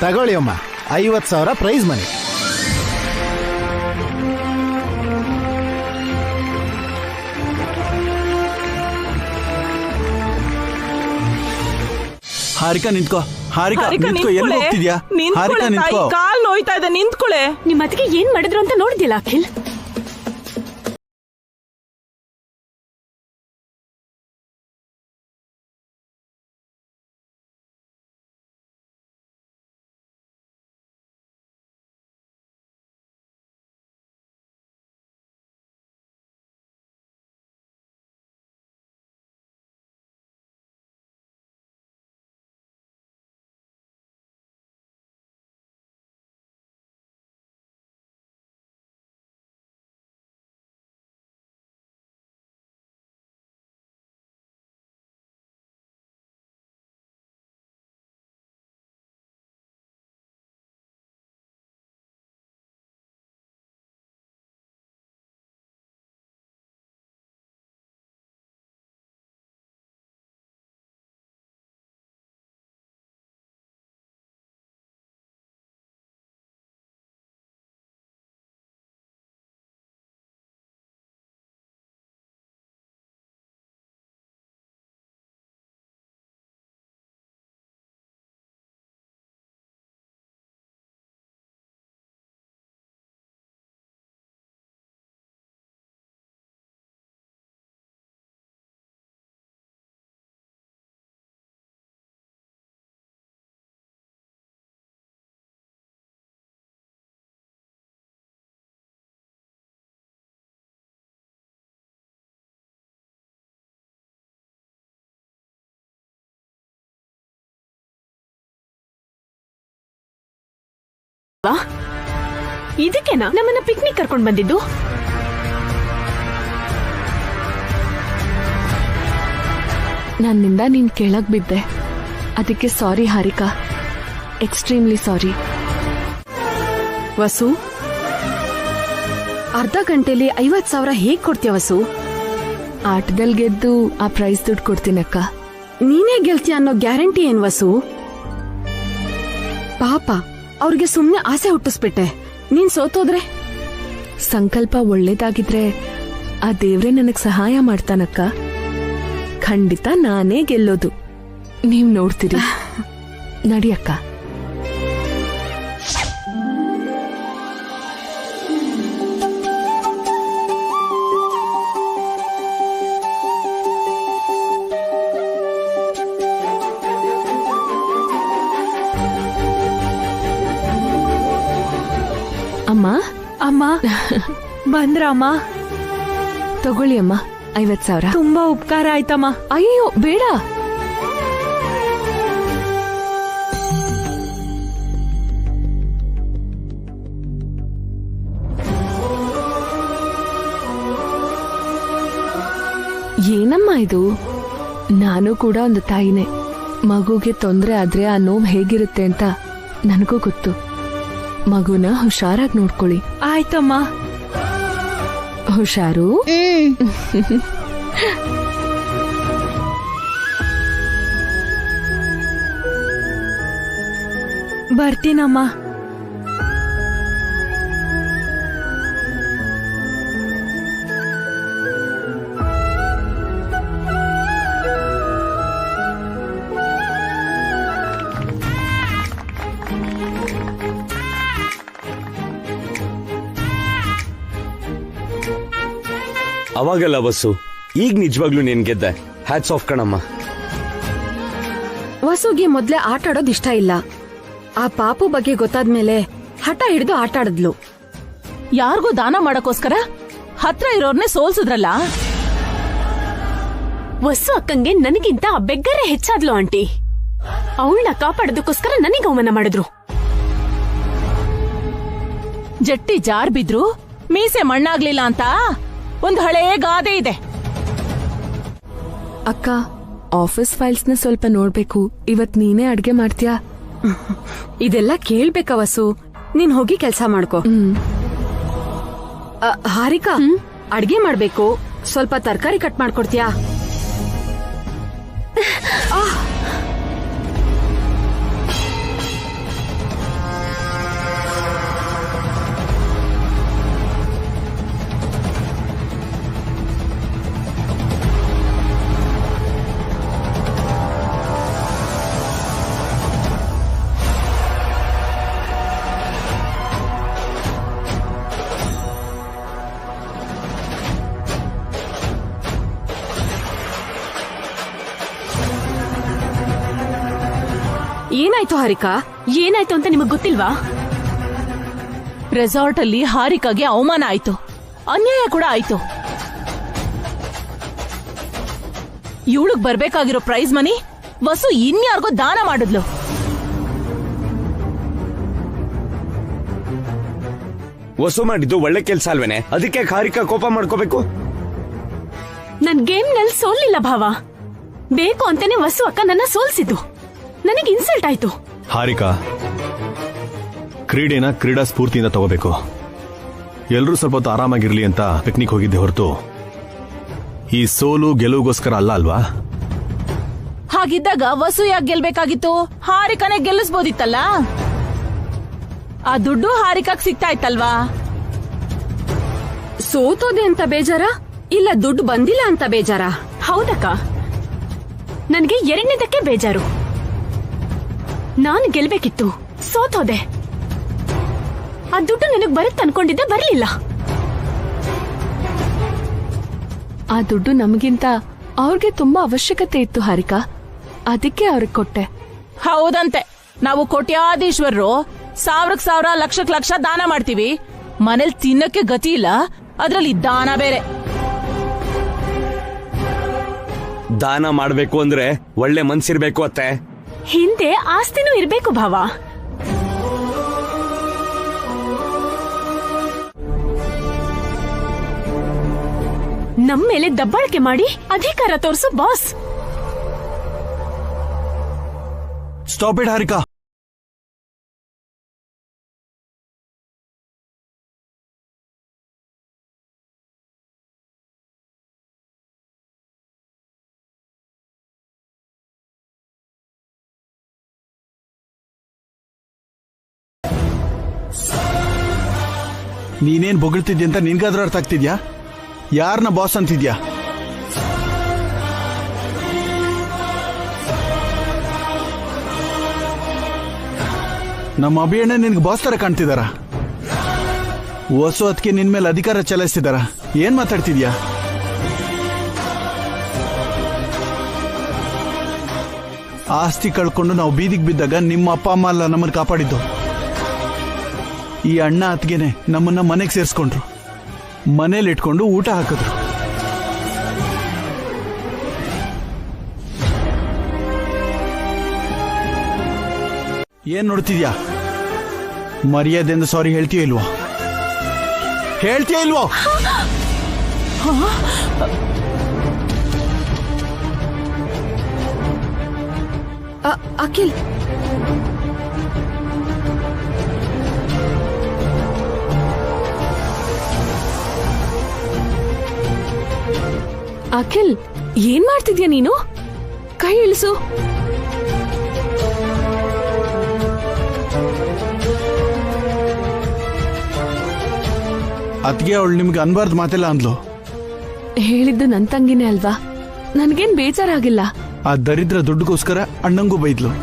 ತಗೊಳ್ಳಿ ಅಮ್ಮ, 50,000 ಪ್ರೈಸ್ ಮನಿ. ಹಾರಿಕಾ ನಿಂತ್ಕೋ. ಹಾರಿಕಾ ನಿಂತ್ಕೋ. ಎಲ್ಲಿ ಹೋಗ್ತಿದ್ಯಾ? ಹಾರಿಕಾ ನಿಂತ್ಕೋ. ಕಾಲ್ ನೋಯ್ತಾ ಇದೆ, ನಿಂತ್ಕೊಳೆ. ನಿಮ್ ಅತ್ತಿಗೆ ಏನ್ ಮಾಡಿದ್ರು ಅಂತ ನೋಡಿದ್ಯಲ್ಲ ಅಖಿಲ್? ಇದಕ್ಕೆನಾ ನಮ್ಮನ್ನ ಪಿಕ್ನಿಕ್ ಕರ್ಕೊಂಡ್ ಬಂದಿದ್ದು? ನನ್ನಿಂದ ನೀನ್ ಕೆಳಗ್ ಬಿದ್ದೆ, ಅದಕ್ಕೆ ಸಾರಿ ಹಾರಿಕಾ, ಎಕ್ಸ್ಟ್ರೀಮ್ಲಿ ಸಾರಿ. ವಸು, ಅರ್ಧ ಗಂಟೆಲಿ 50,000 ಹೇಗ್ ಕೊಡ್ತೀಯ ವಸು? ಆಟದಲ್ಲಿ ಗೆದ್ದು ಆ ಪ್ರೈಸ್ ದುಡ್ಡು ಕೊಡ್ತೀನಕ್ಕ. ನೀನೇ ಗೆಲ್ತೀಯ ಅನ್ನೋ ಗ್ಯಾರಂಟಿ ಏನ್ ವಸು? ಪಾಪ ಅವ್ರಿಗೆ ಸುಮ್ನೆ ಆಸೆ ಹುಟ್ಟಿಸ್ಬಿಟ್ಟೆ. ನೀನ್ ಸೋತೋದ್ರೆ? ಸಂಕಲ್ಪ ಒಳ್ಳೇದಾಗಿದ್ರೆ ಆ ದೇವ್ರೆ ನನಗ್ ಸಹಾಯ ಮಾಡ್ತಾನಕ್ಕ. ಖಂಡಿತ ನಾನೇ ಗೆಲ್ಲೋದು, ನೀವ್ ನೋಡ್ತೀರಿ. ನಡಿಯಕ್ಕ. ಅಮ್ಮ ಅಮ್ಮ ಬಂದ್ರಮ್ಮ? ತಗೊಳ್ಳಿ ಅಮ್ಮ, 50,000. ತುಂಬಾ ಉಪಕಾರ ಆಯ್ತಮ್ಮ. ಅಯ್ಯೋ ಬೇಡ. ಏನಮ್ಮ ಇದು? ನಾನು ಕೂಡ ಒಂದು ತಾಯಿನೇ. ಮಗುಗೆ ತೊಂದ್ರೆ ಆದ್ರೆ ಆ ನೋವು ಹೇಗಿರುತ್ತೆ ಅಂತ ನನಗೂ ಗೊತ್ತು. ಮಗುನ ಹುಷಾರಾಗಿ ನೋಡ್ಕೊಳ್ಳಿ. ಆಯ್ತಮ್ಮ. ಹುಷಾರು. ಬರ್ತೀನಮ್ಮ. ಅವಾಗಲ್ಲ ವಸು, ಈಗ ನಿಜವಾಗ್ಲೂ ನೀನ್ ಗೆದ್ದೆ. ಹ್ಯಾಟ್ಸ್ ಆಫ್ ಕಣಮ್ಮ. ವಸುಗೆ ಮೊದ್ಲೇ ಆಟ ಆಡೋದ್ ಇಷ್ಟ ಇಲ್ಲ. ಆ ಪಾಪು ಬಗ್ಗೆ ಗೊತ್ತಾದ್ಮೇಲೆ ಹಠ ಹಿಡಿದು ಆಟ ಆಡಿದ್ಲು. ಯಾರಿಗೂ ದಾನ ಮಾಡಕ್ಕೋಸ್ಕರ ಹತ್ರ ಇರೋರ್ನೆ ಸೋಲ್ಸಿದ್ರಲ್ಲ. ವಸು ಅಕ್ಕಂಗೆ ನನಗಿಂತ ಬೆಗ್ಗರೆ ಹೆಚ್ಚಾದ್ಲು ಆಂಟಿ. ಅವಳನ್ನ ಕಾಪಾಡೋದಕ್ಕೋಸ್ಕರ ನನಗೆ ಅವಮಾನ ಮಾಡಿದ್ರು. ಜಟ್ಟಿ ಜಾರ್ ಬಿದ್ರು ಮೀಸೆ ಮಣ್ಣಾಗ್ಲಿಲ್ಲ ಅಂತ ಒಂದು ಹಳೇ ಗಾದೆ ಇದೆ. ಅಕ್ಕ, ಆಫೀಸ್ ಫೈಲ್ಸ್ ನ ಸ್ವಲ್ಪ ನೋಡ್ಬೇಕು. ಇವತ್ ನೀನೇ ಅಡ್ಗೆ ಮಾಡ್ತೀಯಾ? ಇದೆಲ್ಲ ಕೇಳ್ಬೇಕ ವಸು? ನೀನ್ ಹೋಗಿ ಕೆಲ್ಸ ಮಾಡ್ಕೋ. ಹಾರಿಕಾ, ಅಡ್ಗೆ ಮಾಡ್ಬೇಕು. ಸ್ವಲ್ಪ ತರಕಾರಿ ಕಟ್ ಮಾಡ್ಕೊಡ್ತೀಯಾ? ಏನಾಯ್ತು ಹಾರಿಕಾ? ಏನಾಯ್ತು ಅಂತ ನಿಮಗ್ ಗೊತ್ತಿಲ್ವಾ? ರೆಸಾರ್ಟ್ ಅಲ್ಲಿ ಹಾರಿಕಾಗೆ ಅವಮಾನ ಆಯ್ತು, ಅನ್ಯಾಯ ಕೂಡ ಆಯ್ತು. ಇವಳಿಗ್ ಬರ್ಬೇಕಾಗಿರೋ ಪ್ರೈಸ್ ಮನಿ ವಸು ಇನ್ಯಾರಿಗೋ ದಾನ ಮಾಡಿದ್ಲು. ವಸು ಮಾಡಿದ್ದು ಒಳ್ಳೆ ಕೆಲ್ಸ ಅಲ್ವೇನೆ, ಅದಕ್ಕೆ ಹಾರಿಕಾ ಕೋಪ ಮಾಡ್ಕೋಬೇಕು? ನನ್ ಗೇಮ್ ನಲ್ಲಿ ಸೋಲಿಲ್ಲ ಭಾವ. ಬೇಕು ಅಂತಾನೆ ವಸು ಅಕ್ಕ ನನ್ನ ಸೋಲ್ಸಿದ್ದು. ನನಗೆ ಇನ್ಸಲ್ಟ್ ಆಯ್ತು. ಹಾರಿಕಾ, ಕ್ರೀಡೆನ ಕ್ರೀಡಾ ಸ್ಫೂರ್ತಿಯಿಂದ ತಗೋಬೇಕು. ಎಲ್ರೂ ಸ್ವಲ್ಪ ಹೊತ್ತು ಆರಾಮಾಗಿರ್ಲಿ ಅಂತ ಪಿಕ್ನಿಕ್ ಹೋಗಿದ್ದೆ ಹೊರತು ಈ ಸೋಲು ಗೆಲುವಿಗೋಸ್ಕರ ಅಲ್ಲ ಅಲ್ವಾ? ಹಾಗಿದ್ದಾಗ ವಸು ಯಾಕೆ ಗೆಲ್ಬೇಕಾಗಿತ್ತು? ಹಾರಿಕಾನೆ ಗೆಲ್ಲಿಸ್ಬೋದಿತ್ತಲ್ಲ. ಆ ದುಡ್ಡು ಹಾರಿಕಾಗ್ ಸಿಗ್ತಾ ಇತ್ತಲ್ವಾ? ಸೋತೋದೆ ಅಂತ ಬೇಜಾರ, ಇಲ್ಲ ದುಡ್ಡು ಬಂದಿಲ್ಲ ಅಂತ ಬೇಜಾರ? ಹೌದಕ್ಕ, ನನ್ಗೆ ಎರಡನೇದಕ್ಕೆ ಬೇಜಾರು. ನಾನು ಗೆಲ್ಬೇಕಿತ್ತು, ಸೋತೋದೆ. ಆ ದುಡ್ಡು ನನಗ್ ಬರುತ್ತೆ ಅನ್ಕೊಂಡಿದ್ದೆ, ಬರ್ಲಿಲ್ಲ. ಆ ದುಡ್ಡು ನಮಗಿಂತ ಅವ್ರಿಗೆ ತುಂಬಾ ಅವಶ್ಯಕತೆ ಇತ್ತು ಹಾರಿಕಾ, ಅದಕ್ಕೆ ಅವ್ರಿಗೆ ಕೊಟ್ಟೆ. ಹೌದಂತೆ, ನಾವು ಕೋಟ್ಯಾಧೀಶ್ವರರು 1,000 ಲಕ್ಷ ದಾನ ಮಾಡ್ತೀವಿ. ಮನೇಲಿ ತಿನ್ನಕ್ಕೆ ಗತಿ ಇಲ್ಲ, ಅದ್ರಲ್ಲಿ ದಾನ ಬೇರೆ. ದಾನ ಮಾಡ್ಬೇಕು ಅಂದ್ರೆ ಒಳ್ಳೆ ಮನ್ಸಿರ್ಬೇಕು ಅತ್ತೆ. ಹಿಂದೆ ಆಸ್ತಿನೂ ಇರ್ಬೇಕು ಭಾವ. ನಮ್ ಮೇಲೆ ದಬ್ಬಾಳಿಕೆ ಮಾಡಿ ಅಧಿಕಾರ ತೋರಿಸು ಬಾಸ್. Stop it Harika. ನೀನೇನ್ ಬೊಗಳ್ತಿದ್ಯ ಅಂತ ನಿನ್ಗಾದ್ರೂ ಅರ್ಥ ಆಗ್ತಿದ್ಯಾ? ಯಾರನ್ನ ಬಾಸ್ ಅಂತಿದ್ಯಾ? ನಮ್ಮ ಅಭಿಯಣ್ಣ ನಿನ್ಗೆ ಬಾಸ್ ತರ ಕಾಣ್ತಿದಾರ? ಹೊಸ ಹೊತ್ತಿಗೆ ನಿನ್ ಮೇಲೆ ಅಧಿಕಾರ ಚಲಾಯಿಸ್ತಿದಾರ? ಏನ್ ಮಾತಾಡ್ತಿದ್ಯಾ? ಆಸ್ತಿ ಕಳ್ಕೊಂಡು ನಾವು ಬೀದಿಗೆ ಬಿದ್ದಾಗ ನಿಮ್ಮ ಅಪ್ಪ ಅಮ್ಮ ಅಲ್ಲ ನಮ್ಮನ್ನು ಕಾಪಾಡಿದ್ದು. ಈ ಅಣ್ಣ ಅತ್ತಿಗೆನೆ ನಮ್ಮನ್ನ ಮನೆಗೆ ಸೇರಿಸ್ಕೊಂಡ್ರು, ಮನೇಲಿ ಇಟ್ಕೊಂಡು ಊಟ ಹಾಕಿದ್ರು. ಏನ್ ನೋಡ್ತಿದ್ಯಾ? ಮರ್ಯಾದೆಯಿಂದ ಸಾರಿ ಹೇಳ್ತೀಯ ಇಲ್ವೋ? ಹೇಳ್ತೀಯ ಇಲ್ವೋ? ಅಖಿಲ್, ಅಖಿಲ್, ಏನ್ ಮಾಡ್ತಿದ್ಯಾ ನೀನು? ಕೈ ಇಳಿಸು. ಅದ್ಗೆ ಅವಳು ನಿಮ್ಗೆ ಅನ್ಬಾರ್ದು ಮಾತೆಲ್ಲ ಅಂದ್ಲು. ಹೇಳಿದ್ದು ನನ್ ತಂಗಿನೇ ಅಲ್ವಾ, ನನ್ಗೇನ್ ಬೇಜಾರಾಗಿಲ್ಲ. ಆ ದರಿದ್ರ ದುಡ್ಡುಗೋಸ್ಕರ ಅಣ್ಣಂಗೂ ಬೈದ್ಲು.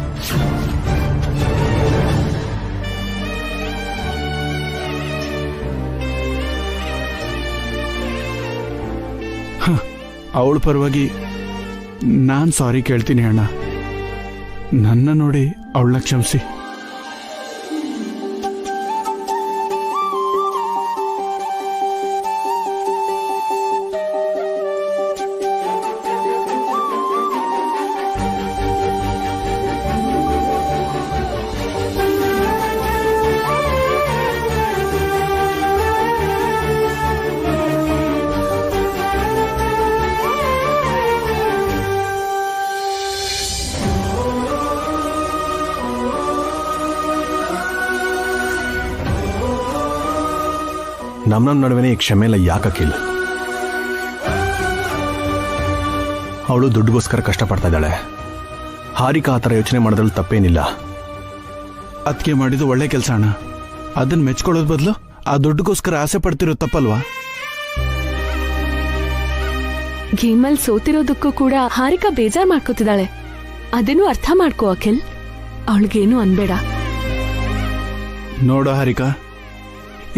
ಅವಳ ಪರವಾಗಿ ನಾನ್ ಸಾರಿ ಕೇಳ್ತೀನಿ ಅಣ್ಣ. ನನ್ನ ನೋಡಿ ಅವಳನ್ನ ಕ್ಷಮಿಸಿ. ನಮ್ಮ ನಡುವೆನೇ ಈ ಕ್ಷಮೆ ಎಲ್ಲ ಯಾಕಿಲ್ಲ? ಅವಳು ದುಡ್ಡುಗೋಸ್ಕರ ಕಷ್ಟಪಡ್ತಾ ಇದ್ದಾಳೆ. ಹಾರಿಕಾ ಆ ಥರ ಯೋಚನೆ ಮಾಡೋದ್ರಲ್ಲಿ ತಪ್ಪೇನಿಲ್ಲ. ಅದಕ್ಕೆ ಮಾಡಿದ್ದು ಒಳ್ಳೆ ಕೆಲಸ ಅಣ್ಣ. ಅದನ್ನ ಮೆಚ್ಕೊಳ್ಳೋದ್ ಬದಲು ಆ ದುಡ್ಡುಗೋಸ್ಕರ ಆಸೆ ಪಡ್ತಿರೋ ತಪ್ಪಲ್ವಾ? ಗೇಮಲ್ಲಿ ಸೋತಿರೋದಕ್ಕೂ ಕೂಡ ಹಾರಿಕಾ ಬೇಜಾರ್ ಮಾಡ್ಕೋತಿದ್ದಾಳೆ. ಅದನ್ನು ಅರ್ಥ ಮಾಡ್ಕೋ ಅಖಿಲ್. ಅವಳಿಗೇನು ಅನ್ಬೇಡ. ನೋಡೋ ಹಾರಿಕಾ,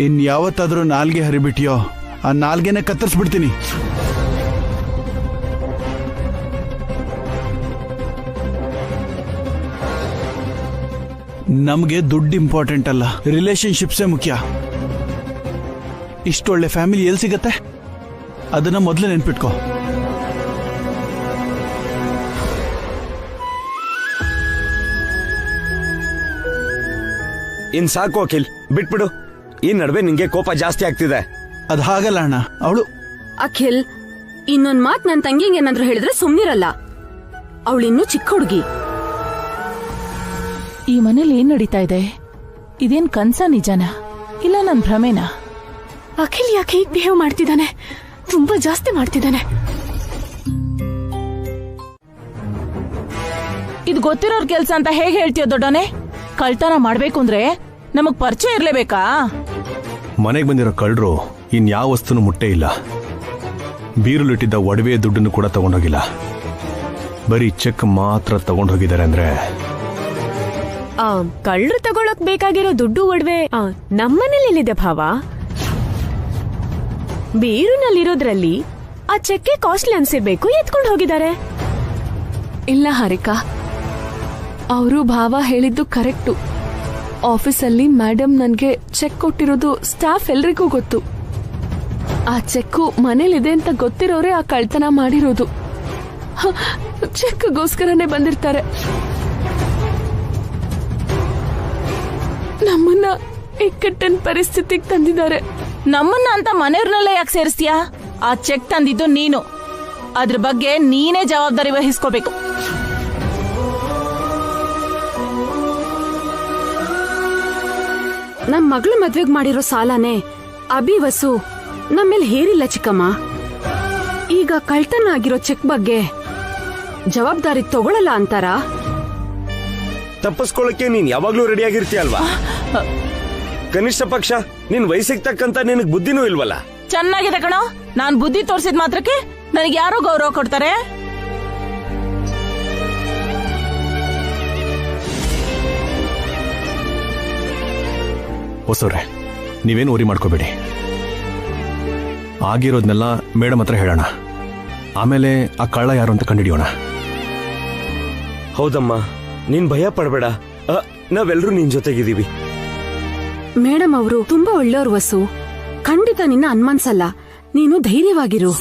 ಇನ್ ಯಾವತ್ತಾದ್ರೂ ನಾಲ್ಗೆ ಹರಿಬಿಟ್ಟಿಯೋ ಆ ನಾಲ್ಗೆನೆ ಕತ್ತರಿಸ್ಬಿಡ್ತೀನಿ. ನಮ್ಗೆ ದುಡ್ಡು ಇಂಪಾರ್ಟೆಂಟ್ ಅಲ್ಲ, ರಿಲೇಶನ್ಶಿಪ್ಸೇ ಮುಖ್ಯ. ಇಷ್ಟೊಳ್ಳೆ ಫ್ಯಾಮಿಲಿ ಎಲ್ಲಿ ಸಿಗತ್ತೆ? ಅದನ್ನ ಮೊದಲೇ ನೆನ್ಪಿಟ್ಕೋ. ಇನ್ ಸಾಕು ಅಖಿಲ್, ಬಿಟ್ಬಿಡು. ಈ ನಡುವೆ ನಿಂಗೆ ಕೋಪ ಜಾಸ್ತಿ ಆಗ್ತಿದೆ. ಅದ್ ಹಾಗಲ್ಲ ಅಣ್ಣ, ಅವಳು. ಅಖಿಲ್, ಇನ್ನೊಂದ್ ಮಾತ್ ನನ್ ತಂಗಿಗೆ ಏನಾದ್ರು ಹೇಳಿದ್ರೆ ಸುಮ್ನಿರಲ್ಲ. ಅವಳಿನ್ನೂ ಚಿಕ್ಕ ಹುಡುಗಿ. ಈ ಮನೇಲಿ ಏನ್ ನಡೀತಾ ಇದೆ? ಇದೇನ್ ಕನ್ಸ ನಿಜನಾ ಇಲ್ಲ ನನ್ ಭ್ರಮೆನಾ? ಅಖಿಲ್ ಯಾಕೆ ಹೀಗೆ ಬಿಹೇವ್ ಮಾಡ್ತಿದ್ದಾನೆ? ತುಂಬಾ ಜಾಸ್ತಿ ಮಾಡ್ತಿದ್ದಾನೆ. ಇದು ಗೊತ್ತಿರೋರ್ ಕೆಲ್ಸ ಅಂತ ಹೇಗೆ ಹೇಳ್ತೀಯ ದೊಡ್ಡನೆ? ಕಳ್ತನ ಮಾಡ್ಬೇಕು ಅಂದ್ರೆ ನಮಗ್ ಪರಿಚಯ ಇರ್ಲೇಬೇಕಾ? ಮನೆಗೆ ಬಂದಿರೋ ಕಳ್ಳರು ಇನ್ಯಾವ ವಸ್ತುನು ಮುಟ್ಟೇ ಇಲ್ಲ. ಬೀರುಲಿಟ್ಟಿದ್ದ ಒಡವೆ ದುಡ್ಡನ್ನು ಕೂಡ ತಗೊಂಡೋಗಿಲ್ಲ. ಬರೀ ಚೆಕ್ ಮಾತ್ರ ತಗೊಂಡೋಗಿದ್ದಾರೆ. ಅಂದ್ರೆ ಕಳ್ಳರು ತಗೊಳಕ್ ಬೇಕಾಗಿರೋ ದುಡ್ಡು ಒಡವೆ ನಮ್ಮನೇಲಿದೆ ಭಾವ. ಬೀರುನಲ್ಲಿರೋದ್ರಲ್ಲಿ ಆ ಚೆಕ್ಕೆ ಕಾಸ್ಟ್ಲಿ ಅನ್ಸಿರ್ಬೇಕು, ಎತ್ಕೊಂಡು ಹೋಗಿದ್ದಾರೆ. ಇಲ್ಲ ಹಾರಿಕಾ, ಅವರು ಭಾವ ಹೇಳಿದ್ದು ಕರೆಕ್ಟು. ಆಫೀಸಲ್ಲಿ ಮೇಡಮ್ ನನ್ಗೆ ಚೆಕ್ ಕೊಟ್ಟಿರೋದು ಸ್ಟಾಫ್ ಎಲ್ರಿಗೂ ಗೊತ್ತು. ಆ ಚೆಕ್ಕು ಮನೇಲಿದೆ ಅಂತ ಗೊತ್ತಿರೋರೆ ಆ ಕಳ್ತನ ಮಾಡಿರೋದು. ಚೆಕ್ಗೋಸ್ಕರನೇ ಬಂದಿರ್ತಾರೆ. ನಮ್ಮನ್ನ ಇಕ್ಕಟ್ಟಿನ ಪರಿಸ್ಥಿತಿಗೆ ತಂದಿದ್ದಾರೆ. ನಮ್ಮನ್ನ ಅಂತ ಮನೆಯವ್ರನ್ನೆಲ್ಲ ಯಾಕೆ ಸೇರಿಸ್ತೀಯಾ? ಆ ಚೆಕ್ ತಂದಿದ್ದು ನೀನು. ಅದ್ರ ಬಗ್ಗೆ ನೀನೇ ಜವಾಬ್ದಾರಿ ವಹಿಸ್ಕೋಬೇಕು. ನಮ್ ಮಗಳು ಮದ್ವೆಗ್ ಮಾಡಿರೋ ಸಾಲನೇ ಅಭಿವಸು ನಮ್ಮೇಲೆ ಹೇರಿಲ್ಲ ಚಿಕ್ಕಮ್ಮ. ಈಗ ಕಳ್ತನ ಆಗಿರೋ ಚೆಕ್ ಬಗ್ಗೆ ಜವಾಬ್ದಾರಿ ತಗೊಳ್ಳಲ್ಲ ಅಂತಾರ? ತಪ್ಪಿಸ್ಕೊಳ್ಳಕ್ಕೆ ನೀನ್ ಯಾವಾಗ್ಲೂ ರೆಡಿ ಆಗಿರ್ತೀಯಲ್ವಾ? ಕನಿಷ್ಠ ಪಕ್ಷ ನಿನ್ ವಯಸ್ಸಿಗೆ ತಕ್ಕಂತ ನಿನಗ್ ಬುದ್ಧಿನೂ ಇಲ್ವಲ್ಲ? ಚೆನ್ನಾಗಿದೆ ಕಣೋ. ನಾನ್ ಬುದ್ಧಿ ತೋರ್ಸಿದ್ ಮಾತ್ರಕ್ಕೆ ನನಗೆ ಯಾರೋ ಗೌರವ ಕೊಡ್ತಾರೆ? ಹೊಸವ್ರೆ, ನೀವೇನು ವರಿ ಮಾಡ್ಕೋಬೇಡಿ. ಆಗಿರೋದ್ನೆಲ್ಲ ಮೇಡಮ್ ಹತ್ರ ಹೇಳೋಣ. ಆಮೇಲೆ ಆ ಕಳ್ಳ ಯಾರು ಅಂತ ಕಂಡುಹಿಡಿಯೋಣ. ಹೌದಮ್ಮ, ನೀನ್ ಭಯ ಪಡಬೇಡ. ನಾವೆಲ್ಲರೂ ನಿನ್ ಜೊತೆಗಿದ್ದೀವಿ. ಮೇಡಮ್ ಅವರು ತುಂಬಾ ಒಳ್ಳೆಯವ್ರು ವಸು. ಖಂಡಿತ ನಿನ್ನ ಅನ್ಮನ್ಸಲ್ಲ. ನೀನು ಧೈರ್ಯವಾಗಿರು.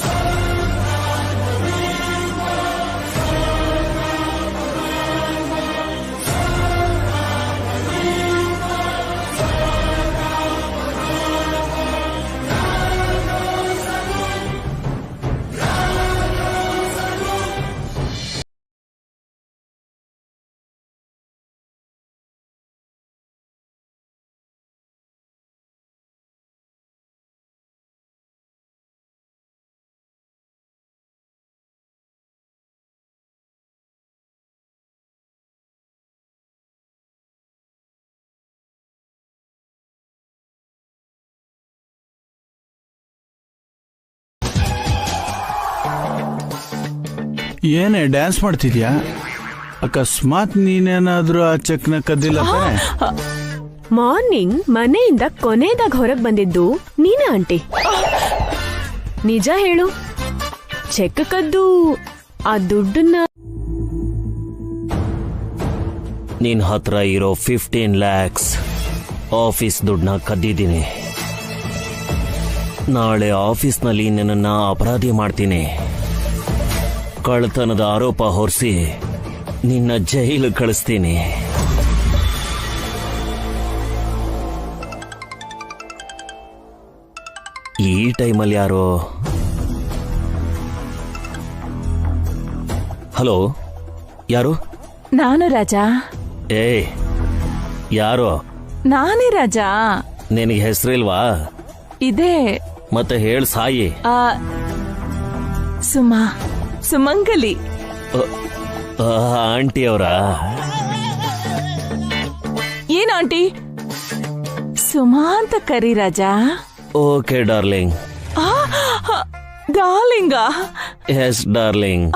ಏನೇ ಡ್ಯಾನ್ಸ್ ಮಾಡ್ತಿದ್ಯಾ? ಅಕಸ್ಮಾತ್ ನೀನೇನಾದ್ರೂ ಆ ಚೆಕ್ನ ಕದ್ದಿಲ್ಲ ತಾನೆ? ಮಾರ್ನಿಂಗ್ ಮನೆಯಿಂದ ಕೊನೆದಾಗ ಹೊರಗ್ ಬಂದಿದ್ದು ನೀನೇ ಆಂಟಿ. ನಿಜ ಹೇಳು, ಚೆಕ್ ಕದ್ದು ಆ ದುಡ್ಡನ್ನ ನಿನ್ ಹತ್ರ ಇರೋ 15 lakhs ಆಫೀಸ್ ದುಡ್ಡನ್ನ ಕದ್ದಿದ್ದೀನಿ. ನಾಳೆ ಆಫೀಸ್ನಲ್ಲಿ ನಿನ್ನನ್ನ ಅಪರಾಧಿ ಮಾಡ್ತೀನಿ. ಕಳ್ಳತನದ ಆರೋಪ ಹೊರಿಸಿ ನಿನ್ನ ಜೈಲು ಕಳಿಸ್ತೀನಿ. ಈ ಟೈಮಲ್ಲಿ ಯಾರೋ? ಹಲೋ, ಯಾರು? ನಾನು ರಾಜಾ. ಏಯ್, ಯಾರೋ? ನಾನೇ ರಾಜಾ. ನಿನಗೆ ಹೆಸರಿಲ್ವಾ? ಇದೆ. ಮತ್ತೆ ಹೇಳ್ ಸಾಯಿ. ಸುಮಂಗಲಿ ಆಂಟಿ ಅವರ? ಏನ್ ಆಂಟಿ? ಸುಮಾ ಅಂತ ಕರಿ ರಾಜಾ. Okay darling. ಡಾರ್ಲಿಂಗಾ? Yes darling.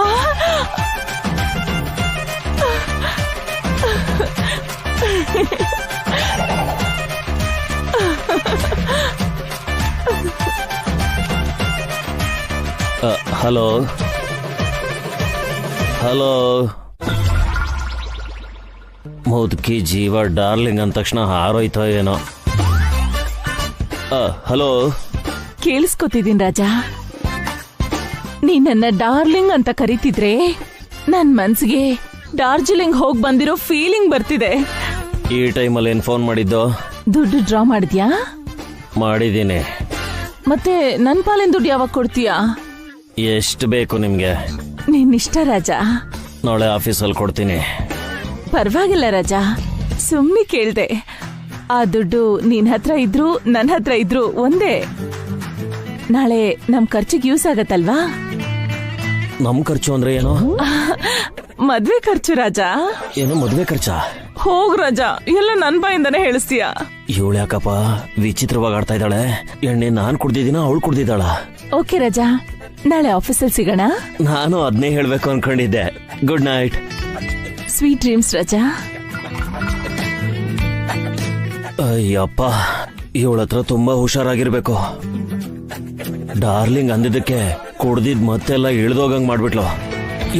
Hello hello. ಮುದುಕಿ ಜೀವ ಡಾರ್ಲಿಂಗ್ ಅಂದ ತಕ್ಷಣ ಹಾರೋಯ್ತೋ ಏನೋ. ಹಲೋ, ಕೇಳಿಸ್ಕೊತಿದೀನ್ ರಾಜ. ನೀ ನನ್ನ ಡಾರ್ಲಿಂಗ್ ಅಂತ ಕರೀತಿದ್ರೆ ನನ್ ಮನ್ಸಿಗೆ ಡಾರ್ಜಿಲಿಂಗ್ ಹೋಗ್ ಬಂದಿರೋ ಫೀಲಿಂಗ್ ಬರ್ತಿದೆ. ಈ ಟೈಮಲ್ಲಿ ಏನ್ ಫೋನ್ ಮಾಡಿದ್ದು? ದುಡ್ಡು ಡ್ರಾ ಮಾಡಿದ್ಯಾ? ಮಾಡಿದ್ದೀನಿ. ಮತ್ತೆ ನನ್ ಪಾಲಿನ ದುಡ್ಡು ಯಾವಾಗ ಕೊಡ್ತೀಯಾ? ಎಷ್ಟು ಬೇಕು ನಿಮ್ಗೆ? ನಿನ್ನಿಷ್ಟ ರಾಜ. ನಾಳೆ ಆಫೀಸಲ್ಲಿ ಕೊಡ್ತೀನಿ. ಪರವಾಗಿಲ್ಲ ರಾಜ, ಸುಮ್ನೆ ಕೇಳ್ದೆ. ಆ ದುಡ್ಡು ನಿನ್ ಹತ್ರ ಇದ್ರು ನನ್ನ ಹತ್ರ ಇದ್ರು ಒಂದೇ. ನಾಳೆ ನಮ್ ಖರ್ಚಿಗೆ ಯೂಸ್ ಆಗತ್ತಲ್ವಾ? ನಮ್ ಖರ್ಚು ಅಂದ್ರೆ ಏನು? ಮದ್ವೆ ಖರ್ಚು ರಾಜ. ಏನು ಮದ್ವೆ ಖರ್ಚಾ? ಹೋಗ್ ರಾಜ, ಎಲ್ಲ ನನ್ ಬಾಯಿಂದಾನೆ ಹೇಳಿಸ್ತೀಯ. ಇವಳು ಯಾಕಪ್ಪ ವಿಚಿತ್ರವಾಗಿ ಆಡ್ತಾ ಇದ್ದಾಳೆ? ಎಣ್ಣೆ ನಾನ್ ಕುಡ್ದಿದ್ದೀನ ಅವಳು ಕುಡ್ದಿದ್ದಾಳ? ಓಕೆ ರಾಜ, ನಾಳೆ ಆಫೀಸಲ್ಲಿ ಸಿಗೋಣ. ನಾನು ಅದನ್ನೇ ಹೇಳ್ಬೇಕು ಅನ್ಕೊಂಡಿದ್ದೆ. Good night. ಸ್ವೀಟ್ ಡ್ರೀಮ್ಸ್ ರಾಜ. ಅಯ್ಯಪ್ಪ, ಇವಳ ಹತ್ರ ತುಂಬಾ ಹುಷಾರಾಗಿರ್ಬೇಕು. ಡಾರ್ಲಿಂಗ್ ಅಂದಿದ್ದಕ್ಕೆ ಕುಡ್ದಿದ್ ಮತ್ತೆಲ್ಲ ಇಳ್ದೋಗಂಗ್ ಮಾಡ್ಬಿಟ್ಲು.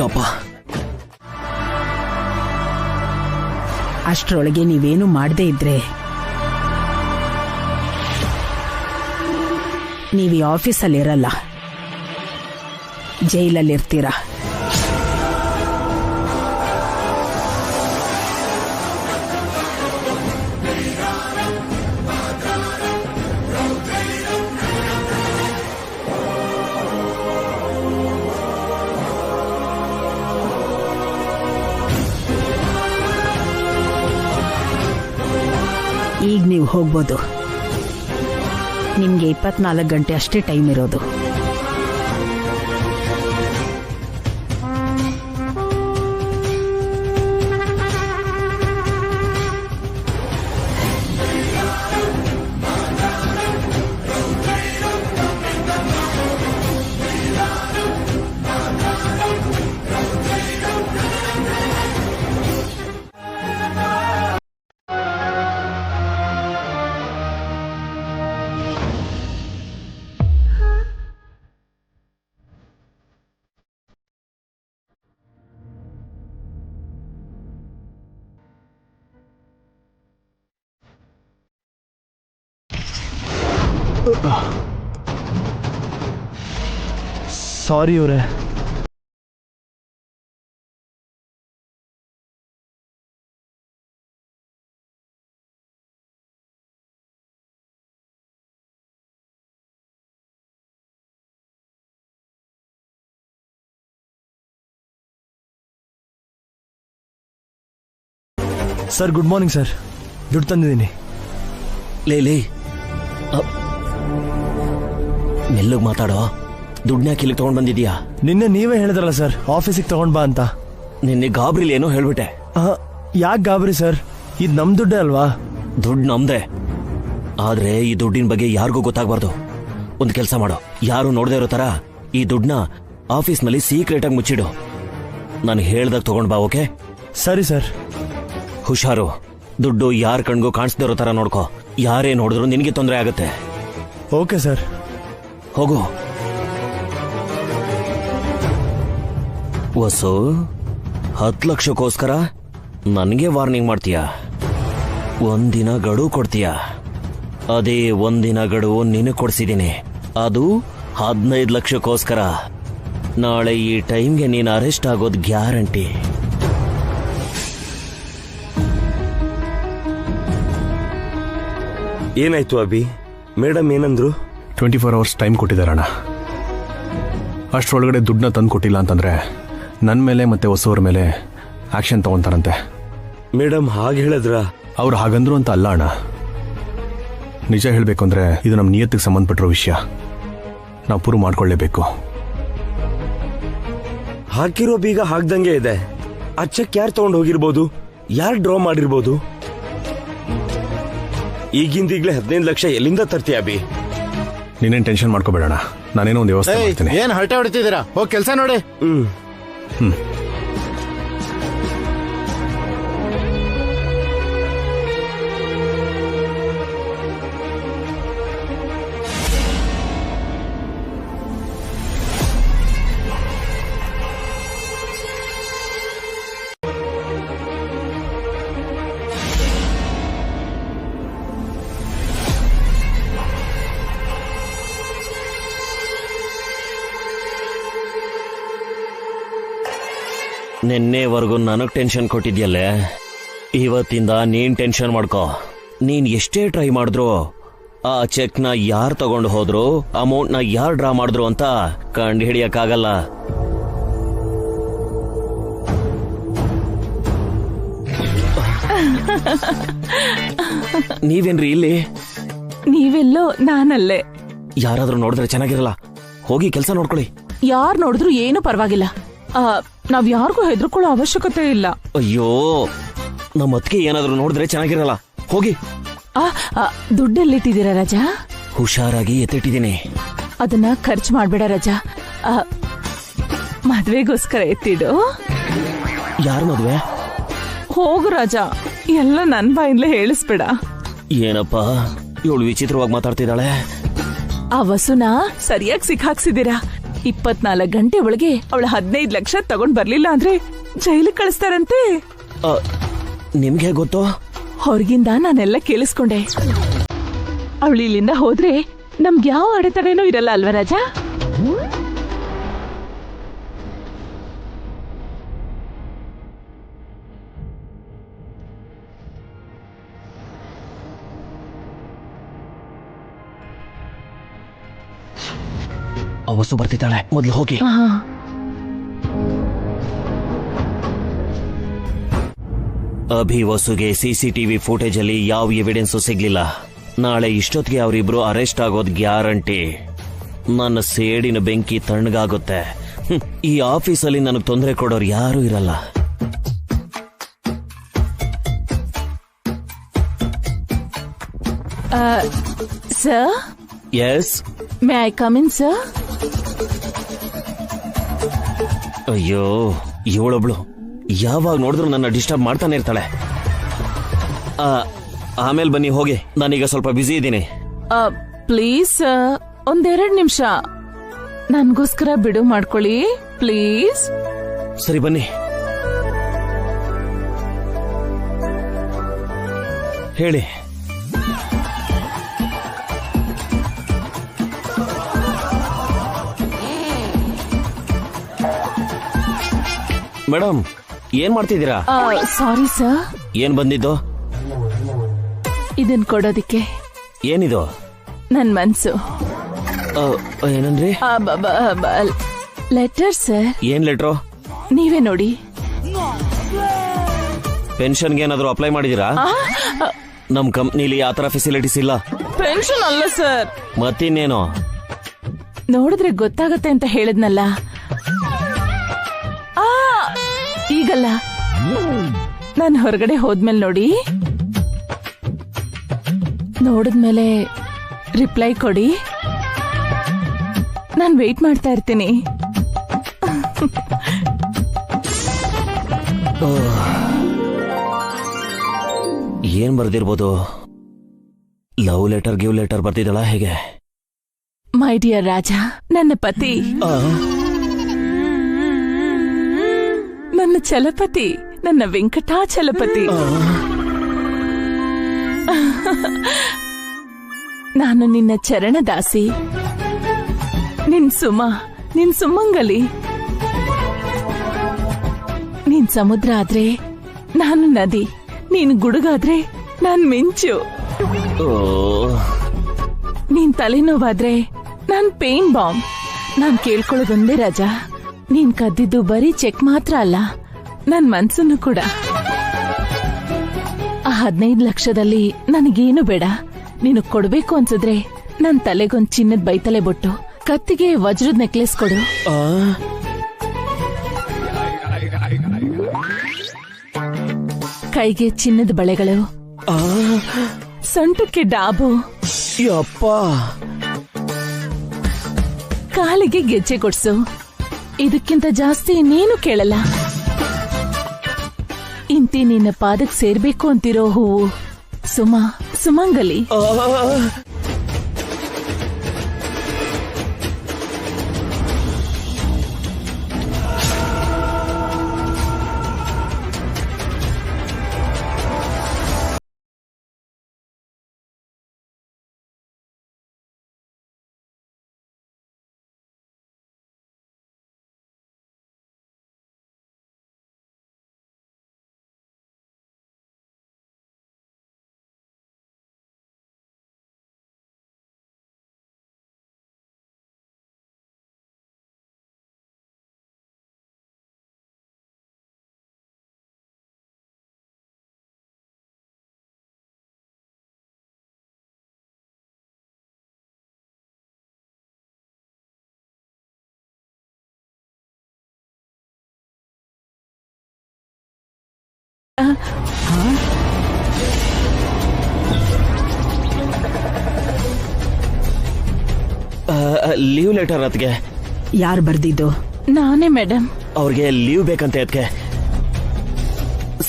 ಯಪ್ಪ, ಅಷ್ಟ್ರೊಳಗೆ ನೀವೇನು ಮಾಡದೇ ಇದ್ರೆ ನೀವು ಈ ಆಫೀಸಲ್ಲಿ ಇರಲ್ಲ, ಜೈಲಲ್ಲಿರ್ತೀರಾ. ಈಗ ನೀವು ಹೋಗ್ಬೋದು. ನಿಮಗೆ 24 ಗಂಟೆ ಅಷ್ಟೇ ಟೈಮ್ ಇರೋದು. ಸಾರಿ ಇವರೇ. ಸರ್ ಗುಡ್ ಮಾರ್ನಿಂಗ್ ಸರ್, ದುಡ್ಡು ತಂದಿದ್ದೀನಿ. ಲೇ ಮೆಲ್ಲಗ್ ಮಾತಾಡೋ. ದುಡ್ಡನ್ನ ಕಿಲಿಗೆ ತಗೊಂಡ್ ಬಂದಿದ್ಯಾ? ನಿನ್ನೆ ನೀವೇ ಹೇಳಿದ್ರಲ್ಲ ಸರ್ ಆಫೀಸಿಗೆ ತಗೊಂಡ್ ಬಾ ಅಂತ. ನಿನ್ನೆ ಗಾಬ್ರಿಲಿ ಏನೋ ಹೇಳ್ಬಿಟ್ಟೆ. ಯಾಕೆ ಗಾಬರಿ ಸರ್, ಇದು ನಮ್ ದುಡ್ಡೇ ಅಲ್ವಾ? ದುಡ್ಡು ನಮ್ದೆ, ಆದ್ರೆ ಈ ದುಡ್ಡಿನ ಬಗ್ಗೆ ಯಾರಿಗೂ ಗೊತ್ತಾಗ್ಬಾರ್ದು. ಒಂದ್ ಕೆಲ್ಸ ಮಾಡೋ, ಯಾರು ನೋಡದೇ ಇರೋ ತರ ಈ ದುಡ್ಡನ್ನ ಆಫೀಸ್ನಲ್ಲಿ ಸೀಕ್ರೆಟ್ ಆಗಿ ಮುಚ್ಚಿಡು. ನಾನು ಹೇಳ್ದಾಗ ತಗೊಂಡ್ ಬಾ, ಓಕೆ? ಸರಿ ಸರ್. ಹುಷಾರು, ದುಡ್ಡು ಯಾರ ಕಣ್ಗೂ ಕಾಣಿಸ್ದೇ ಇರೋ ತರ ನೋಡ್ಕೋ. ಯಾರೇ ನೋಡಿದ್ರು ನಿನಗೆ ತೊಂದರೆ ಆಗುತ್ತೆ. Okay sir. ಹೋಗು. ವಸು, 10 ಲಕ್ಷಕ್ಕೋಸ್ಕರ ನನಗೆ ವಾರ್ನಿಂಗ್ ಮಾಡ್ತೀಯ? ಒಂದಿನ ಗಡುವು ಕೊಡ್ತೀಯ? ಅದೇ ಒಂದಿನ ಗಡುವು ನಿನಗೆ ಕೊಡ್ಸಿದ್ದೀನಿ, ಅದು 15 ಲಕ್ಷಕ್ಕೋಸ್ಕರ. ನಾಳೆ ಈ ಟೈಮ್ಗೆ ನೀನು ಅರೆಸ್ಟ್ ಆಗೋದು ಗ್ಯಾರಂಟಿ. ಏನಾಯ್ತು ಅಭಿ? ಮೇಡಮ್ ಏನಂದ್ರು? 24 hours ಟೈಮ್ ಕೊಟ್ಟಿದ್ದಾರಣ್ಣ. ಅಷ್ಟರೊಳಗಡೆ ದುಡ್ಡನ್ನ ತಂದು ಕೊಟ್ಟಿಲ್ಲ ಅಂತಂದ್ರೆ ನನ್ನ ಮೇಲೆ ಮತ್ತೆ ಹೊಸವ್ರ ಮೇಲೆ ಆಕ್ಷನ್ ತಗೊಂತಾರಂತೆ. ಮೇಡಮ್ ಹಾಗೆ ಹೇಳಿದ್ರ? ಅವ್ರು ಹಾಗಂದ್ರು ಅಂತ ಅಲ್ಲ ಅಣ್ಣ. ನಿಜ ಹೇಳಬೇಕು ಅಂದ್ರೆ ಇದು ನಮ್ಮ ನಿಯತ್ತಿಗೆ ಸಂಬಂಧಪಟ್ಟಿರೋ ವಿಷಯ, ನಾವು ಪ್ರೂವ್ ಮಾಡ್ಕೊಳ್ಳೇಬೇಕು. ಹಾಕಿರೋ ಬೀಗ ಹಾಕ್ದಂಗೆ ಇದೆ. ಆ ಚೆಕ್ ಯಾರು ತಗೊಂಡು ಹೋಗಿರ್ಬೋದು? ಯಾರು ಡ್ರಾ ಮಾಡಿರ್ಬೋದು? ಈಗಿಂದೀಗ್ಲೇ 15 ಲಕ್ಷ ಎಲ್ಲಿಂದ ತರ್ತೀಯ ಅಭಿ? ನೀನೇನ್ ಟೆನ್ಷನ್ ಮಾಡ್ಕೋಬೇಡಣ, ನಾನೇನೋ ಒಂದು ವ್ಯವಸ್ಥೆ ಮಾಡ್ತೀನಿ. ಏನ್ ಹರಟೆ ಹೊಡಿತಿದ್ದೀರಾ? ಹೋಗಿ ಕೆಲಸ ನೋಡಿ. ನಿನ್ನೆವರೆಗೂ ನನಗ್ ಟೆನ್ಷನ್ ಕೊಟ್ಟಿದ್ಯಲ್ಲೇ, ಇವತ್ತಿಂದ ನೀನ್ ಟೆನ್ಷನ್ ಮಾಡ್ಕೋ. ನೀನ್ ಎಷ್ಟೇ ಟ್ರೈ ಮಾಡಿದ್ರು ಆ ಚೆಕ್ ನ ಯಾರು ತಗೊಂಡು ಹೋದ್ರು, ಅಮೌಂಟ್ ನ ಯಾರು ಡ್ರಾ ಮಾಡಿದ್ರು ಅಂತ ಕಂಡು ಹಿಡಿಯಕ್ಕಾಗಲ್ಲ. ನೀವೇನ್ರಿ ಇಲ್ಲಿ? ನೀವೆಲ್ಲೋ ನಾನಲ್ಲೇ. ಯಾರಾದ್ರೂ ನೋಡಿದ್ರೆ ಚೆನ್ನಾಗಿರಲ್ಲ, ಹೋಗಿ ಕೆಲಸ ನೋಡ್ಕೊಳ್ಳಿ. ಯಾರ್ ನೋಡಿದ್ರು ಏನು ಪರವಾಗಿಲ್ಲ. ನಾವ್ ಯಾರಿಗೂ ಹೆದರ್ಕೊಳ್ಳೋ ಅವಶ್ಯಕತೆ ಇಲ್ಲ. ಅಯ್ಯೋ, ನಮ್ಮ ಅತ್ತಿಗೆ ಏನಾದ್ರೂ ನೋಡಿದ್ರೆ ಚೆನ್ನಾಗಿರಲ್ಲ, ಹೋಗಿ. ದುಡ್ಡೆಲ್ಲಿಟ್ಟಿದ್ದೀರಾ ರಾಜಾ? ಹುಷಾರಾಗಿ ಎತ್ತಿಟ್ಟಿದ್ದೀನಿ. ಅದನ್ನ ಖರ್ಚು ಮಾಡ್ಬೇಡ ರಾಜಾ. ಮದ್ವೆಗೋಸ್ಕರ ಎತ್ತಿಡು. ಯಾರ ಮದ್ವೆ? ಹೋಗು ರಾಜಾ, ಎಲ್ಲ ನನ್ ಬಾಯಿಂದಲೇ ಹೇಳಿಸ್ಬೇಡ. ಏನಪ್ಪಾ ಇವಳು ವಿಚಿತ್ರವಾಗಿ ಮಾತಾಡ್ತಿದ್ದಾಳೆ. ಆ ವಸುನ ಸರಿಯಾಗಿ ಸಿಕ್ಕಾಕ್ಸಿದೀರಾ. 24 ಗಂಟೆ ಒಳಗೆ ಅವಳ 15 ಲಕ್ಷ ತಗೊಂಡ್ ಬರ್ಲಿಲ್ಲ ಅಂದ್ರೆ ಜೈಲಿಗೆ ಕಳಿಸ್ತಾರಂತೆ. ನಿಮ್ಗೆ ಗೊತ್ತು? ಹೊರಗಿಂದ ನಾನೆಲ್ಲ ಕೇಳಿಸ್ಕೊಂಡೆ. ಅವಳು ಇಲ್ಲಿಂದ ಹೋದ್ರೆ ನಮ್ಗೆ ಯಾವ ಅಡೆತಡೆನೂ ಇರಲ್ಲ ಅಲ್ವಾ ರಾಜಾ? ಅವಸು ಬರ್ತಿದ್ದಾಳೆ, ಮೊದ್ಲು ಹೋಗಿ. ಅಭಿ ವಸುಗೆ CCTV ಫುಟೇಜ್ ಅಲ್ಲಿ ಯಾವ ಎವಿಡೆನ್ಸು ಸಿಗ್ಲಿಲ್ಲ. ನಾಳೆ ಇಷ್ಟೊತ್ತಿಗೆ ಅವರಿಬ್ರು ಅರೆಸ್ಟ್ ಆಗೋದ್ ಗ್ಯಾರಂಟಿ. ನನ್ನ ಸೇಡಿನ ಬೆಂಕಿ ತಣ್ಣಗಾಗುತ್ತೆ. ಈ ಆಫೀಸಲ್ಲಿ ನನಗೆ ತೊಂದರೆ ಕೊಡೋರು ಯಾರೂ ಇರಲ್ಲ. Sir? Yes, may I come in sir? ಅಯ್ಯೋ, ಇವಳೊಬ್ಳು ಯಾವಾಗ ನೋಡಿದ್ರು ನನ್ನ ಡಿಸ್ಟರ್ಬ್ ಮಾಡ್ತಾನೆ ಇರ್ತಾಳೆ. ಆಮೇಲೆ ಬನ್ನಿ, ಹೋಗಿ, ನಾನೀಗ ಸ್ವಲ್ಪ ಬ್ಯುಸಿ ಇದ್ದೀನಿ. ಪ್ಲೀಸ್ ಒಂದೆರಡು ನಿಮಿಷ ನನ್ಗೋಸ್ಕರ ಬಿಡು ಮಾಡ್ಕೊಳ್ಳಿ ಪ್ಲೀಸ್. ಸರಿ ಬನ್ನಿ. ಹೇಳಿ. ಮೇಡಮ್, ಏನ್ ಮಾಡ್ತಿದ್ದೀರಾ? Sorry sir. ಏನ್ ಬಂದಿದ್ದು? ಇದನ್ ಕೊಡೋದಿಕ್ಕೆ. ಏನಿದು? ನನ್ ಮನ್ಸು. ಏನಂದ್ರಿ? Letter sir. ಏನ್ ಲೆಟ್ರು? ನೀವೇ ನೋಡಿ. ಪೆನ್ಷನ್ಗೆ ಏನಾದ್ರು ಅಪ್ಲೈ ಮಾಡಿದೀರಾ? ನಮ್ ಕಂಪ್ನಿಲಿ ಆತರ ಫೆಸಿಲಿಟೀಸ್ ಇಲ್ಲ. ಪೆನ್ಷನ್ ಅಲ್ಲ ಸರ್. ಮತ್ತಿನ್ನೇನು? ನೋಡಿದ್ರೆ ಗೊತ್ತಾಗತ್ತೆ ಅಂತ ಹೇಳಿದ್ನಲ್ಲ. ಈಗಲ್ಲ, ನಾನು ಹೊರಗಡೆ ಹೋದ್ಮೇಲೆ ನೋಡಿ. ನೋಡಿದ್ಮೇಲೆ ರಿಪ್ಲೈ ಕೊಡಿ. ನಾನು ವೇಟ್ ಮಾಡ್ತಾ ಇರ್ತೀನಿ. ಏನ್ ಬರ್ದಿರ್ಬೋದು? ಲವ್ ಲೆಟರ್, ಗಿವ್ ಲೆಟರ್ ಬರ್ತಿದ್ದಳ ಹೇಗೆ? ಮೈ ಡಿಯರ್ ರಾಜ, ನನ್ನ ಪತಿ, ನನ್ನ ಚಲಪತಿ, ನನ್ನ ವೆಂಕಟಾಚಲಪತಿ. ನಾನು ನಿನ್ನ ಚರಣದಾಸಿ, ನಿನ್ ಸುಮಂಗಲಿ. ನೀನ್ ಸಮುದ್ರ ಆದ್ರೆ ನಾನು ನದಿ, ನೀನ್ ಗುಡುಗಾದ್ರೆ ನಾನ್ ಮಿಂಚು, ನೀನ್ ತಲೆನೋವಾದ್ರೆ ನಾನ್ ಪೇನ್ ಬಾಂಬ್. ನಾನ್ ಕೇಳ್ಕೊಳ್ಳೋದೊಂದೇ ರಾಜ, ನೀನ್ ಕದ್ದಿದ್ದು ಬರೀ ಚೆಕ್ ಮಾತ್ರ ಅಲ್ಲ, ನನ್ ಮನ್ಸನ್ನು ಕೂಡ. ಆ 15 ಲಕ್ಷದಲ್ಲಿ ನನಗೇನು ಬೇಡ. ನೀನು ಕೊಡ್ಬೇಕು ಅನ್ಸಿದ್ರೆ ನನ್ ತಲೆಗೊಂದ್ ಚಿನ್ನದ ಬೈತಲೆ ಬೊಟ್ಟು, ಕತ್ತಿಗೆ ವಜ್ರದ ನೆಕ್ಲೆಸ್ ಕೊಡು. ಕೈಗೆ ಚಿನ್ನದ ಬಳೆಗಳು, ಸೊಂಟಕ್ಕೆ ಡಾಬು, ಕಾಲಿಗೆ ಗೆಜ್ಜೆ ಕೊಡ್ಸು. ಇದಕ್ಕಿಂತ ಜಾಸ್ತಿ ನೀನು ಕೇಳಲ್ಲ. ಇಂತಿ ನಿನ್ನ ಪಾದಕ್ಕೆ ಸೇರ್ಬೇಕು ಅಂತಿರೋ ಹೂವು ಸುಮಂಗಲಿ. ಲೀವ್ ಲೆಟರ್ ಅದಕ್ಕೆ. ಯಾರು ಬರ್ದಿದ್ದು? ನಾನೇ ಮೇಡಮ್. ಅವ್ರಿಗೆ ಲೀವ್ ಬೇಕಂತೆ, ಅದಕ್ಕೆ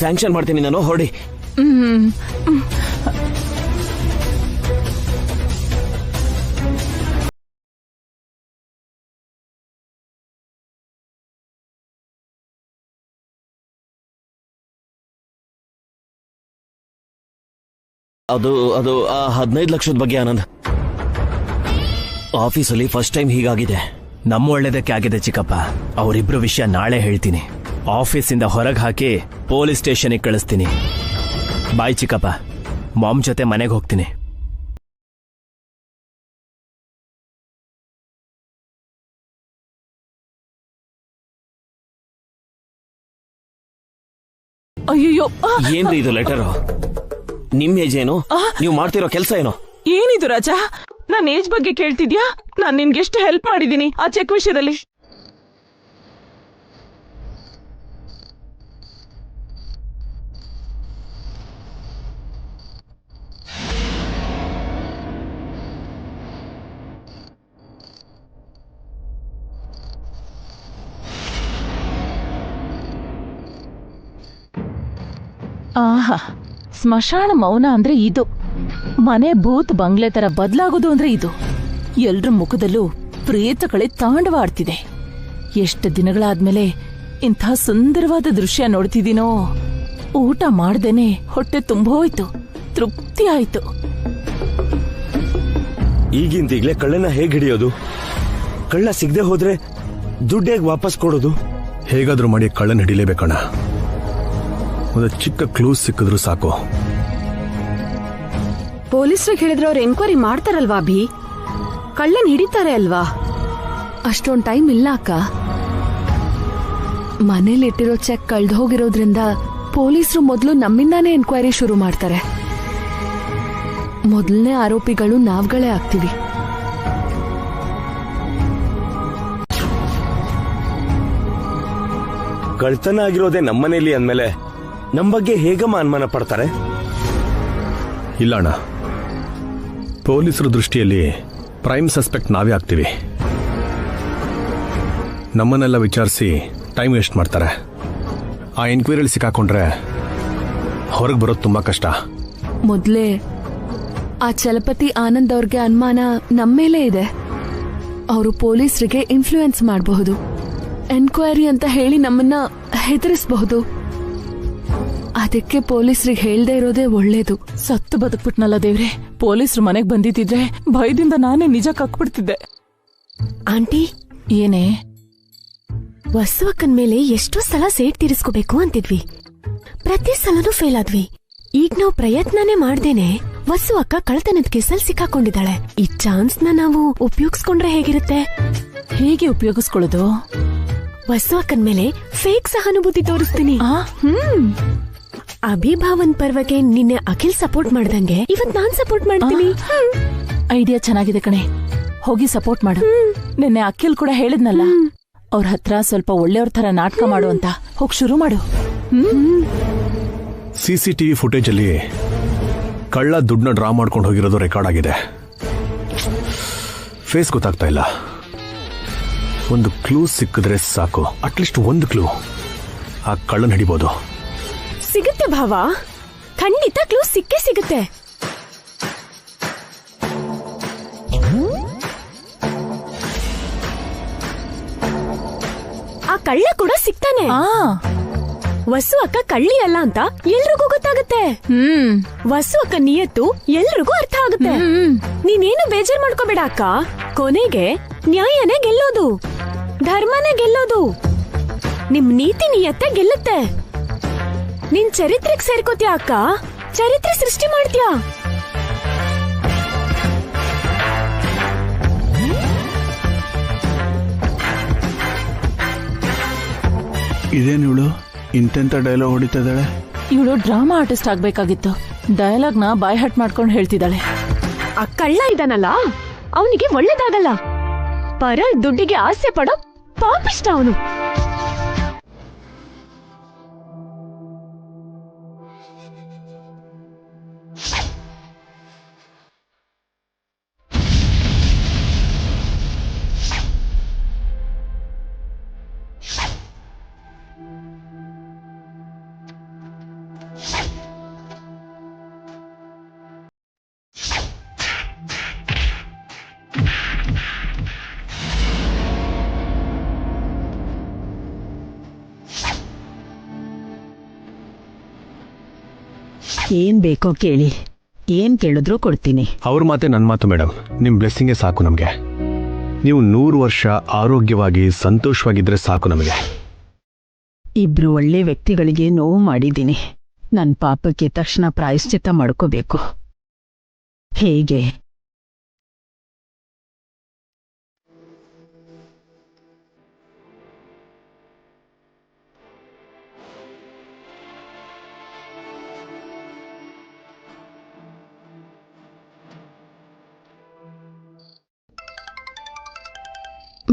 ಸ್ಯಾಂಕ್ಷನ್ ಮಾಡ್ತೀನಿ ನಾನು, ಹೊರಡಿ. ಅದು ಅದು 15 ಲಕ್ಷದ ಬಗ್ಗೆ ಆನಂದ್. ಆಫೀಸಲ್ಲಿ ಫಸ್ಟ್ ಟೈಮ್ ಹೀಗಾಗಿದೆ. ನಮ್ಮ ಒಳ್ಳೇದಕ್ಕೆ ಆಗಿದೆ ಚಿಕ್ಕಪ್ಪ. ಅವರಿಬ್ರು ವಿಷಯ ನಾಳೆ ಹೇಳ್ತೀನಿ. ಆಫೀಸಿಂದ ಹೊರಗೆ ಹಾಕಿ ಪೊಲೀಸ್ ಸ್ಟೇಷನ್ಗೆ ಕಳಿಸ್ತೀನಿ. ಬಾಯ್ ಚಿಕ್ಕಪ್ಪ, ಮಾಮ್ ಜೊತೆ ಮನೆಗೆ ಹೋಗ್ತೀನಿ. ಅಯ್ಯೋ, ಏನ್ರಿ ಇದು ಲೆಟರ್? ನಿಮ್ ಏಜ್ ಏನು? ನೀವು ಮಾಡ್ತಿರೋ ಕೆಲಸ ಏನು? ಏನಿದು ರಾಜಾ? ನನ್ನ ಏಜ್ ಬಗ್ಗೆ ಕೇಳ್ತಿದ್ಯಾ? ನಾನ್ ನಿನ್ಗೆ ಎಷ್ಟು ಹೆಲ್ಪ್ ಮಾಡಿದೀನಿ ಆ ಚೆಕ್ ವಿಷಯದಲ್ಲಿ. ಆಹಾ, ಸ್ಮಶಾನ ಮೌನ ಅಂದ್ರೆ ಇದು. ಮನೆ ಭೂತ್ ಬಂಗ್ಲೆ ತರ ಬದಲಾಗೋದು ಅಂದ್ರೆ ಇದು. ಎಲ್ರ ಮುಖದಲ್ಲೂ ಪ್ರೇತಗಳೇ ತಾಂಡವಾಡ್ತಿದೆ. ಎಷ್ಟು ದಿನಗಳಾದ್ಮೇಲೆ ಇಂಥ ಸುಂದರವಾದ ದೃಶ್ಯ ನೋಡ್ತಿದ್ದೀನೋ. ಊಟ ಮಾಡ್ದೇನೆ ಹೊಟ್ಟೆ ತುಂಬೋಯ್ತು, ತೃಪ್ತಿ ಆಯ್ತು. ಈಗಿಂದೀಗ್ಲೇ ಕಳ್ಳನ ಹೇಗ್ ಹಿಡಿಯೋದು? ಕಳ್ಳ ಸಿಗದೆ ಹೋದ್ರೆ ದುಡ್ಡು ಹೇಗ್ ವಾಪಸ್ ಕೊಡೋದು? ಹೇಗಾದ್ರೂ ಮಾಡಿ ಕಳ್ಳನ ಹಿಡಿಲೇಬೇಕಣ್ಣ. ಒಂದು ಚಿಕ್ಕ ಕ್ಲೂಸ್ ಸಿಕ್ಕಿದ್ರು ಸಾಕು. ಪೊಲೀಸ್ರಿಗೆ ಹೇಳಿದ್ರೆ ಅವ್ರು ಎಂಕ್ವೈರಿ ಮಾಡ್ತಾರಲ್ವಾ ಅಭಿ? ಕಳ್ಳನ್ ಹಿಡಿತಾರೆ ಅಲ್ವಾ? ಅಷ್ಟೊಂದ್ ಟೈಮ್ ಇಲ್ಲ ಅಕ್ಕ. ಮನೇಲಿಟ್ಟಿರೋ ಚೆಕ್ ಕಳ್ದು ಹೋಗಿರೋದ್ರಿಂದ ಪೊಲೀಸರು ಮೊದಲು ನಮ್ಮಿಂದಾನೇ ಎನ್ಕ್ವೈರಿ ಶುರು ಮಾಡ್ತಾರೆ. ಮೊದಲನೇ ಆರೋಪಿಗಳು ನಾವ್ಗಳೇ ಆಗ್ತೀವಿ. ಕಳ್ತನ ಆಗಿರೋದೇ ನಮ್ಮನೇಲಿ ಅಂದ್ಮೇಲೆ ನಮ್ ಬಗ್ಗೆ ಹೇಗಮ್ಮ ಅನುಮಾನ ಪಡ್ತಾರೆ? ಇಲ್ಲ ಅಣ್ಣ, ಪೊಲೀಸರ ದೃಷ್ಟಿಯಲ್ಲಿ ಪ್ರೈಮ್ ಸಸ್ಪೆಕ್ಟ್ ನಾವೇ ಆಗ್ತೀವಿ. ನಮ್ಮನ್ನೆಲ್ಲ ವಿಚಾರಿಸಿ ಟೈಮ್ ವೇಸ್ಟ್ ಮಾಡ್ತಾರೆ. ಆ ಎನ್ಕ್ವೈರಿಯಲ್ಲಿ ಸಿಕ್ಕಾಕೊಂಡ್ರೆ ಹೊರಗೆ ಬರೋದು ತುಂಬಾ ಕಷ್ಟ. ಮೊದ್ಲೇ ಆ ಚಲಪತಿ ಆನಂದ್ ಅವ್ರಿಗೆ ಅನುಮಾನ ನಮ್ಮೇಲೆ ಇದೆ. ಅವರು ಪೊಲೀಸರಿಗೆ ಇನ್ಫ್ಲೂಯೆನ್ಸ್ ಮಾಡಬಹುದು. ಎನ್ಕ್ವೈರಿ ಅಂತ ಹೇಳಿ ನಮ್ಮನ್ನ ಹೆದರಿಸಬಹುದು. ಅದಕ್ಕೆ ಪೊಲೀಸರಿಗೆ ಹೇಳ್ದೇ ಇರೋದೇ ಒಳ್ಳೇದು. ಸತ್ತು ಬದುಕ್ಬಿಟ್ನಲ್ಲ ದೇವ್ರೆ. ಪೊಲೀಸರು ಮನೆಗ್ ಬಂದಿದ್ದಿದ್ರೆ ಭಯದಿಂದ ನಾನೇ ನಿಜ ಕಕ್ಬಿಡ್ತಿದ್ದೆ. ಆಂಟಿ, ಏನೇ? ವಸುವಕ್ಕನ್ ಮೇಲೆ ಎಷ್ಟೋ ಸಲ ಸೇಟ್ ತೀರಿಸ್ಕೋಬೇಕು ಅಂತಿದ್ವಿ. ಪ್ರತಿ ಸಲನೂ ಫೇಲ್ ಆದ್ವಿ. ಈಗ ನಾವು ಪ್ರಯತ್ನನೇ ಮಾಡ್ದೇನೆ ವಸುವಕ್ಕ ಕಳ್ತನದ ಕೇಸಲ್ಲಿ ಸಿಕ್ಕಾಕೊಂಡಿದ್ದಾಳೆ. ಈ ಚಾನ್ಸ್ನ ನಾವು ಉಪಯೋಗಿಸ್ಕೊಂಡ್ರೆ ಹೇಗಿರುತ್ತೆ? ಹೇಗೆ ಉಪಯೋಗಿಸ್ಕೊಳ್ಳೋದು? ವಸುವಕ್ಕನ್ ಮೇಲೆ ಫೇಕ್ ಸಹಾನುಭೂತಿ ತೋರಿಸ್ತೀನಿ. ಅಭಿಭಾವನ್ ಪರ್ವಗೆ ನಿನ್ನೆ ಅಖಿಲ್ ಸಪೋರ್ಟ್ ಮಾಡ್ದಂಗೆ ಇವತ್ ನಾನ್ ಸಪೋರ್ಟ್ ಮಾಡ್ತೀನಿ. ಐಡಿಯಾ ಚೆನ್ನಾಗಿದೆ ಕಣೆ, ಹೋಗಿ ಸಪೋರ್ಟ್ ಮಾಡು. ನಿನ್ನೆ ಅಖಿಲ್ ಕೂಡ ಹೇಳಿದ್ನಲ್ಲ, ಅವ್ರ ಹತ್ರ ಸ್ವಲ್ಪ ಒಳ್ಳೆಯವ್ರ ತರ ನಾಟಕ ಮಾಡು ಅಂತ. ಹೋಗಿ ಶುರು ಮಾಡು. CCTV ಫುಟೇಜ್ ಅಲ್ಲಿ ಕಳ್ಳ ದುಡ್ಡನ್ನ ಡ್ರಾ ಮಾಡ್ಕೊಂಡು ಹೋಗಿರೋದು ರೆಕಾರ್ಡ್ ಆಗಿದೆ. ಫೇಸ್ ಗೊತ್ತಾಗ್ತಾ ಇಲ್ಲ. ಒಂದು ಕ್ಲೂ ಸಿಕ್ಕಿದ್ರೆ ಸಾಕು, ಅಟ್ಲೀಸ್ಟ್ ಒಂದು ಕ್ಲೂ. ಆ ಕಳ್ಳನ ಹಿಡಿಬೋದು. ಸಿಗುತ್ತೆ ಭಾವ, ಖಂಡಿತ ಕ್ಲೂ ಸಿಕ್ಕೇ ಸಿಗುತ್ತೆ. ಆ ಕಳ್ಳ ಕೂಡ ಸಿಗ್ತಾನೆ. ವಸು ಅಕ್ಕ ಕಳ್ಳಿ ಅಲ್ಲ ಅಂತ ಎಲ್ರಿಗೂ ಗೊತ್ತಾಗುತ್ತೆ. ವಸು ಅಕ್ಕ ನಿಯತ್ತು ಎಲ್ರಿಗೂ ಅರ್ಥ ಆಗುತ್ತೆ. ನೀನೇನು ಬೇಜಾರ್ ಮಾಡ್ಕೋಬೇಡ ಅಕ್ಕ. ಕೊನೆಗೆ ನ್ಯಾಯನೇ ಗೆಲ್ಲೋದು, ಧರ್ಮನೇ ಗೆಲ್ಲೋದು. ನಿಮ್ ನೀತಿ ನಿಯತ್ತೆ ಗೆಲ್ಲುತ್ತೆ. ನಿನ್ ಚರಿತ್ರೆಗೆ ಸೇರ್ಕೋತ್ಯಾ ಅಕ್ಕ, ಚರಿತ್ರೆ ಸೃಷ್ಟಿ ಮಾಡ್ತೀಯಾ. ಇದೇನು ಇವಳು ಇಂತೆಂತ ಡೈಲಾಗ್ ಹೊಡಿತಿದ್ದಾಳೆ? ಇವಳು ಡ್ರಾಮಾ ಆರ್ಟಿಸ್ಟ್ ಆಗ್ಬೇಕಾಗಿತ್ತು. ಡೈಲಾಗ್ ನ ಬಾಯ್ ಹಟ್ ಮಾಡ್ಕೊಂಡು ಹೇಳ್ತಿದ್ದಾಳೆ. ಆ ಕಳ್ಳ ಇದಾನಲ್ಲ, ಅವನಿಗೆ ಒಳ್ಳೇದಾಗಲ್ಲ. ಪರ ದುಡ್ಡಿಗೆ ಆಸೆ ಪಡೋ ಪಾಪಿಷ್ಟ ಅವನು. ಏನ್ ಬೇಕೋ ಕೇಳಿ, ಏನ್ ಕೇಳಿದ್ರು ಕೊಡ್ತೀನಿ. ಅವ್ರ ಮಾತೆ ನನ್ನ ಮಾತು ಮೇಡಮ್. ನಿಮ್ಮ ಬ್ಲೆಸ್ಸಿಂಗೇ ಸಾಕು ನಮಗೆ. ನೀವು 100 ವರ್ಷ ಆರೋಗ್ಯವಾಗಿ ಸಂತೋಷವಾಗಿದ್ರೆ ಸಾಕು ನಮಗೆ. ಇಬ್ರು ಒಳ್ಳೆ ವ್ಯಕ್ತಿಗಳಿಗೆ ನೋವು ಮಾಡಿದ್ದೀನಿ. ನನ್ನ ಪಾಪಕ್ಕೆ ತಕ್ಷಣ ಪ್ರಾಯಶ್ಚಿತ್ತ ಮಾಡ್ಕೋಬೇಕು. ಹೇಗೆ?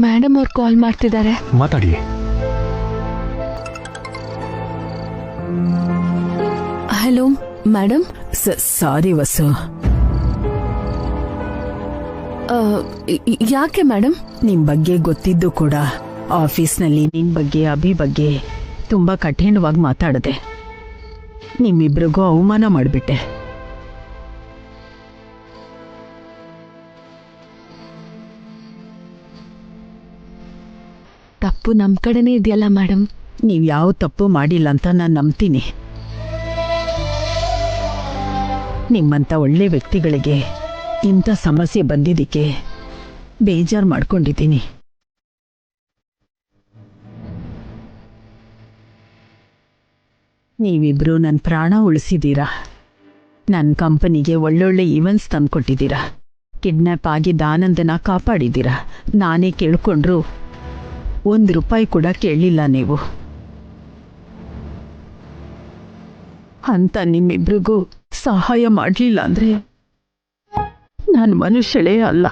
ಮೇಡಮ್ ಅವ್ರು ಕಾಲ್ ಮಾಡ್ತಿದ್ದಾರೆ. ಮಾತಾಡಿ. Hello madam. ಸಾರಿ ವಸು. ಯಾಕೆ ಮೇಡಮ್? ನಿಮ್ ಬಗ್ಗೆ ಗೊತ್ತಿದ್ದು ಕೂಡ ಆಫೀಸ್ನಲ್ಲಿ ನಿನ್ ಬಗ್ಗೆ ಅಭಿ ಬಗ್ಗೆ ತುಂಬಾ ಕಠಿಣವಾಗಿ ಮಾತಾಡಿದೆ. ನಿಮ್ಮಿಬ್ರಿಗೂ ಅವಮಾನ ಮಾಡಿಬಿಟ್ಟೆ. ತಪ್ಪು ನಮ್ ಕಡೆನೇ ಇದೆಯಲ್ಲ ಮೇಡಮ್. ನೀವ್ ಯಾವ ತಪ್ಪು ಮಾಡಿಲ್ಲ ಅಂತ ನಾನು ನಂಬ್ತೀನಿ. ನಿಮ್ಮಂಥ ಒಳ್ಳೆ ವ್ಯಕ್ತಿಗಳಿಗೆ ಇಂಥ ಸಮಸ್ಯೆ ಬಂದಿದ್ದಕ್ಕೆ ಬೇಜಾರು ಮಾಡ್ಕೊಂಡಿದ್ದೀನಿ. ನೀವಿಬ್ರು ನನ್ನ ಪ್ರಾಣ ಉಳಿಸಿದ್ದೀರಾ. ನನ್ನ ಕಂಪನಿಗೆ ಒಳ್ಳೊಳ್ಳೆ ಈವೆಂಟ್ಸ್ ತಂದ್ಕೊಟ್ಟಿದ್ದೀರಾ. ಕಿಡ್ನ್ಯಾಪ್ ಆಗಿದ್ದ ಆನಂದನ ಕಾಪಾಡಿದ್ದೀರಾ. ನಾನೇ ಕೇಳ್ಕೊಂಡ್ರು ₹1 ಕೂಡ ಕೇಳಲಿಲ್ಲ ನೀವು. ಅಂತ ನಿಮ್ಮಿಬ್ರಿಗೂ ಸಹಾಯ ಮಾಡಲಿಲ್ಲ ಅಂದ್ರೆ ನಾನು ಮನುಷ್ಯಳೇ ಅಲ್ಲ.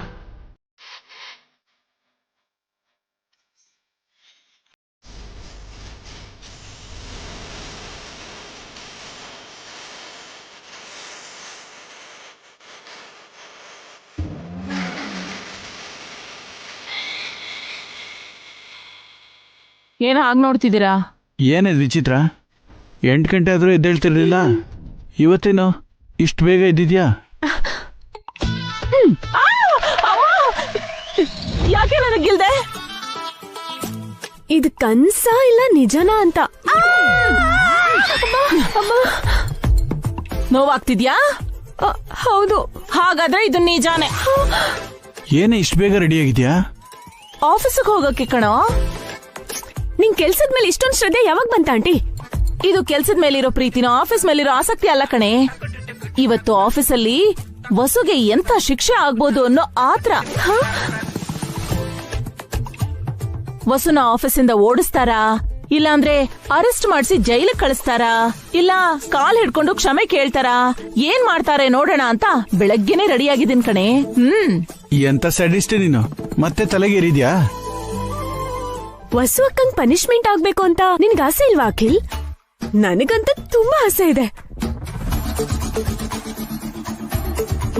ಏನ ಹಾಗೆ ನೋಡ್ತಿದ್ದೀರಾ? ಏನಿದ್ ವಿಚಿತ್ರ? 8 ಗಂಟೆ ಆದರೂ ಎದ್ದೇಳ್ತಿರ್ಲಿಲ್ಲ. ಇವತ್ತೇನು ಇಷ್ಟು ಬೇಗ ಇದ್ದಿದ್ಯಾ? ಯಾಕೆ ನನಗಿಲ್ದೆ? ಇದು ಕನ್ಸ ಇಲ್ಲ ನಿಜನಾ ಅಂತ ನೋವಾಗ್ತಿದ್ಯಾ? ಹೌದು. ಹಾಗಾದ್ರೆ ಇದು ನಿಜಾನೇ. ಏನೇ ಇಷ್ಟು ಬೇಗ ರೆಡಿ ಆಗಿದ್ಯಾ? ಆಫೀಸಿಗೆ ಹೋಗಕ್ಕೆ ಕಣೋ. ನಿನ್ ಕೆಲ್ಸದ ಮೇಲೆ ಇಷ್ಟೊಂದು ಶ್ರದ್ಧೆ ಯಾವಾಗ ಬಂತ ಆಂಟಿ? ಇದು ಕೆಲ್ಸದ ಮೇಲಿರೋ ಪ್ರೀತಿನೋ ಆಫೀಸ್ ಮೇಲಿರೋ ಆಸಕ್ತಿ ಅಲ್ಲ ಕಣೆ. ಇವತ್ತು ಆಫೀಸಲ್ಲಿ ವಸುಗೆ ಎಂತ ಶಿಕ್ಷೆ ಆಗ್ಬೋದು ಅನ್ನೋ ಆತ್ರ. ವಸುನ ಆಫೀಸಿಂದ ಓಡಿಸ್ತಾರಾ, ಇಲ್ಲಾಂದ್ರೆ ಅರೆಸ್ಟ್ ಮಾಡಿಸಿ ಜೈಲಿಗೆ ಕಳಿಸ್ತಾರಾ, ಇಲ್ಲ ಕಾಲ್ ಹಿಡ್ಕೊಂಡು ಕ್ಷಮೆ ಕೇಳ್ತಾರಾ, ಏನ್ ಮಾಡ್ತಾರೆ ನೋಡೋಣ ಅಂತ ಬೆಳಗ್ಗೆನೆ ರೆಡಿ ಆಗಿದ್ದೀನಿ ಕಣೆ. ಎಂತ ಸ್ಯಾಡಿಸ್ಟ್ ನೀನು. ಮತ್ತೆ ತಲೆಗೇರಿದ್ಯಾ? ವಸು ಅಕ್ಕಂಗ್ ಪನಿಷ್ಮೆಂಟ್ ಆಗ್ಬೇಕು ಅಂತ ನಿನ್ಗೆ ಆಸೆ ಇಲ್ವಾ ಅಖಿಲ್? ನನಗಂತ ತುಂಬಾ ಆಸೆ ಇದೆ.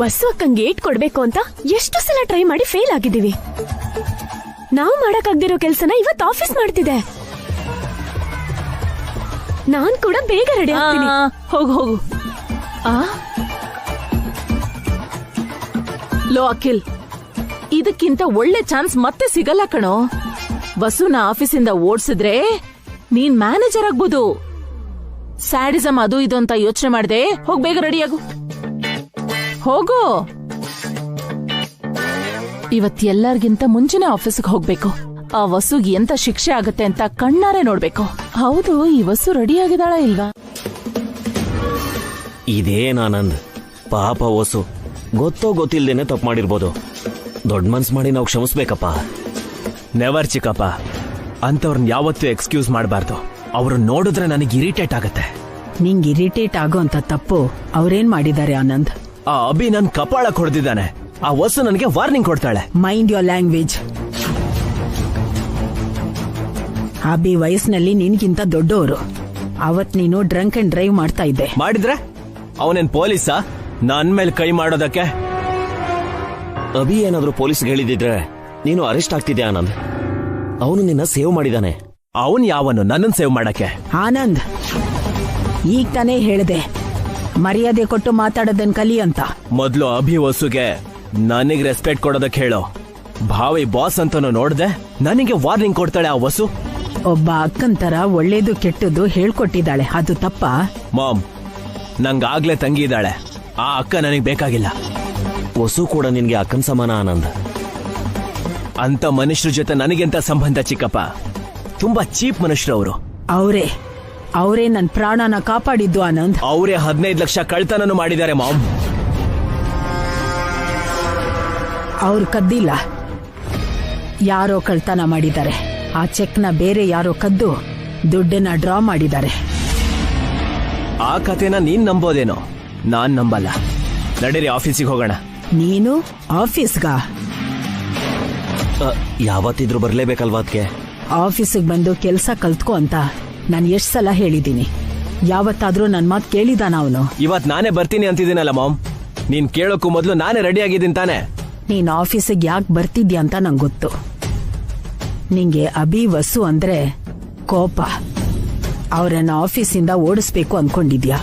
ವಸು ಅಕ್ಕಂಗ್ ಏಟ್ ಕೊಡ್ಬೇಕು ಅಂತ ಎಷ್ಟು ಸಲ ಟ್ರೈ ಮಾಡಿ ಫೇಲ್ ಆಗಿದ್ದೀವಿ. ನಾವು ಮಾಡಕ್ಕಾಗ್ದಿರೋ ಕೆಲ್ಸನ ಇವತ್ತು ಆಫೀಸ್ ಮಾಡ್ತಿದೆ. ನಾನ್ ಕೂಡ ಬೇಗ ರೆಡಿ ಆಗ್ತೀನಿ. ಹೋಗು ಹೋಗು. ಲೋ ಅಖಿಲ್, ಇದಕ್ಕಿಂತ ಒಳ್ಳೆ ಚಾನ್ಸ್ ಮತ್ತೆ ಸಿಗಲ್ಲ ಕಣೋ. ವಸುನ ಆಫೀಸಿಂದ ಓಡಿಸಿದ್ರೆ ನೀನ್ ಮ್ಯಾನೇಜರ್ ಆಗ್ಬೋದು. ಸ್ಯಾಡಿಸಮ್ ಅದು ಇದು ಅಂತ ಯೋಚನೆ ಮಾಡ್ದೆ. ಹೋಗ್ ಬೇಗ ರೆಡಿಯಾಗು, ಹೋಗು. ಇವತ್ ಎಲ್ಲರಿಗಿಂತ ಮುಂಚೆನೆ ಆಫೀಸ್ಗೆ ಹೋಗ್ಬೇಕು. ಆ ವಸುಗೆ ಎಂತ ಶಿಕ್ಷೆ ಆಗತ್ತೆ ಅಂತ ಕಣ್ಣಾರೆ ನೋಡ್ಬೇಕು. ಹೌದು, ಈ ವಸು ರೆಡಿ ಆಗಿದಾಳ ಇಲ್ವಾ? ಇದೇನ್ ಆನಂದ್, ಪಾಪ ವಸು ಗೊತ್ತೋ ಗೊತ್ತಿಲ್ದೇನೆ ತಪ್ಪು ಮಾಡಿರ್ಬೋದು. ದೊಡ್ಡ ಮನ್ಸ್ ಮಾಡಿ ನಾವು ಕ್ಷಮಿಸ್ಬೇಕಪ್ಪ. ನೆವರ್ ಚಿಕ್ಕಪ್ಪ. ಅಂತವ್ರನ್ನ ಯಾವತ್ತೂ ಎಕ್ಸ್ಕ್ಯೂಸ್ ಮಾಡಬಾರ್ದು. ಅವ್ರು ನೋಡಿದ್ರೆ ನನಗೆ ಇರಿಟೇಟ್ ಆಗತ್ತೆ. ನಿಂಗೆ ಇರಿಟೇಟ್ ಆಗೋ ಅಂತ ತಪ್ಪು ಅವ್ರೇನ್ ಮಾಡಿದ್ದಾರೆ ಆನಂದ್? ಆ ಅಭಿ ನನ್ ಕಪಾಳ ಕೊಡ್ದಿದ್ದಾನೆ. ಆ ವಸು ನನಗೆ ವಾರ್ನಿಂಗ್ ಕೊಡ್ತಾಳೆ. Mind your language. ಅಭಿ ವಯಸ್ಸಿನಲ್ಲಿ ನಿನ್ಗಿಂತ ದೊಡ್ಡವರು. ಅವತ್ ನೀನು ಡ್ರಂಕ್ ಅಂಡ್ ಡ್ರೈವ್ ಮಾಡ್ತಾ ಇದ್ದೆ. ಮಾಡಿದ್ರೆ ಅವನೇನ್ ಪೊಲೀಸಾ ನನ್ ಮೇಲೆ ಕೈ ಮಾಡೋದಕ್ಕೆ? ಅಭಿ ಏನಾದ್ರೂ ಪೊಲೀಸ್ಗೆ ಹೇಳಿದಿದ್ರೆ ನೀನು ಅರೆಸ್ಟ್ ಆಗ್ತಿದ್ದೆ ಆನಂದ್. ಅವನು ನಿನ್ನ ಸೇವ್ ಮಾಡಿದಾನೆ. ಅವನ್ ಯಾವನು ನನ್ನನ್ ಸೇವ್ ಮಾಡಕ್ಕೆ? ಆನಂದ್, ಈಗ ತಾನೇ ಹೇಳ್ದೆ ಮರ್ಯಾದೆ ಕೊಟ್ಟು ಮಾತಾಡೋದನ್ ಕಲಿ ಅಂತ. ಮೊದ್ಲು ಅಭಿ ವಸುಗೆ ನನಗ್ ರೆಸ್ಪೆಕ್ಟ್ ಕೊಡೋದಕ್ಕೆ ಹೇಳೋ. ಭಾವಿ ಬಾಸ್ ಅಂತಾನು ನೋಡ್ದೆ ನನಗೆ ವಾರ್ನಿಂಗ್ ಕೊಡ್ತಾಳೆ ಆ ವಸು. ಒಬ್ಬ ಅಕ್ಕನ್ ತರ ಒಳ್ಳೇದು ಕೆಟ್ಟದ್ದು ಹೇಳ್ಕೊಟ್ಟಿದ್ದಾಳೆ, ಅದು ತಪ್ಪಾ? ಮಾಮ್, ನಂಗಾಗ್ಲೇ ತಂಗಿ ಇದ್ದಾಳೆ. ಆ ಅಕ್ಕ ನನಗೆ ಬೇಕಾಗಿಲ್ಲ. ವಸು ಕೂಡ ನಿನ್ಗೆ ಅಕ್ಕನ್ ಸಮಾನ ಆನಂದ್. ಅಂತ ಮನುಷ್ಯರ ಜೊತೆ ನನಗೆಂತ ಸಂಬಂಧ ಚಿಕ್ಕಪ್ಪ? ತುಂಬಾ ಚೀಪ್ ಮನುಷ್ಯರು ಅವರು. ಅವರೇ ನನ್ನ ಪ್ರಾಣನ ಕಾಪಾಡಿದ್ದು ಆನಂದ್. ಅವರೇ 15 ಲಕ್ಷ ಕಳ್ತನನು ಮಾಡಿದ್ದಾರೆ ಮಾಮ್. ಅವ್ರು ಕದ್ದಿಲ್ಲ, ಯಾರೋ ಕಳ್ತನ ಮಾಡಿದ್ದಾರೆ. ಆ ಚೆಕ್ನ ಬೇರೆ ಯಾರೋ ಕದ್ದು ದುಡ್ಡನ್ನ ಡ್ರಾ ಮಾಡಿದ್ದಾರೆ. ಆ ಕಥೆನ ನೀನ್ ನಂಬೋದೇನೋ, ನಾನ್ ನಂಬಲ್ಲ. ನಡೀರಿ ಆಫೀಸಿಗೆ ಹೋಗೋಣ. ನೀನು ಆಫೀಸ್ಗ? ಯಾವತ್ತಿದ್ರು ಬರ್ಲೇಬೇಕಲ್ವಾ ಅದಕ್ಕೆ? ಆಫೀಸಿಗೆ ಬಂದು ಕೆಲಸ ಕಲ್ತ್ಕೊ ಅಂತ ನಾನು ಎಷ್ಟ್ ಸಲ ಹೇಳಿದ್ದೀನಿ. ಯಾವತ್ತಾದ್ರೂ ನನ್ ಮಾತು ಕೇಳಿದಾನ ಅವನು? ಇವತ್ ನಾನೇ ಬರ್ತೀನಿ ಅಂತಿದ್ದೀನಲ್ಲ ಮಾಮ್. ನೀನ್ ಕೇಳೋಕ್ಕೂ ಮೊದಲು ನಾನೇ ರೆಡಿ ಆಗಿದ್ದೀನಿ ತಾನೆ. ನೀನ್ ಆಫೀಸಿಗೆ ಯಾಕೆ ಬರ್ತಿದ್ಯಾ ಅಂತ ನಂಗೆ ಗೊತ್ತು. ನಿಂಗೆ ಅಭಿ ವಸು ಅಂದ್ರೆ ಕೋಪ. ಅವರನ್ನ ಆಫೀಸಿಂದ ಓಡಿಸ್ಬೇಕು ಅನ್ಕೊಂಡಿದ್ಯಾ?